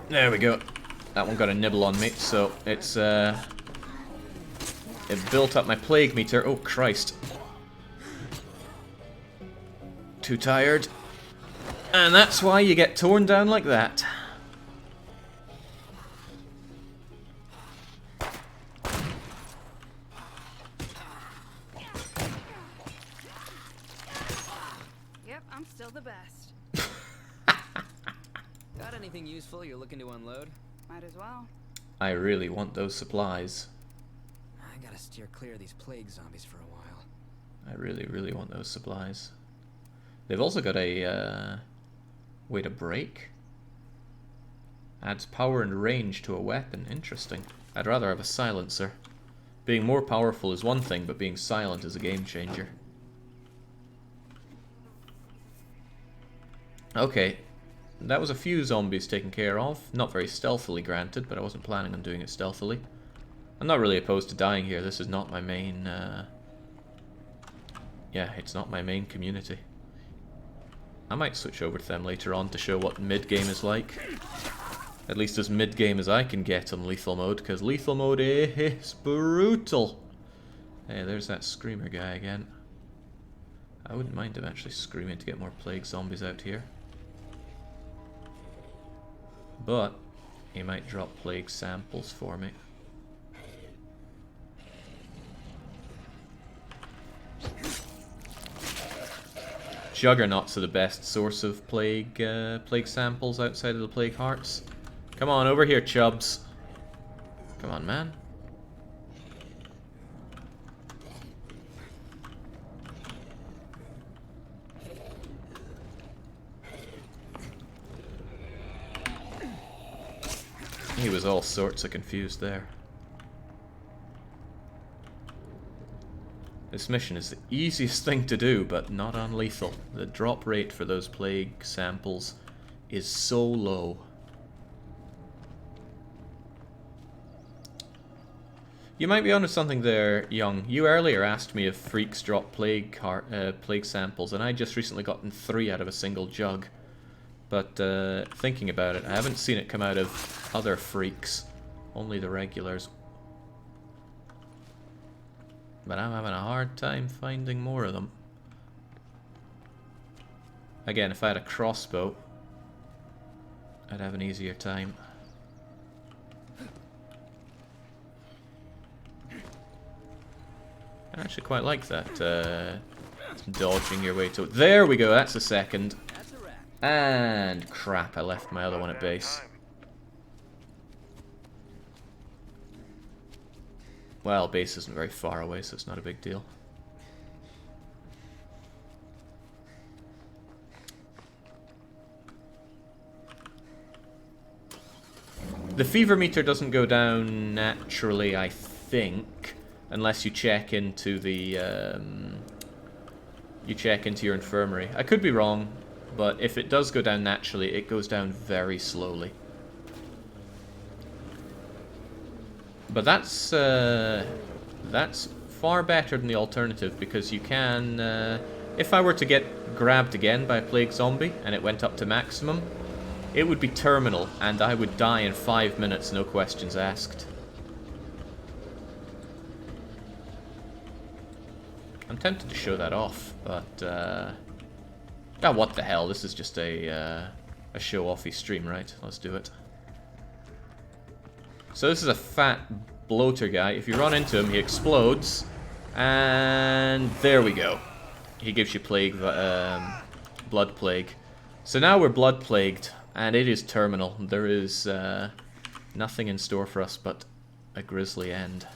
There we go. That one got a nibble on me, so it's it built up my plague meter. Oh, Christ. Too tired. And that's why you get torn down like that. Yep, I'm still the best. Got anything useful you're looking to unload? Might as well. I really want those supplies. I gotta steer clear of these plague zombies for a while. I really, really want those supplies. They've also got a way to break. Adds power and range to a weapon. Interesting. I'd rather have a silencer. Being more powerful is one thing, but being silent is a game changer. Okay. That was a few zombies taken care of. Not very stealthily, granted, but I wasn't planning on doing it stealthily. I'm not really opposed to dying here. This is not my main... yeah, it's not my main community. I might switch over to them later on to show what mid-game is like. At least as mid-game as I can get on lethal mode, because lethal mode is brutal. Hey, there's that screamer guy again. I wouldn't mind him actually screaming to get more plague zombies out here. But he might drop plague samples for me. Juggernauts are the best source of plague samples outside of the plague hearts. Come on, over here, chubs. Come on, man. He was all sorts of confused there. This mission is the easiest thing to do, but not on lethal. The drop rate for those plague samples is so low. You might be onto something there, Young. You earlier asked me if freaks drop plague samples, and I just recently gotten 3 out of a single jug. But thinking about it, I haven't seen it come out of other freaks, only the regulars. But I'm having a hard time finding more of them. Again, if I had a crossbow, I'd have an easier time. I actually quite like that, dodging your way to it. There we go, that's a second. And crap, I left my other one at base. Well, base isn't very far away, so it's not a big deal. The fever meter doesn't go down naturally, I think, unless you check into the your infirmary. I could be wrong, but if it does go down naturally, it goes down very slowly. But that's far better than the alternative, because you can, if I were to get grabbed again by a plague zombie and it went up to maximum, it would be terminal and I would die in 5 minutes, no questions asked. I'm tempted to show that off, but oh, what the hell, this is just a show-offy stream, right? Let's do it. So this is a fat bloater guy. If you run into him, he explodes. And there we go. He gives you plague, blood plague. So now we're blood plagued, and it is terminal. There is nothing in store for us but a grisly end.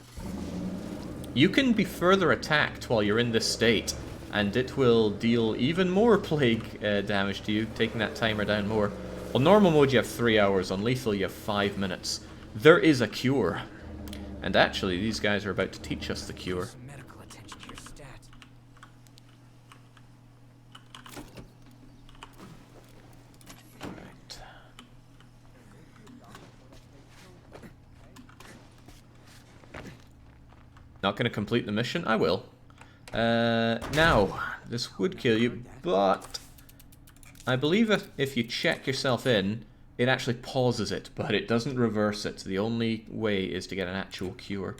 You can be further attacked while you're in this state, and it will deal even more plague damage to you, taking that timer down more. On normal mode you have 3 hours, on lethal you have 5 minutes. There is a cure. And actually, these guys are about to teach us the cure. Medical attention to your stats. Right. Not going to complete the mission? I will. Now, this would kill you, but I believe if you check yourself in, it actually pauses it, but it doesn't reverse it. The only way is to get an actual cure.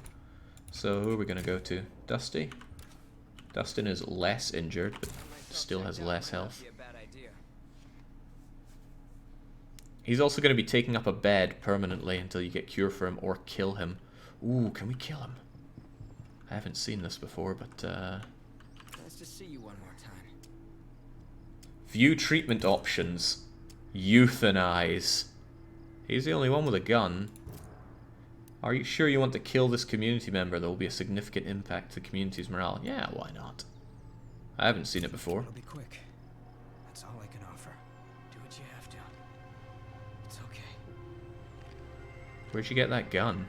So who are we going to go to? Dusty? Dustin is less injured, but still has less health. He's also going to be taking up a bed permanently until you get cure for him or kill him. Ooh, can we kill him? I haven't seen this before, but Nice to see you one more time. view treatment options. Euthanize. He's the only one with a gun. Are you sure you want to kill this community member? There will be a significant impact to the community's morale. Yeah, why not? I haven't seen it before. It'll be quick. That's all I can offer. Do what you have to. It's okay. Where'd you get that gun?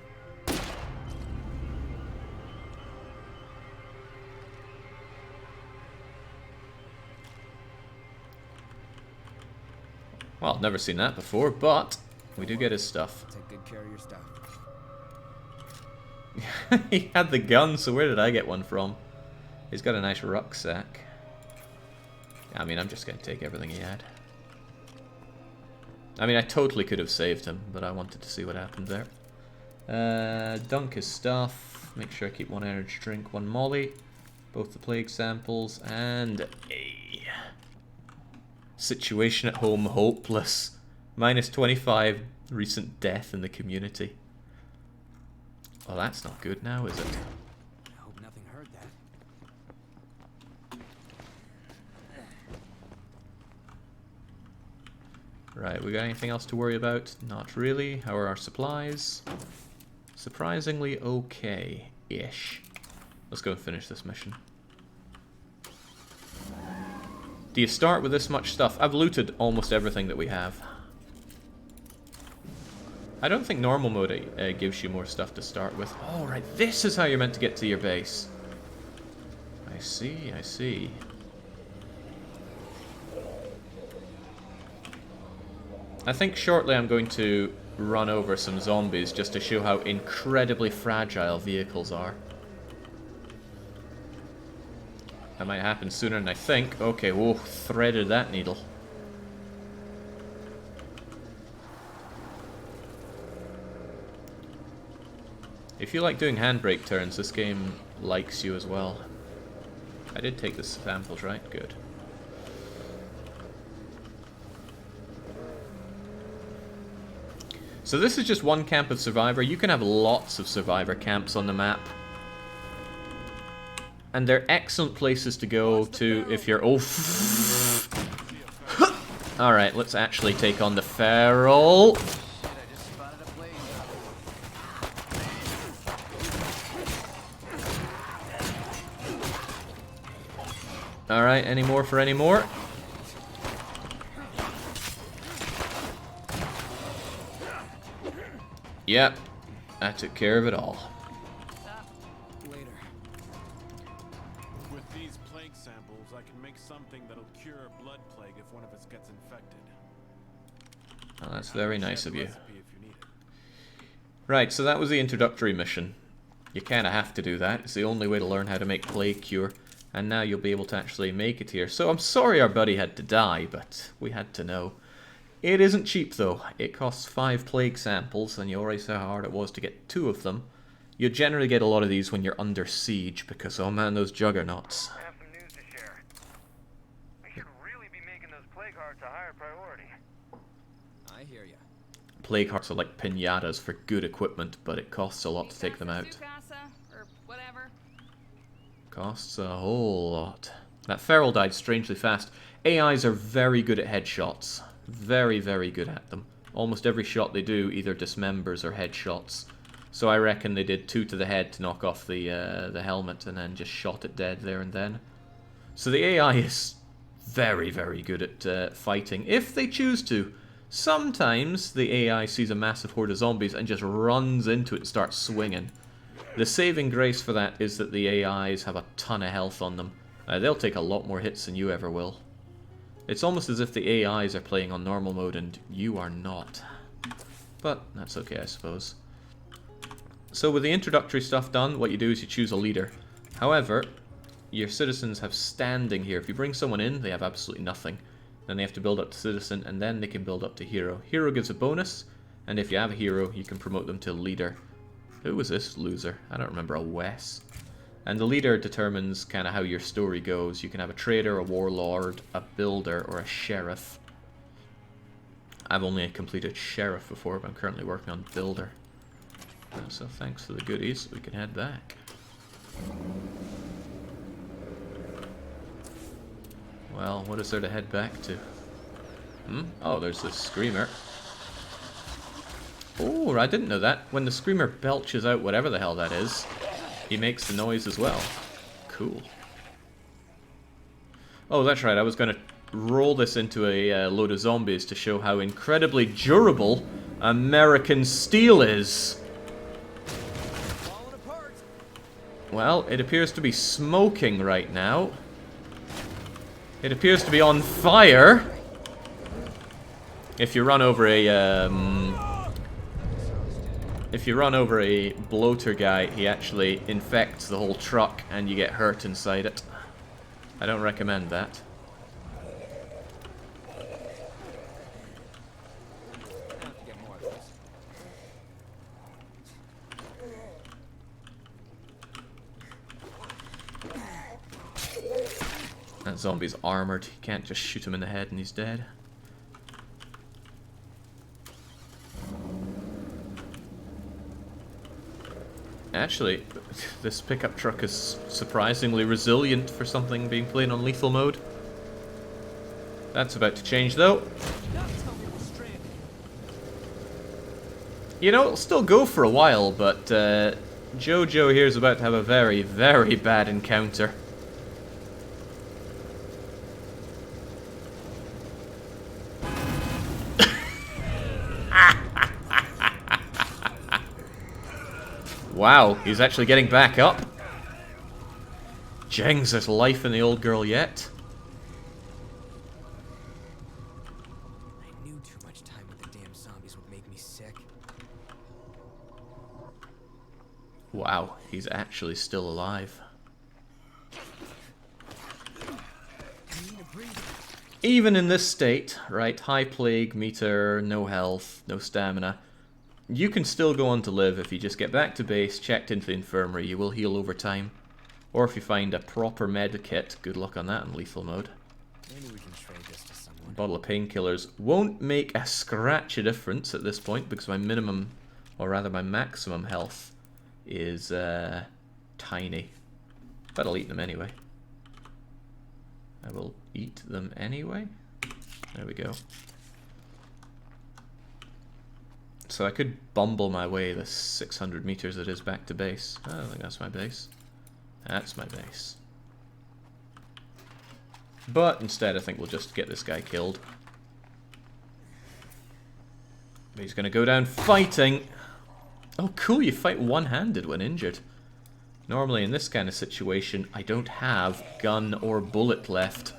Well, never seen that before, but we do get his stuff. Take good care of your stuff. He had the gun, so where did I get one from? He's got a nice rucksack. I mean, I'm just going to take everything he had. I mean, I totally could have saved him, but I wanted to see what happened there. Dunk his stuff. Make sure I keep one energy drink, one molly. Both the plague samples, and a situation at home hopeless. Minus 25 recent death in the community. Well, that's not good now, is it? I hope nothing heard that. Right, we got anything else to worry about? Not really. How are our supplies? Surprisingly okay-ish. Let's go and finish this mission. Do you start with this much stuff? I've looted almost everything that we have. I don't think normal mode gives you more stuff to start with. Oh, right, this is how you're meant to get to your base. I see, I see. I think shortly I'm going to run over some zombies just to show how incredibly fragile vehicles are. That might happen sooner than I think. Okay, whoa, threaded that needle. If you like doing handbrake turns, this game likes you as well. I did take the samples, right? Good. So this is just one camp of Survivor. You can have lots of Survivor camps on the map. And they're excellent places to go to if you're... Oh. Alright, let's actually take on the feral. Alright, any more for any more? Yep, I took care of it all. Later. With these plague samples, I can make something that'll cure a blood plague if one of us gets infected. Oh, that's very nice of you. Recipe if you need it. Right, so that was the introductory mission. You kind of have to do that. It's the only way to learn how to make plague cure. And now you'll be able to actually make it here. So I'm sorry our buddy had to die, but we had to know. It isn't cheap though. It costs 5 plague samples, and you already saw how hard it was to get 2 of them. You generally get a lot of these when you're under siege, because oh man, those juggernauts. I have some news to share. We should really be making those plague hearts a higher priority. I hear ya. Plague hearts are like pinatas for good equipment, but it costs a lot to take them out. Or whatever. Costs a whole lot. That feral died strangely fast. AIs are very good at headshots. Very, very good at them. Almost every shot they do either dismembers or headshots. So I reckon they did 2 to the head to knock off the helmet and then just shot it dead there and then. So the AI is very, very good at fighting, if they choose to. Sometimes the AI sees a massive horde of zombies and just runs into it and starts swinging. The saving grace for that is that the AIs have a ton of health on them. They'll take a lot more hits than you ever will. It's almost as if the AIs are playing on normal mode and you are not. But that's okay, I suppose. So with the introductory stuff done, what you do is you choose a leader. However, your citizens have standing here. If you bring someone in, they have absolutely nothing. Then they have to build up to citizen, and then they can build up to hero. Hero gives a bonus, and if you have a hero, you can promote them to leader. Who was this loser? I don't remember. A Wes. And the leader determines kind of how your story goes. You can have a trader, a warlord, a builder, or a sheriff. I've only completed sheriff before, but I'm currently working on builder. So thanks for the goodies. We can head back. Well, what is there to head back to? Oh, there's the screamer. Oh, I didn't know that. When the screamer belches out whatever the hell that is, he makes the noise as well. Cool. Oh, that's right. I was going to roll this into a load of zombies to show how incredibly durable American steel is. Well, it appears to be smoking right now. It appears to be on fire. If you run over a bloater guy, he actually infects the whole truck and you get hurt inside it. I don't recommend that. That zombie's armored. You can't just shoot him in the head and he's dead. Actually, this pickup truck is surprisingly resilient for something being played on lethal mode. That's about to change though. You know, it'll still go for a while, but Jojo here is about to have a very, very bad encounter. Wow, he's actually getting back up. Jengs, there's life in the old girl yet. I knew too much time with the damn zombies would make me sick. Wow, he's actually still alive. Even in this state, right, high plague meter, no health, no stamina, you can still go on to live if you just get back to base, checked into the infirmary. You will heal over time. Or if you find a proper medikit, good luck on that in lethal mode. Maybe we can trade this to someone. A bottle of painkillers won't make a scratch of difference at this point because my minimum, or rather my maximum health is tiny. But I'll eat them anyway. I will eat them anyway. There we go. So I could bumble my way the 600 meters it is back to base. I don't think that's my base. That's my base. But instead I think we'll just get this guy killed. But he's going to go down fighting. Oh cool, you fight one-handed when injured. Normally in this kind of situation I don't have gun or bullet left.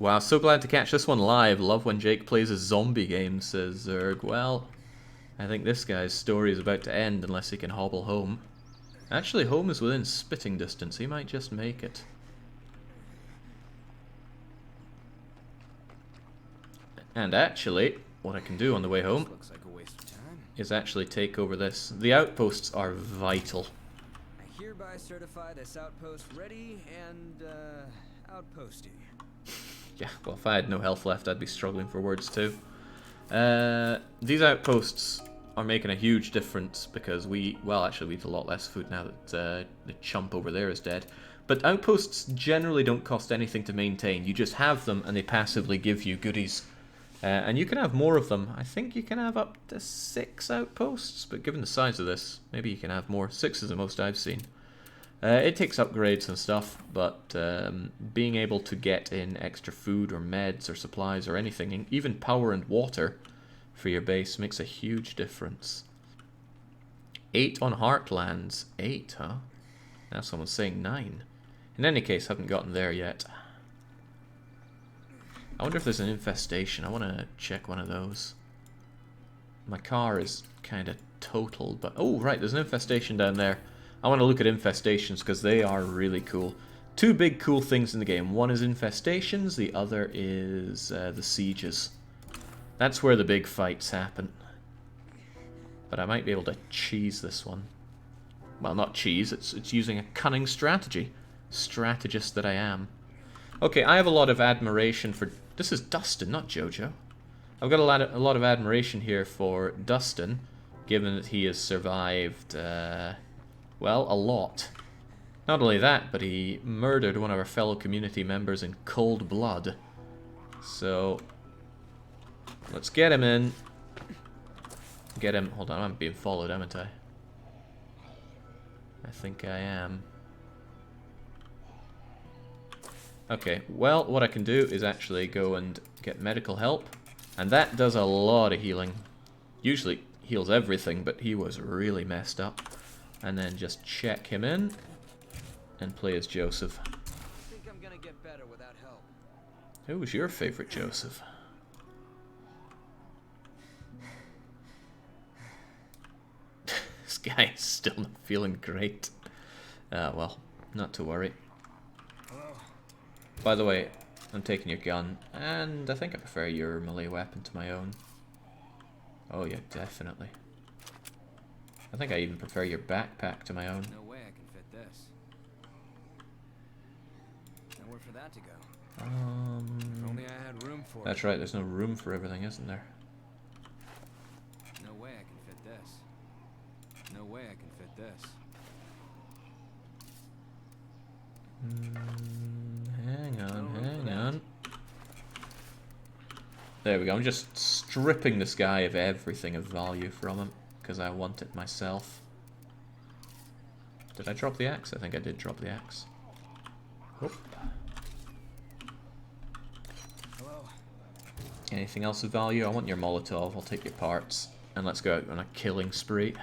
Wow, so glad to catch this one live. Love when Jake plays a zombie game, says Zerg. Well, I think this guy's story is about to end unless he can hobble home. Actually, home is within spitting distance. He might just make it. And actually, what I can do on the way home Looks like a waste of time. is actually take over this. The outposts are vital. I hereby certify this outpost ready and outposty. Yeah, well, if I had no health left, I'd be struggling for words too. These outposts are making a huge difference because well, actually we eat a lot less food now that the chump over there is dead. But outposts generally don't cost anything to maintain. You just have them and they passively give you goodies. And you can have more of them. I think you can have up to 6 outposts, but given the size of this, maybe you can have more. 6 is the most I've seen. It takes upgrades and stuff, but being able to get in extra food or meds or supplies or anything, even power and water for your base makes a huge difference. 8 on Heartlands. 8, huh? Now someone's saying 9. In any case, haven't gotten there yet. I wonder if there's an infestation. I want to check one of those. My car is kind of totaled, but... Oh, right, there's an infestation down there. I want to look at infestations because they are really cool. 2 big cool things in the game. One is infestations, the other is the sieges. That's where the big fights happen. But I might be able to cheese this one. Well, not cheese, it's using a cunning strategy. Strategist that I am. Okay, I have a lot of admiration for... This is Dustin, not Jojo. I've got a lot of admiration here for Dustin, given that he has survived... Well, a lot. Not only that, but he murdered one of our fellow community members in cold blood. So, let's get him in. Get him. Hold on, I'm being followed, haven't I? I think I am. Okay, well, what I can do is actually go and get medical help. And that does a lot of healing. Usually heals everything, but he was really messed up. And then just check him in and play as Joseph. I think I'm gonna get better without help. Who was your favorite Joseph? This guy is still not feeling great. Well, not to worry. Hello. By the way, I'm taking your gun, and I think I prefer your melee weapon to my own. Oh yeah, definitely. I think I even prefer your backpack to my own. No way I can fit this. Nowhere for that to go. If only I had room for That's it. right, there's no room for everything, isn't there? No way I can fit this. No way I can fit this. Hang on. There we go, I'm just stripping this guy of everything of value from him, because I want it myself. Did I drop the axe? I think I did drop the axe. Oh. Hello. Anything else of value? I want your Molotov, I'll take your parts, and let's go out on a killing spree.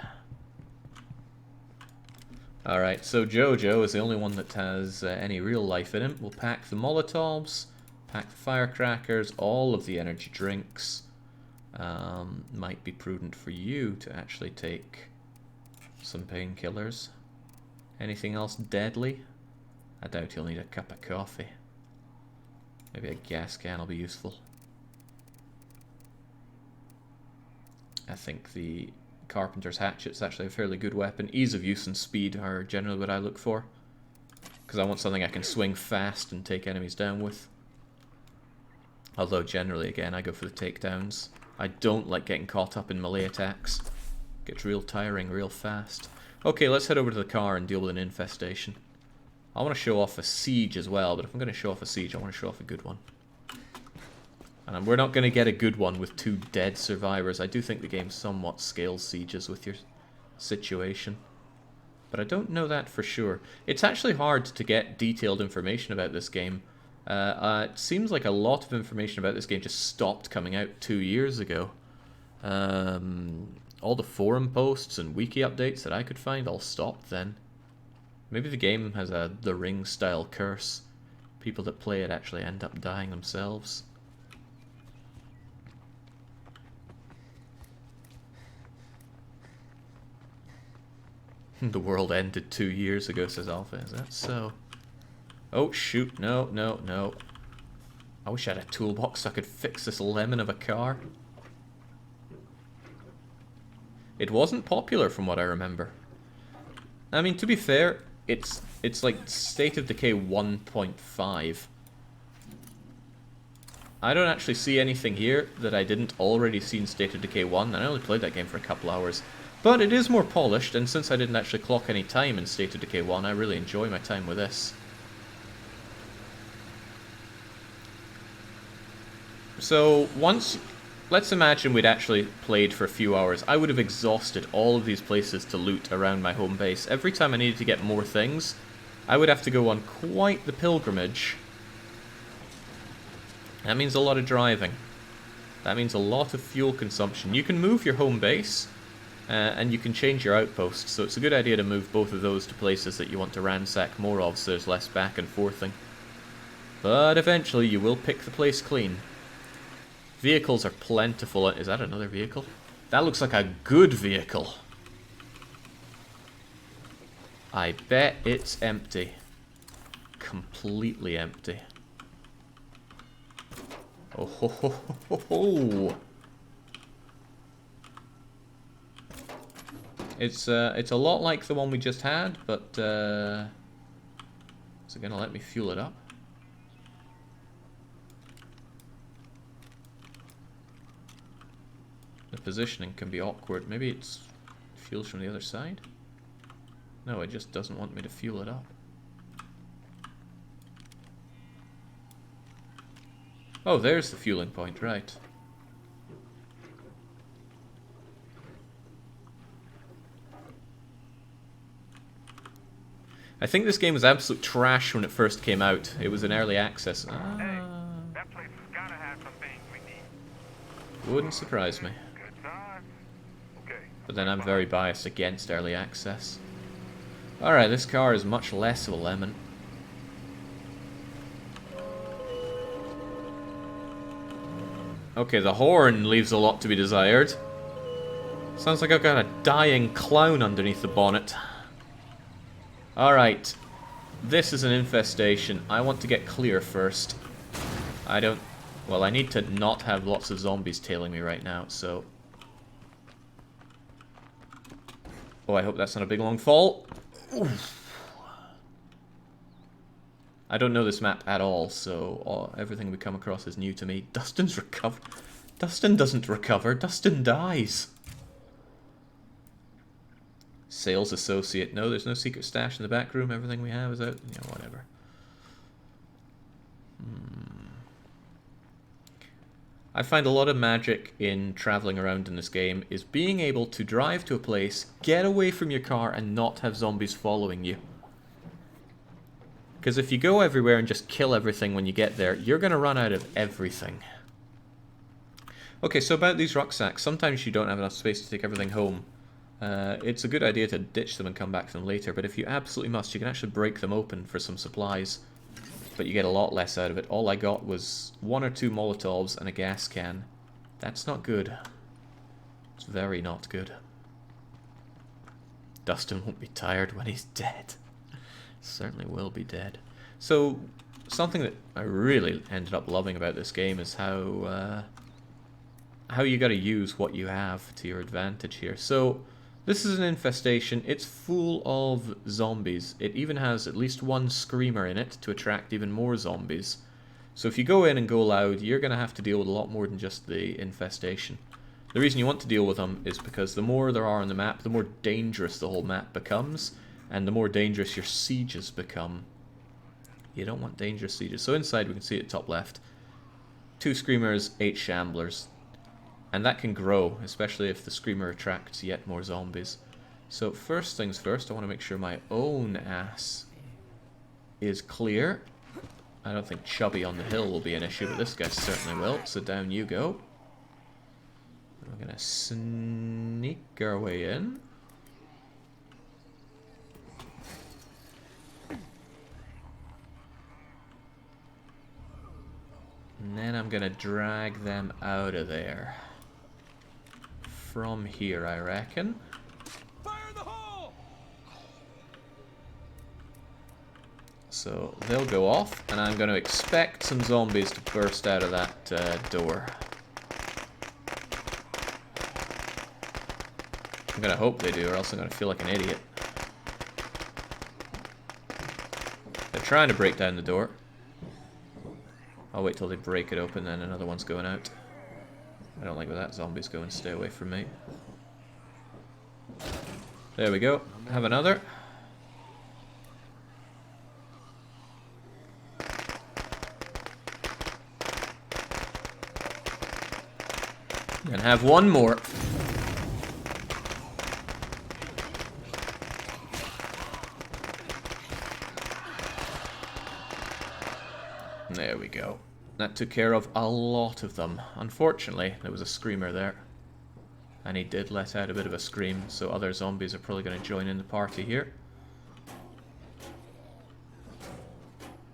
Alright, so Jojo is the only one that has any real life in him. We'll pack the Molotovs, pack the firecrackers, all of the energy drinks. Might be prudent for you to actually take some painkillers. Anything else deadly? I doubt you'll need a cup of coffee. Maybe a gas can will be useful. I think the Carpenter's hatchet's actually a fairly good weapon. Ease of use and speed are generally what I look for, because I want something I can swing fast and take enemies down with. Although generally, again, I go for the takedowns. I don't like getting caught up in melee attacks. Gets real tiring real fast. Okay, let's head over to the car and deal with an infestation. I want to show off a siege as well, but if I'm going to show off a siege, I want to show off a good one. And we're not going to get a good one with 2 dead survivors. I do think the game somewhat scales sieges with your situation, but I don't know that for sure. It's actually hard to get detailed information about this game. It seems like a lot of information about this game just stopped coming out 2 years ago. All the forum posts and wiki updates that I could find all stopped then. Maybe the game has a The Ring style curse. People that play it actually end up dying themselves. The world ended 2 years ago, says Alpha. Is that so? Oh, shoot. No, no, no. I wish I had a toolbox so I could fix this lemon of a car. It wasn't popular from what I remember. I mean, to be fair, it's like State of Decay 1.5. I don't actually see anything here that I didn't already see in State of Decay 1, and I only played that game for a couple hours. But it is more polished, and since I didn't actually clock any time in State of Decay 1, I really enjoy my time with this. So, let's imagine we'd actually played for a few hours. I would have exhausted all of these places to loot around my home base. Every time I needed to get more things, I would have to go on quite the pilgrimage. That means a lot of driving. That means a lot of fuel consumption. You can move your home base, and you can change your outposts, so it's a good idea to move both of those to places that you want to ransack more of, so there's less back and forthing. But eventually you will pick the place clean. Vehicles are plentiful. Is that another vehicle? That looks like a good vehicle. I bet it's empty. Completely empty. Oh ho ho ho ho ho! It's a lot like the one we just had, but is it gonna let me fuel it up? The positioning can be awkward. Maybe it's fuels from the other side? No, it just doesn't want me to fuel it up. Oh, there's the fueling point, right. I think this game was absolute trash when it first came out. It was in early access. Hey, that place has gotta have some things we need. Wouldn't surprise me. Good times. Okay. But then I'm very biased against early access. Alright, this car is much less of a lemon. Okay, the horn leaves a lot to be desired. Sounds like I've got a dying clown underneath the bonnet. Alright. This is an infestation. I want to get clear first. I don't... Well, I need to not have lots of zombies tailing me right now, so... Oh, I hope that's not a big long fall. Oof. I don't know this map at all, so everything we come across is new to me. Dustin's recovered. Dustin doesn't recover. Dustin dies. Sales associate. No, there's no secret stash in the back room. Everything we have is out. Yeah, whatever. I find a lot of magic in traveling around in this game is being able to drive to a place, get away from your car, and not have zombies following you. Because if you go everywhere and just kill everything when you get there, you're going to run out of everything. Okay, so about these rucksacks, sometimes you don't have enough space to take everything home. It's a good idea to ditch them and come back to them later, but if you absolutely must, you can actually break them open for some supplies. But you get a lot less out of it. All I got was 1 or 2 Molotovs and a gas can. That's not good. It's very not good. Dustin won't be tired when he's dead. Certainly will be dead. So, something that I really ended up loving about this game is how you gotta use what you have to your advantage here. So, this is an infestation. It's full of zombies. It even has at least 1 screamer in it to attract even more zombies. So if you go in and go loud, you're going to have to deal with a lot more than just the infestation. The reason you want to deal with them is because the more there are on the map, the more dangerous the whole map becomes, and the more dangerous your sieges become. You don't want dangerous sieges. So inside we can see at top left, 2 screamers, 8 shamblers. And that can grow, especially if the screamer attracts yet more zombies. So first things first, I want to make sure my own ass is clear. I don't think Chubby on the hill will be an issue, but this guy certainly will. So down you go. We're going to sneak our way in. And then I'm going to drag them out of there. From here, I reckon. Fire in the hole! So they'll go off, and I'm going to expect some zombies to burst out of that door. I'm going to hope they do, or else I'm going to feel like an idiot. They're trying to break down the door. I'll wait till they break it open, then another one's going out. I don't like where that zombie's going. Stay away from me. There we go. Have another. And have one more. There we go. That took care of a lot of them. Unfortunately, there was a screamer there. And he did let out a bit of a scream, so other zombies are probably going to join in the party here.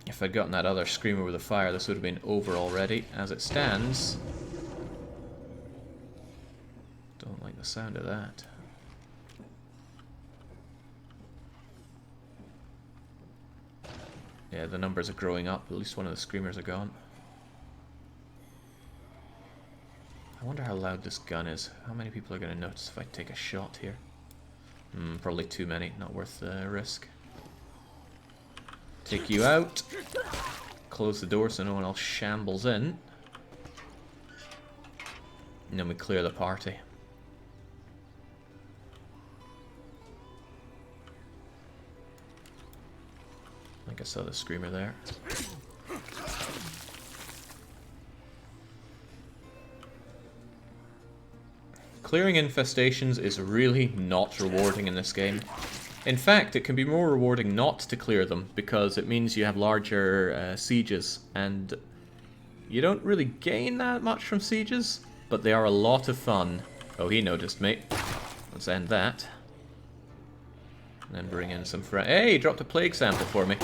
If I'd gotten that other screamer with a fire, this would have been over already. As it stands... Don't like the sound of that. Yeah, the numbers are growing up. At least one of the screamers are gone. I wonder how loud this gun is. How many people are going to notice if I take a shot here? Probably too many. Not worth the risk. Take you out. Close the door so no one else shambles in. And then we clear the party. I saw the screamer there. Clearing infestations is really not rewarding in this game. In fact, it can be more rewarding not to clear them, because it means you have larger sieges, and you don't really gain that much from sieges, but they are a lot of fun. Oh, he noticed me. Let's end that. And then bring in some friends. Hey, he dropped a plague sample for me.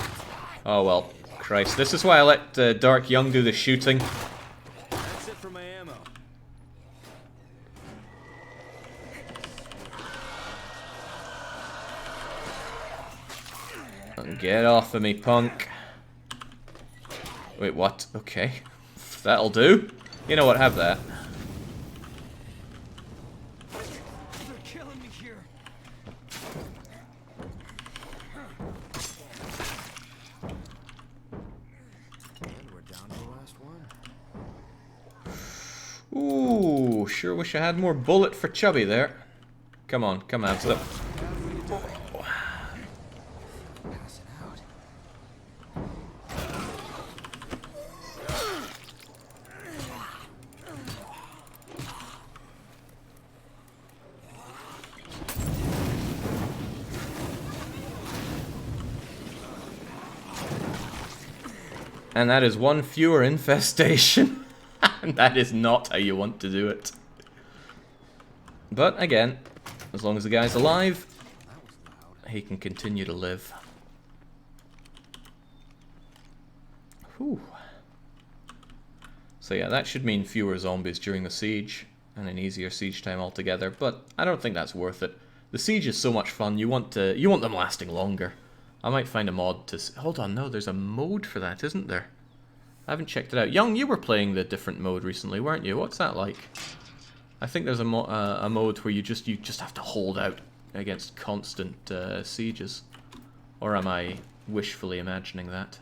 Oh well, Christ. This is why I let Dark Young do the shooting. That's it for my ammo. Get off of me, punk. Wait, what? Okay. That'll do. You know what, have that. They're killing me here. And we're down to the last one. Ooh, sure wish I had more bullet for Chubby there. Come on, come after them. Pass it out. And that is one fewer infestation. And that is not how you want to do it. But again, as long as the guy's alive, he can continue to live. Whew. So yeah, that should mean fewer zombies during the siege, and an easier siege time altogether, but I don't think that's worth it. The siege is so much fun, you want them lasting longer. I might find a mod to... Hold on, no, there's a mode for that, isn't there? I haven't checked it out. Young, you were playing the different mode recently, weren't you? What's that like? I think there's a mode where you just have to hold out against constant sieges. Or am I wishfully imagining that?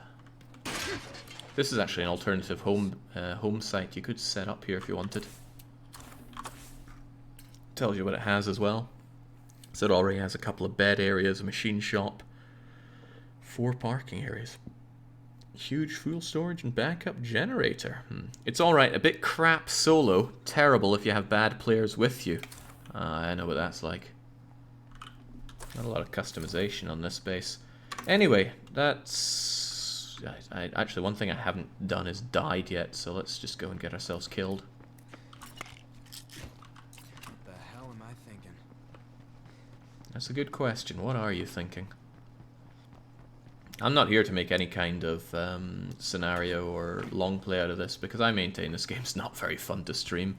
This is actually an alternative home site you could set up here if you wanted. Tells you what it has as well. So it already has a couple of bed areas, a machine shop, 4 parking areas, huge fuel storage and backup generator. It's alright, a bit crap solo, terrible if you have bad players with you. I know what that's like. Not a lot of customization on this base. Anyway, that's... actually, one thing I haven't done is died yet, so let's just go and get ourselves killed. What the hell am I thinking? That's a good question. What are you thinking? I'm not here to make any kind of scenario or long play out of this, because I maintain this game's not very fun to stream.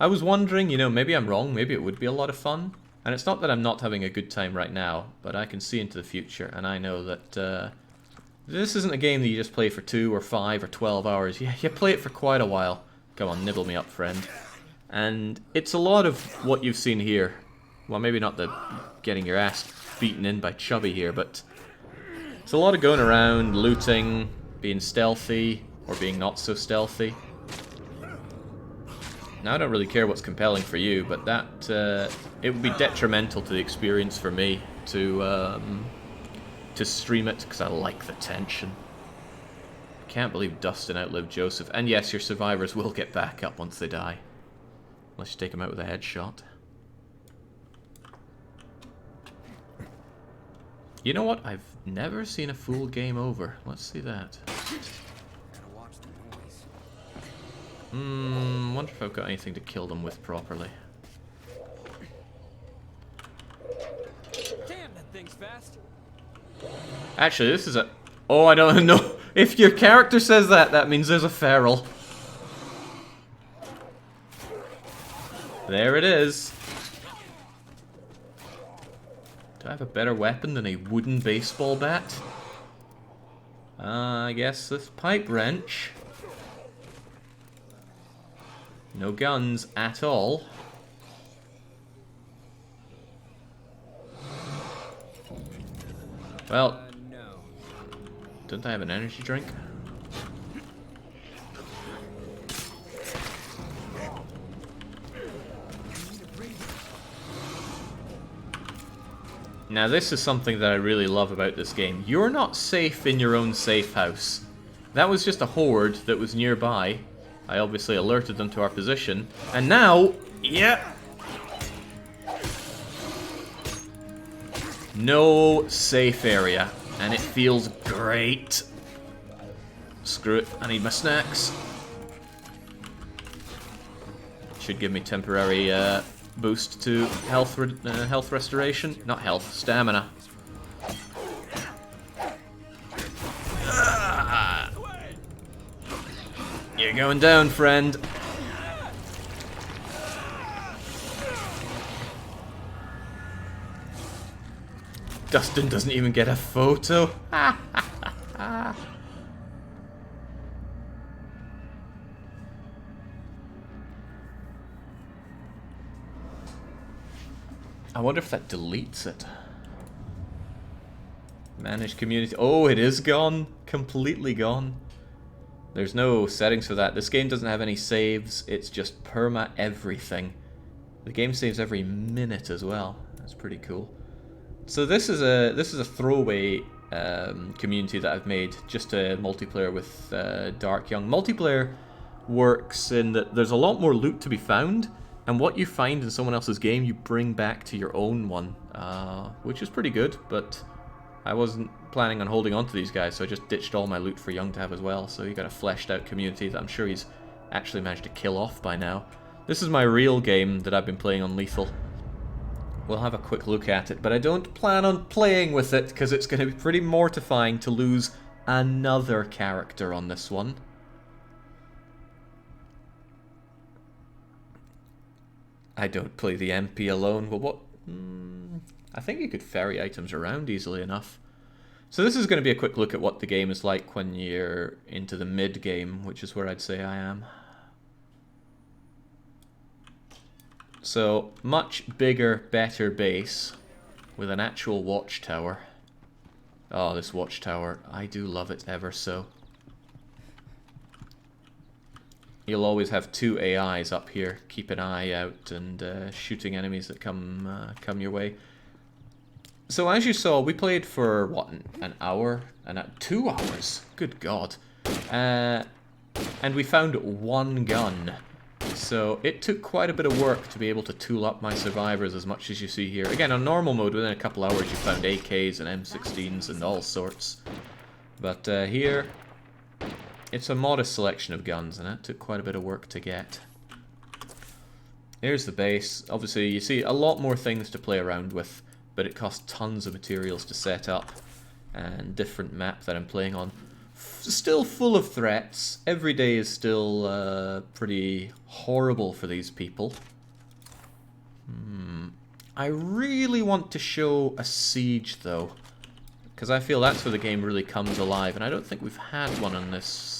I was wondering, you know, maybe I'm wrong, maybe it would be a lot of fun. And it's not that I'm not having a good time right now, but I can see into the future, and I know that this isn't a game that you just play for 2 or 5 or 12 hours. You play it for quite a while. Come on, nibble me up, friend. And it's a lot of what you've seen here. Well, maybe not the getting your ass beaten in by Chubby here, but it's a lot of going around, looting, being stealthy, or being not so stealthy. Now, I don't really care what's compelling for you, but that it would be detrimental to the experience for me to stream it, because I like the tension. I can't believe Dustin outlived Joseph. And yes, your survivors will get back up once they die. Unless you take them out with a headshot. You know what? I've never seen a full game over. Let's see that. Gotta watch the noise. Wonder if I've got anything to kill them with properly. Damn, that thing's fast. Actually, this is a... Oh, I don't know. If your character says that, that means there's a feral. There it is. Do I have a better weapon than a wooden baseball bat? I guess this pipe wrench. No guns at all. Well, No. don't I have an energy drink? Now this is something that I really love about this game. You're not safe in your own safe house. That was just a horde that was nearby. I obviously alerted them to our position. And now... Yeah! No safe area. And it feels great. Screw it, I need my snacks. Should give me temporary boost to health health restoration. Not health, stamina. Ah. You're going down, friend. Dustin doesn't even get a photo. I wonder if that deletes it. Manage community. Oh, it is gone. Completely gone. There's no settings for that. This game doesn't have any saves. It's just perma everything. The game saves every minute as well. That's pretty cool. So this is a throwaway community that I've made, just a multiplayer with Dark Young. Multiplayer works in that there's a lot more loot to be found. And what you find in someone else's game, you bring back to your own one, which is pretty good, but I wasn't planning on holding on to these guys, so I just ditched all my loot for Young to have as well, so you got a fleshed out community that I'm sure he's actually managed to kill off by now. This is my real game that I've been playing on Lethal. We'll have a quick look at it, but I don't plan on playing with it, because it's going to be pretty mortifying to lose another character on this one. I don't play the MP alone. Well, what? I think you could ferry items around easily enough. So this is going to be a quick look at what the game is like when you're into the mid-game, which is where I'd say I am. So, much bigger, better base with an actual watchtower. Oh, this watchtower. I do love it ever so. You'll always have two AIs up here. Keep an eye out and shooting enemies that come your way. So as you saw, we played for, what, an hour? 2 hours? Good God. And we found one gun. So it took quite a bit of work to be able to tool up my survivors as much as you see here. Again, on normal mode, within a couple hours you found AKs and M16s and all sorts. But here... it's a modest selection of guns, and that took quite a bit of work to get. Here's the base. Obviously, you see a lot more things to play around with, but it costs tons of materials to set up, and different map that I'm playing on. Still full of threats. Every day is still pretty horrible for these people. I really want to show a siege, though, because I feel that's where the game really comes alive, and I don't think we've had one on this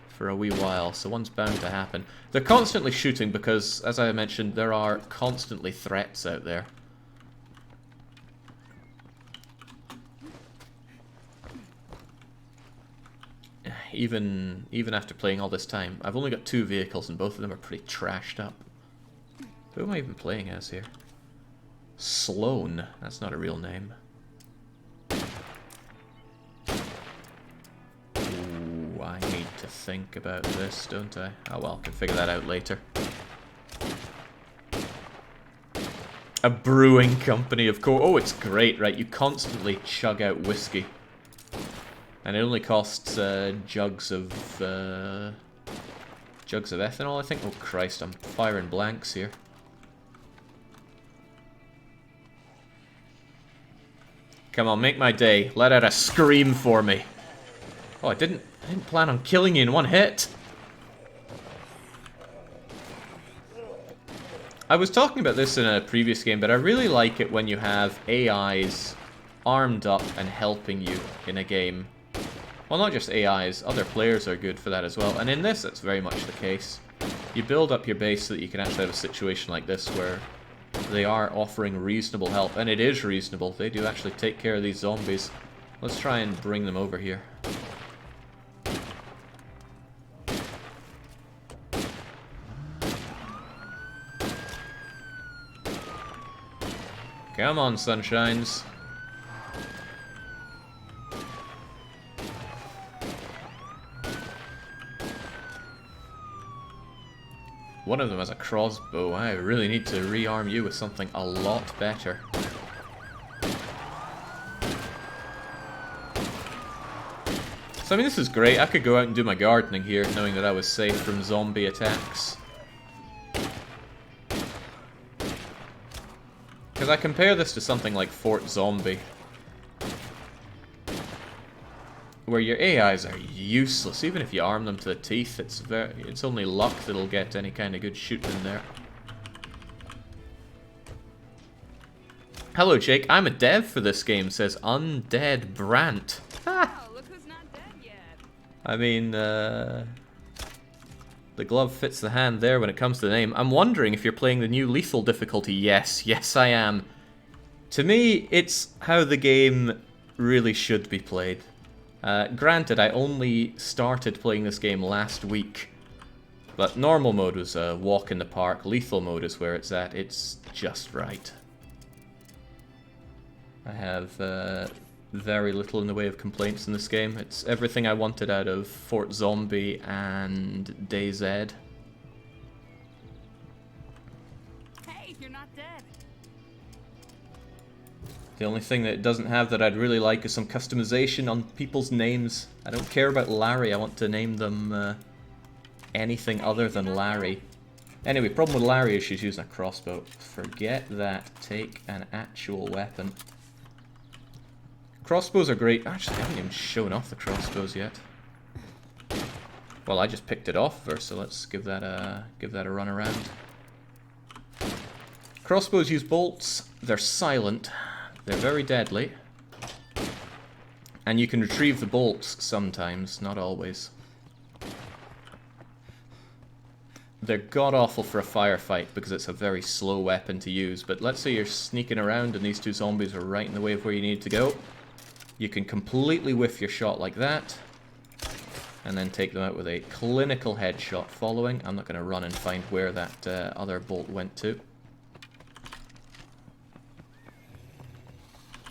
for a wee while, so one's bound to happen. They're constantly shooting because, as I mentioned, there are constantly threats out there. Even after playing all this time, I've only got 2 vehicles and both of them are pretty trashed up. Who am I even playing as here? Sloan. That's not a real name. Ooh, I need to think about this, don't I? Oh well, I can figure that out later. A brewing company, of course. Oh, it's great, right? You constantly chug out whiskey. And it only costs jugs of ethanol, I think. Oh Christ, I'm firing blanks here. Come on, make my day. Let out a scream for me. Oh, I didn't plan on killing you in one hit. I was talking about this in a previous game, but I really like it when you have AIs armed up and helping you in a game. Well, not just AIs, other players are good for that as well. And in this, that's very much the case. You build up your base so that you can actually have a situation like this where they are offering reasonable help. And it is reasonable. They do actually take care of these zombies. Let's try and bring them over here. Come on, sunshines. One of them has a crossbow. I really need to rearm you with something a lot better. So I mean, this is great. I could go out and do my gardening here, knowing that I was safe from zombie attacks. Because I compare this to something like Fort Zombie, where your AIs are useless. Even if you arm them to the teeth, it's only luck that'll get any kind of good shooting in there. Hello, Jake. I'm a dev for this game, says Undead Brant. Oh, look who's not dead yet. I mean, the glove fits the hand there when it comes to the name. I'm wondering if you're playing the new lethal difficulty. Yes, yes I am. To me, it's how the game really should be played. Granted, I only started playing this game last week, but normal mode was a walk in the park. Lethal mode is where it's at. It's just right. I have very little in the way of complaints in this game. It's everything I wanted out of Fort Zombie and DayZ. Hey, you're not dead. The only thing that it doesn't have that I'd really like is some customization on people's names. I don't care about Larry, I want to name them anything other than Larry. Anyway, problem with Larry is she's using a crossbow. Forget that. Take an actual weapon. Crossbows are great. Actually, I haven't even shown off the crossbows yet. Well, I just picked it off first, so let's give that a run around. Crossbows use bolts. They're silent. They're very deadly. And you can retrieve the bolts sometimes, not always. They're god-awful for a firefight because it's a very slow weapon to use, but let's say you're sneaking around and these two zombies are right in the way of where you need to go. You can completely whiff your shot like that, and then take them out with a clinical headshot following. I'm not going to run and find where that other bolt went to.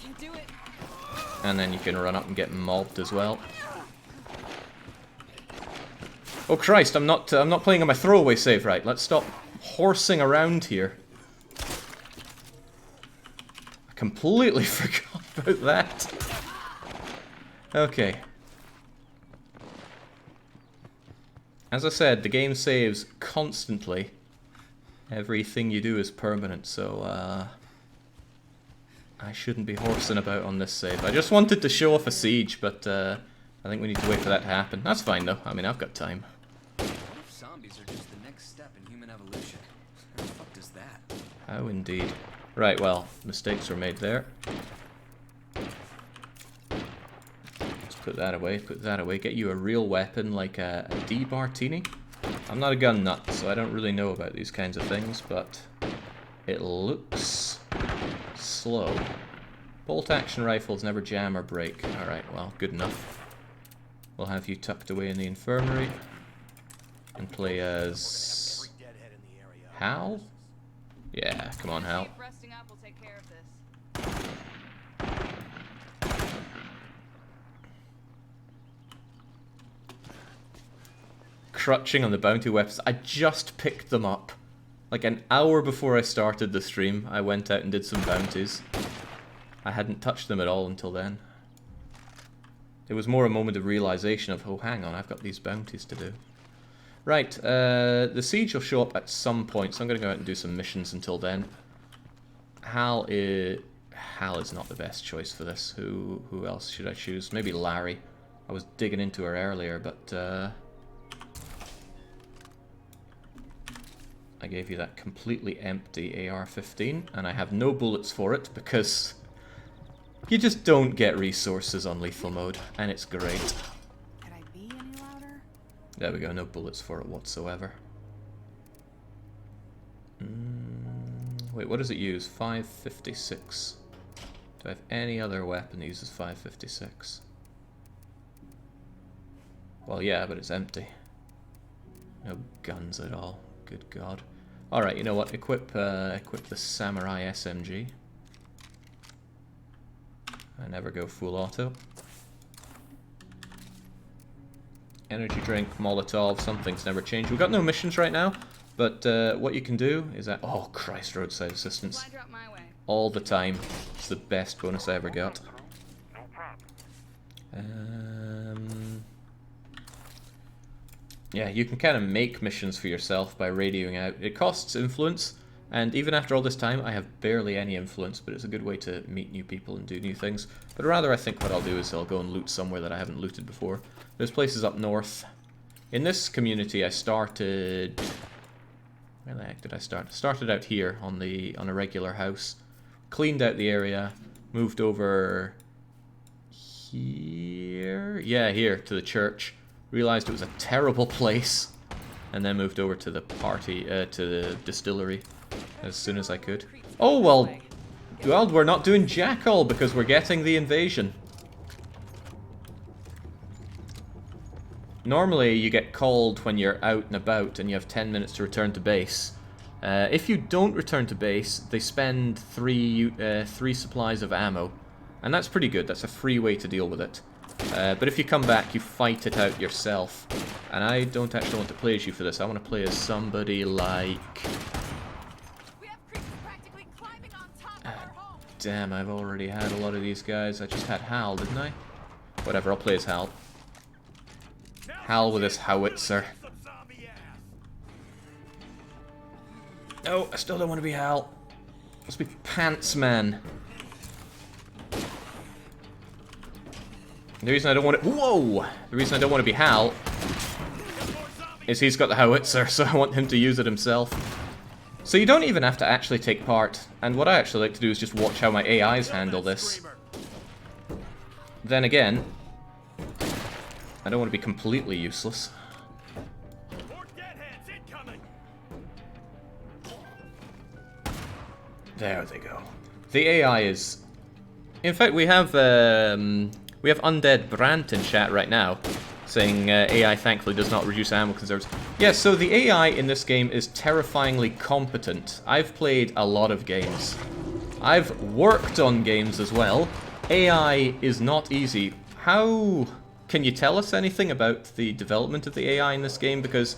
Can't do it. And then you can run up and get mobbed as well. Oh Christ, I'm not playing on my throwaway save right. Let's stop horsing around here. I completely forgot about that. Okay. As I said, the game saves constantly. Everything you do is permanent, so I shouldn't be horsing about on this save. I just wanted to show off a siege, but I think we need to wait for that to happen. That's fine though, I mean I've got time. What if zombies are just the next step in human evolution? How the fuck does that? How indeed. Right, well, mistakes were made there. Put that away, get you a real weapon like a D-Martini. I'm not a gun nut, so I don't really know about these kinds of things, but it looks slow. Bolt action rifles never jam or break. Alright, well, good enough. We'll have you tucked away in the infirmary and play as Hal? Yeah, come on, Hal. If resting up will take care of this. Crutching on the bounty weapons. I just picked them up. Like an hour before I started the stream, I went out and did some bounties. I hadn't touched them at all until then. It was more a moment of realization of, oh, hang on, I've got these bounties to do. Right, the siege will show up at some point, so I'm going to go out and do some missions until then. Hal is not the best choice for this. Who else should I choose? Maybe Larry. I was digging into her earlier, but I gave you that completely empty AR-15, and I have no bullets for it because you just don't get resources on lethal mode, and it's great. Could I be any louder? There we go, no bullets for it whatsoever. Wait, what does it use? 5.56. Do I have any other weapon that uses 5.56? Well, yeah, but it's empty. No guns at all. Good God. Alright, you know what? Equip the Samurai SMG. I never go full auto. Energy drink, Molotov, some things never change. We've got no missions right now, but what you can do is that... Oh, Christ, roadside assistance. Supply drop my way. All the time. It's the best bonus I ever got. No problem. Yeah, you can kind of make missions for yourself by radioing out. It costs influence, and even after all this time, I have barely any influence, but it's a good way to meet new people and do new things. But rather, I think what I'll do is I'll go and loot somewhere that I haven't looted before. There's places up north. In this community, I started... Where the heck did I start? Started out here on a regular house. Cleaned out the area, moved over here. Yeah, here to the church. Realized it was a terrible place, and then moved over to the party, to the distillery as soon as I could. Oh well, we're not doing jack all because we're getting the invasion. Normally you get called when you're out and about and you have 10 minutes to return to base. If you don't return to base, they spend three supplies of ammo. And that's pretty good, that's a free way to deal with it. But if you come back, you fight it out yourself. And I don't actually want to play as you for this, I want to play as somebody like... We have creatures practically climbing on top of our home. Damn, I've already had a lot of these guys. I just had Hal, didn't I? Whatever, I'll play as Hal. Hal with his howitzer. No, I still don't want to be Hal. Let's be Pants Man. The reason I don't want to... Whoa! The reason I don't want to be Hal is he's got the howitzer, so I want him to use it himself. So you don't even have to actually take part. And what I actually like to do is just watch how my AIs handle this. Then again, I don't want to be completely useless. There they go. The AI is... In fact, we have Undead Brant in chat right now, saying AI thankfully does not reduce ammo conserves. Yeah, so the AI in this game is terrifyingly competent. I've played a lot of games. I've worked on games as well. AI is not easy. How... Can you tell us anything about the development of the AI in this game? Because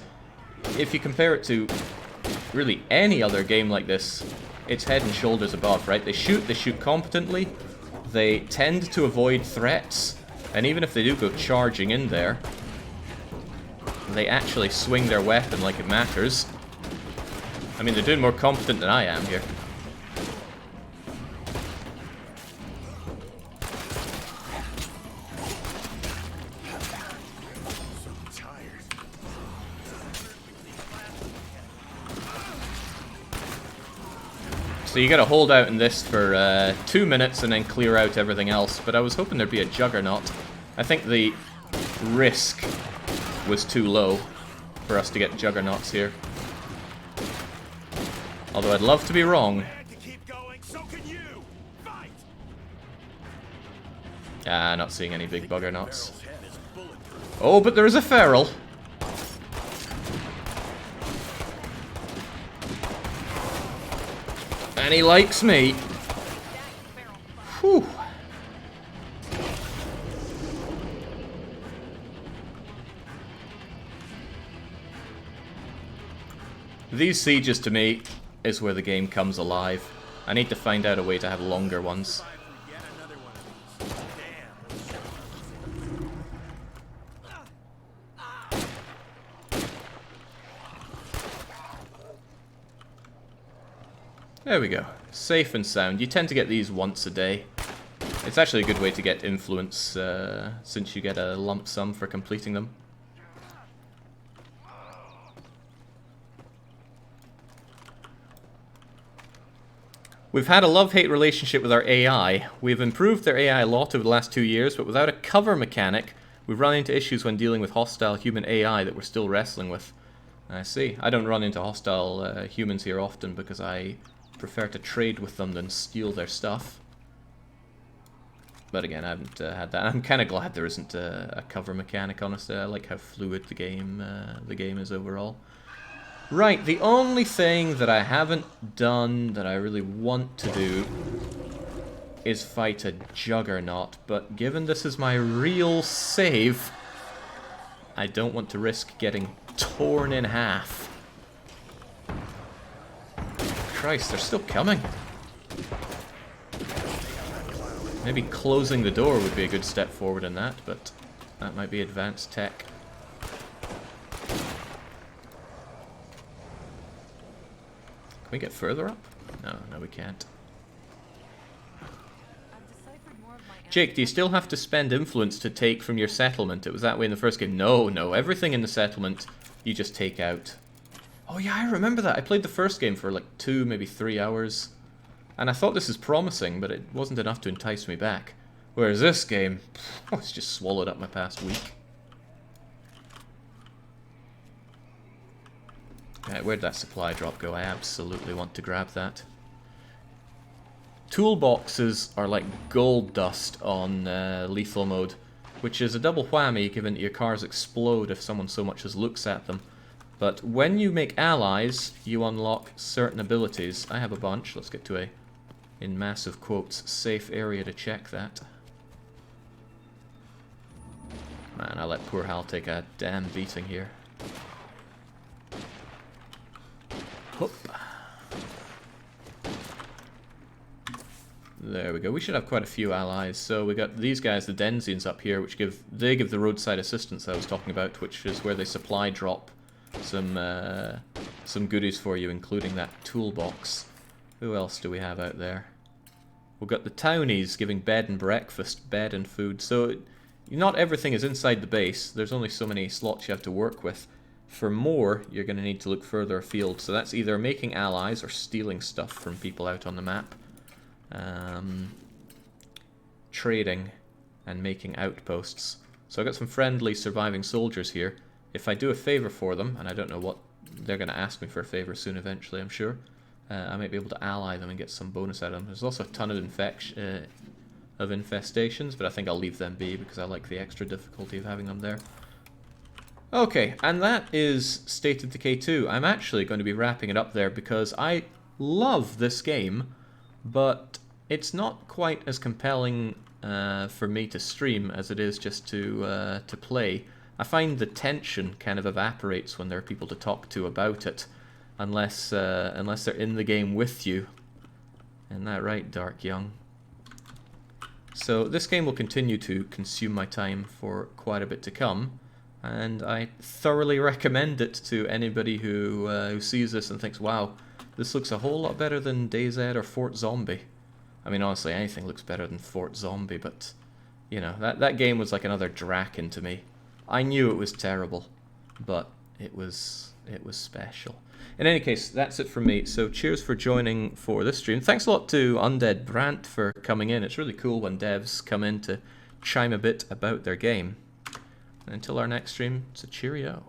if you compare it to really any other game like this, it's head and shoulders above, right? They shoot competently, they tend to avoid threats, and even if they do go charging in there, they actually swing their weapon like it matters. I mean, they're doing more competent than I am here. So you gotta hold out in this for 2 minutes and then clear out everything else, but I was hoping there'd be a juggernaut. I think the risk was too low for us to get juggernauts here. Although I'd love to be wrong. Ah, not seeing any big buggernauts. Oh, but there is a feral. And he likes me. Whew. These sieges to me is where the game comes alive. I need to find out a way to have longer ones. There we go. Safe and sound. You tend to get these once a day. It's actually a good way to get influence, since you get a lump sum for completing them. We've had a love-hate relationship with our AI. We've improved their AI a lot over the last 2 years, but without a cover mechanic, we've run into issues when dealing with hostile human AI that we're still wrestling with. I see. I don't run into hostile humans here often because I prefer to trade with them than steal their stuff. But again, I haven't had that. I'm kind of glad there isn't a cover mechanic, honestly. I like how fluid the game is overall. Right, the only thing that I haven't done that I really want to do is fight a juggernaut, but given this is my real save, I don't want to risk getting torn in half. Christ, they're still coming. Maybe closing the door would be a good step forward in that, but that might be advanced tech. Can we get further up? No we can't. Jake, do you still have to spend influence to take from your settlement? It was that way in the first game. No, everything in the settlement you just take out. Oh yeah, I remember that. I played the first game for like 2, maybe 3 hours. And I thought this is promising, but it wasn't enough to entice me back. Whereas this game, it's just swallowed up my past week. Right, where'd that supply drop go? I absolutely want to grab that. Toolboxes are like gold dust on lethal mode, which is a double whammy given that your cars explode if someone so much as looks at them. But when you make allies, you unlock certain abilities. I have a bunch. Let's get to a, in massive quotes, safe area to check that. Man, I let poor Hal take a damn beating here. Hup. There we go. We should have quite a few allies. So we got these guys, the Denzians up here, which give the roadside assistance I was talking about, which is where they supply drop some goodies for you, including that toolbox. Who else do we have out there? We've got the townies giving bed and breakfast, bed and food. So not everything is inside the base. There's only so many slots you have to work with. For more, you're going to need to look further afield. So that's either making allies or stealing stuff from people out on the map. Trading and making outposts. So I got some friendly surviving soldiers here. If I do a favor for them, and I don't know what they're going to ask me for a favor soon eventually, I'm sure, I might be able to ally them and get some bonus out of them. There's also a ton of infestations, but I think I'll leave them be because I like the extra difficulty of having them there. Okay, and that is State of Decay 2. I'm actually going to be wrapping it up there because I love this game, but it's not quite as compelling for me to stream as it is just to play. I find the tension kind of evaporates when there are people to talk to about it, unless they're in the game with you. Isn't that right, Dark Young? So this game will continue to consume my time for quite a bit to come, and I thoroughly recommend it to anybody who sees this and thinks, wow, this looks a whole lot better than DayZ or Fort Zombie. I mean, honestly, anything looks better than Fort Zombie, but, you know, that game was like another Draken to me. I knew it was terrible, but it was special. In any case, that's it from me. So cheers for joining for this stream. Thanks a lot to Undead Brant for coming in. It's really cool when devs come in to chime a bit about their game. And until our next stream, it's a cheerio.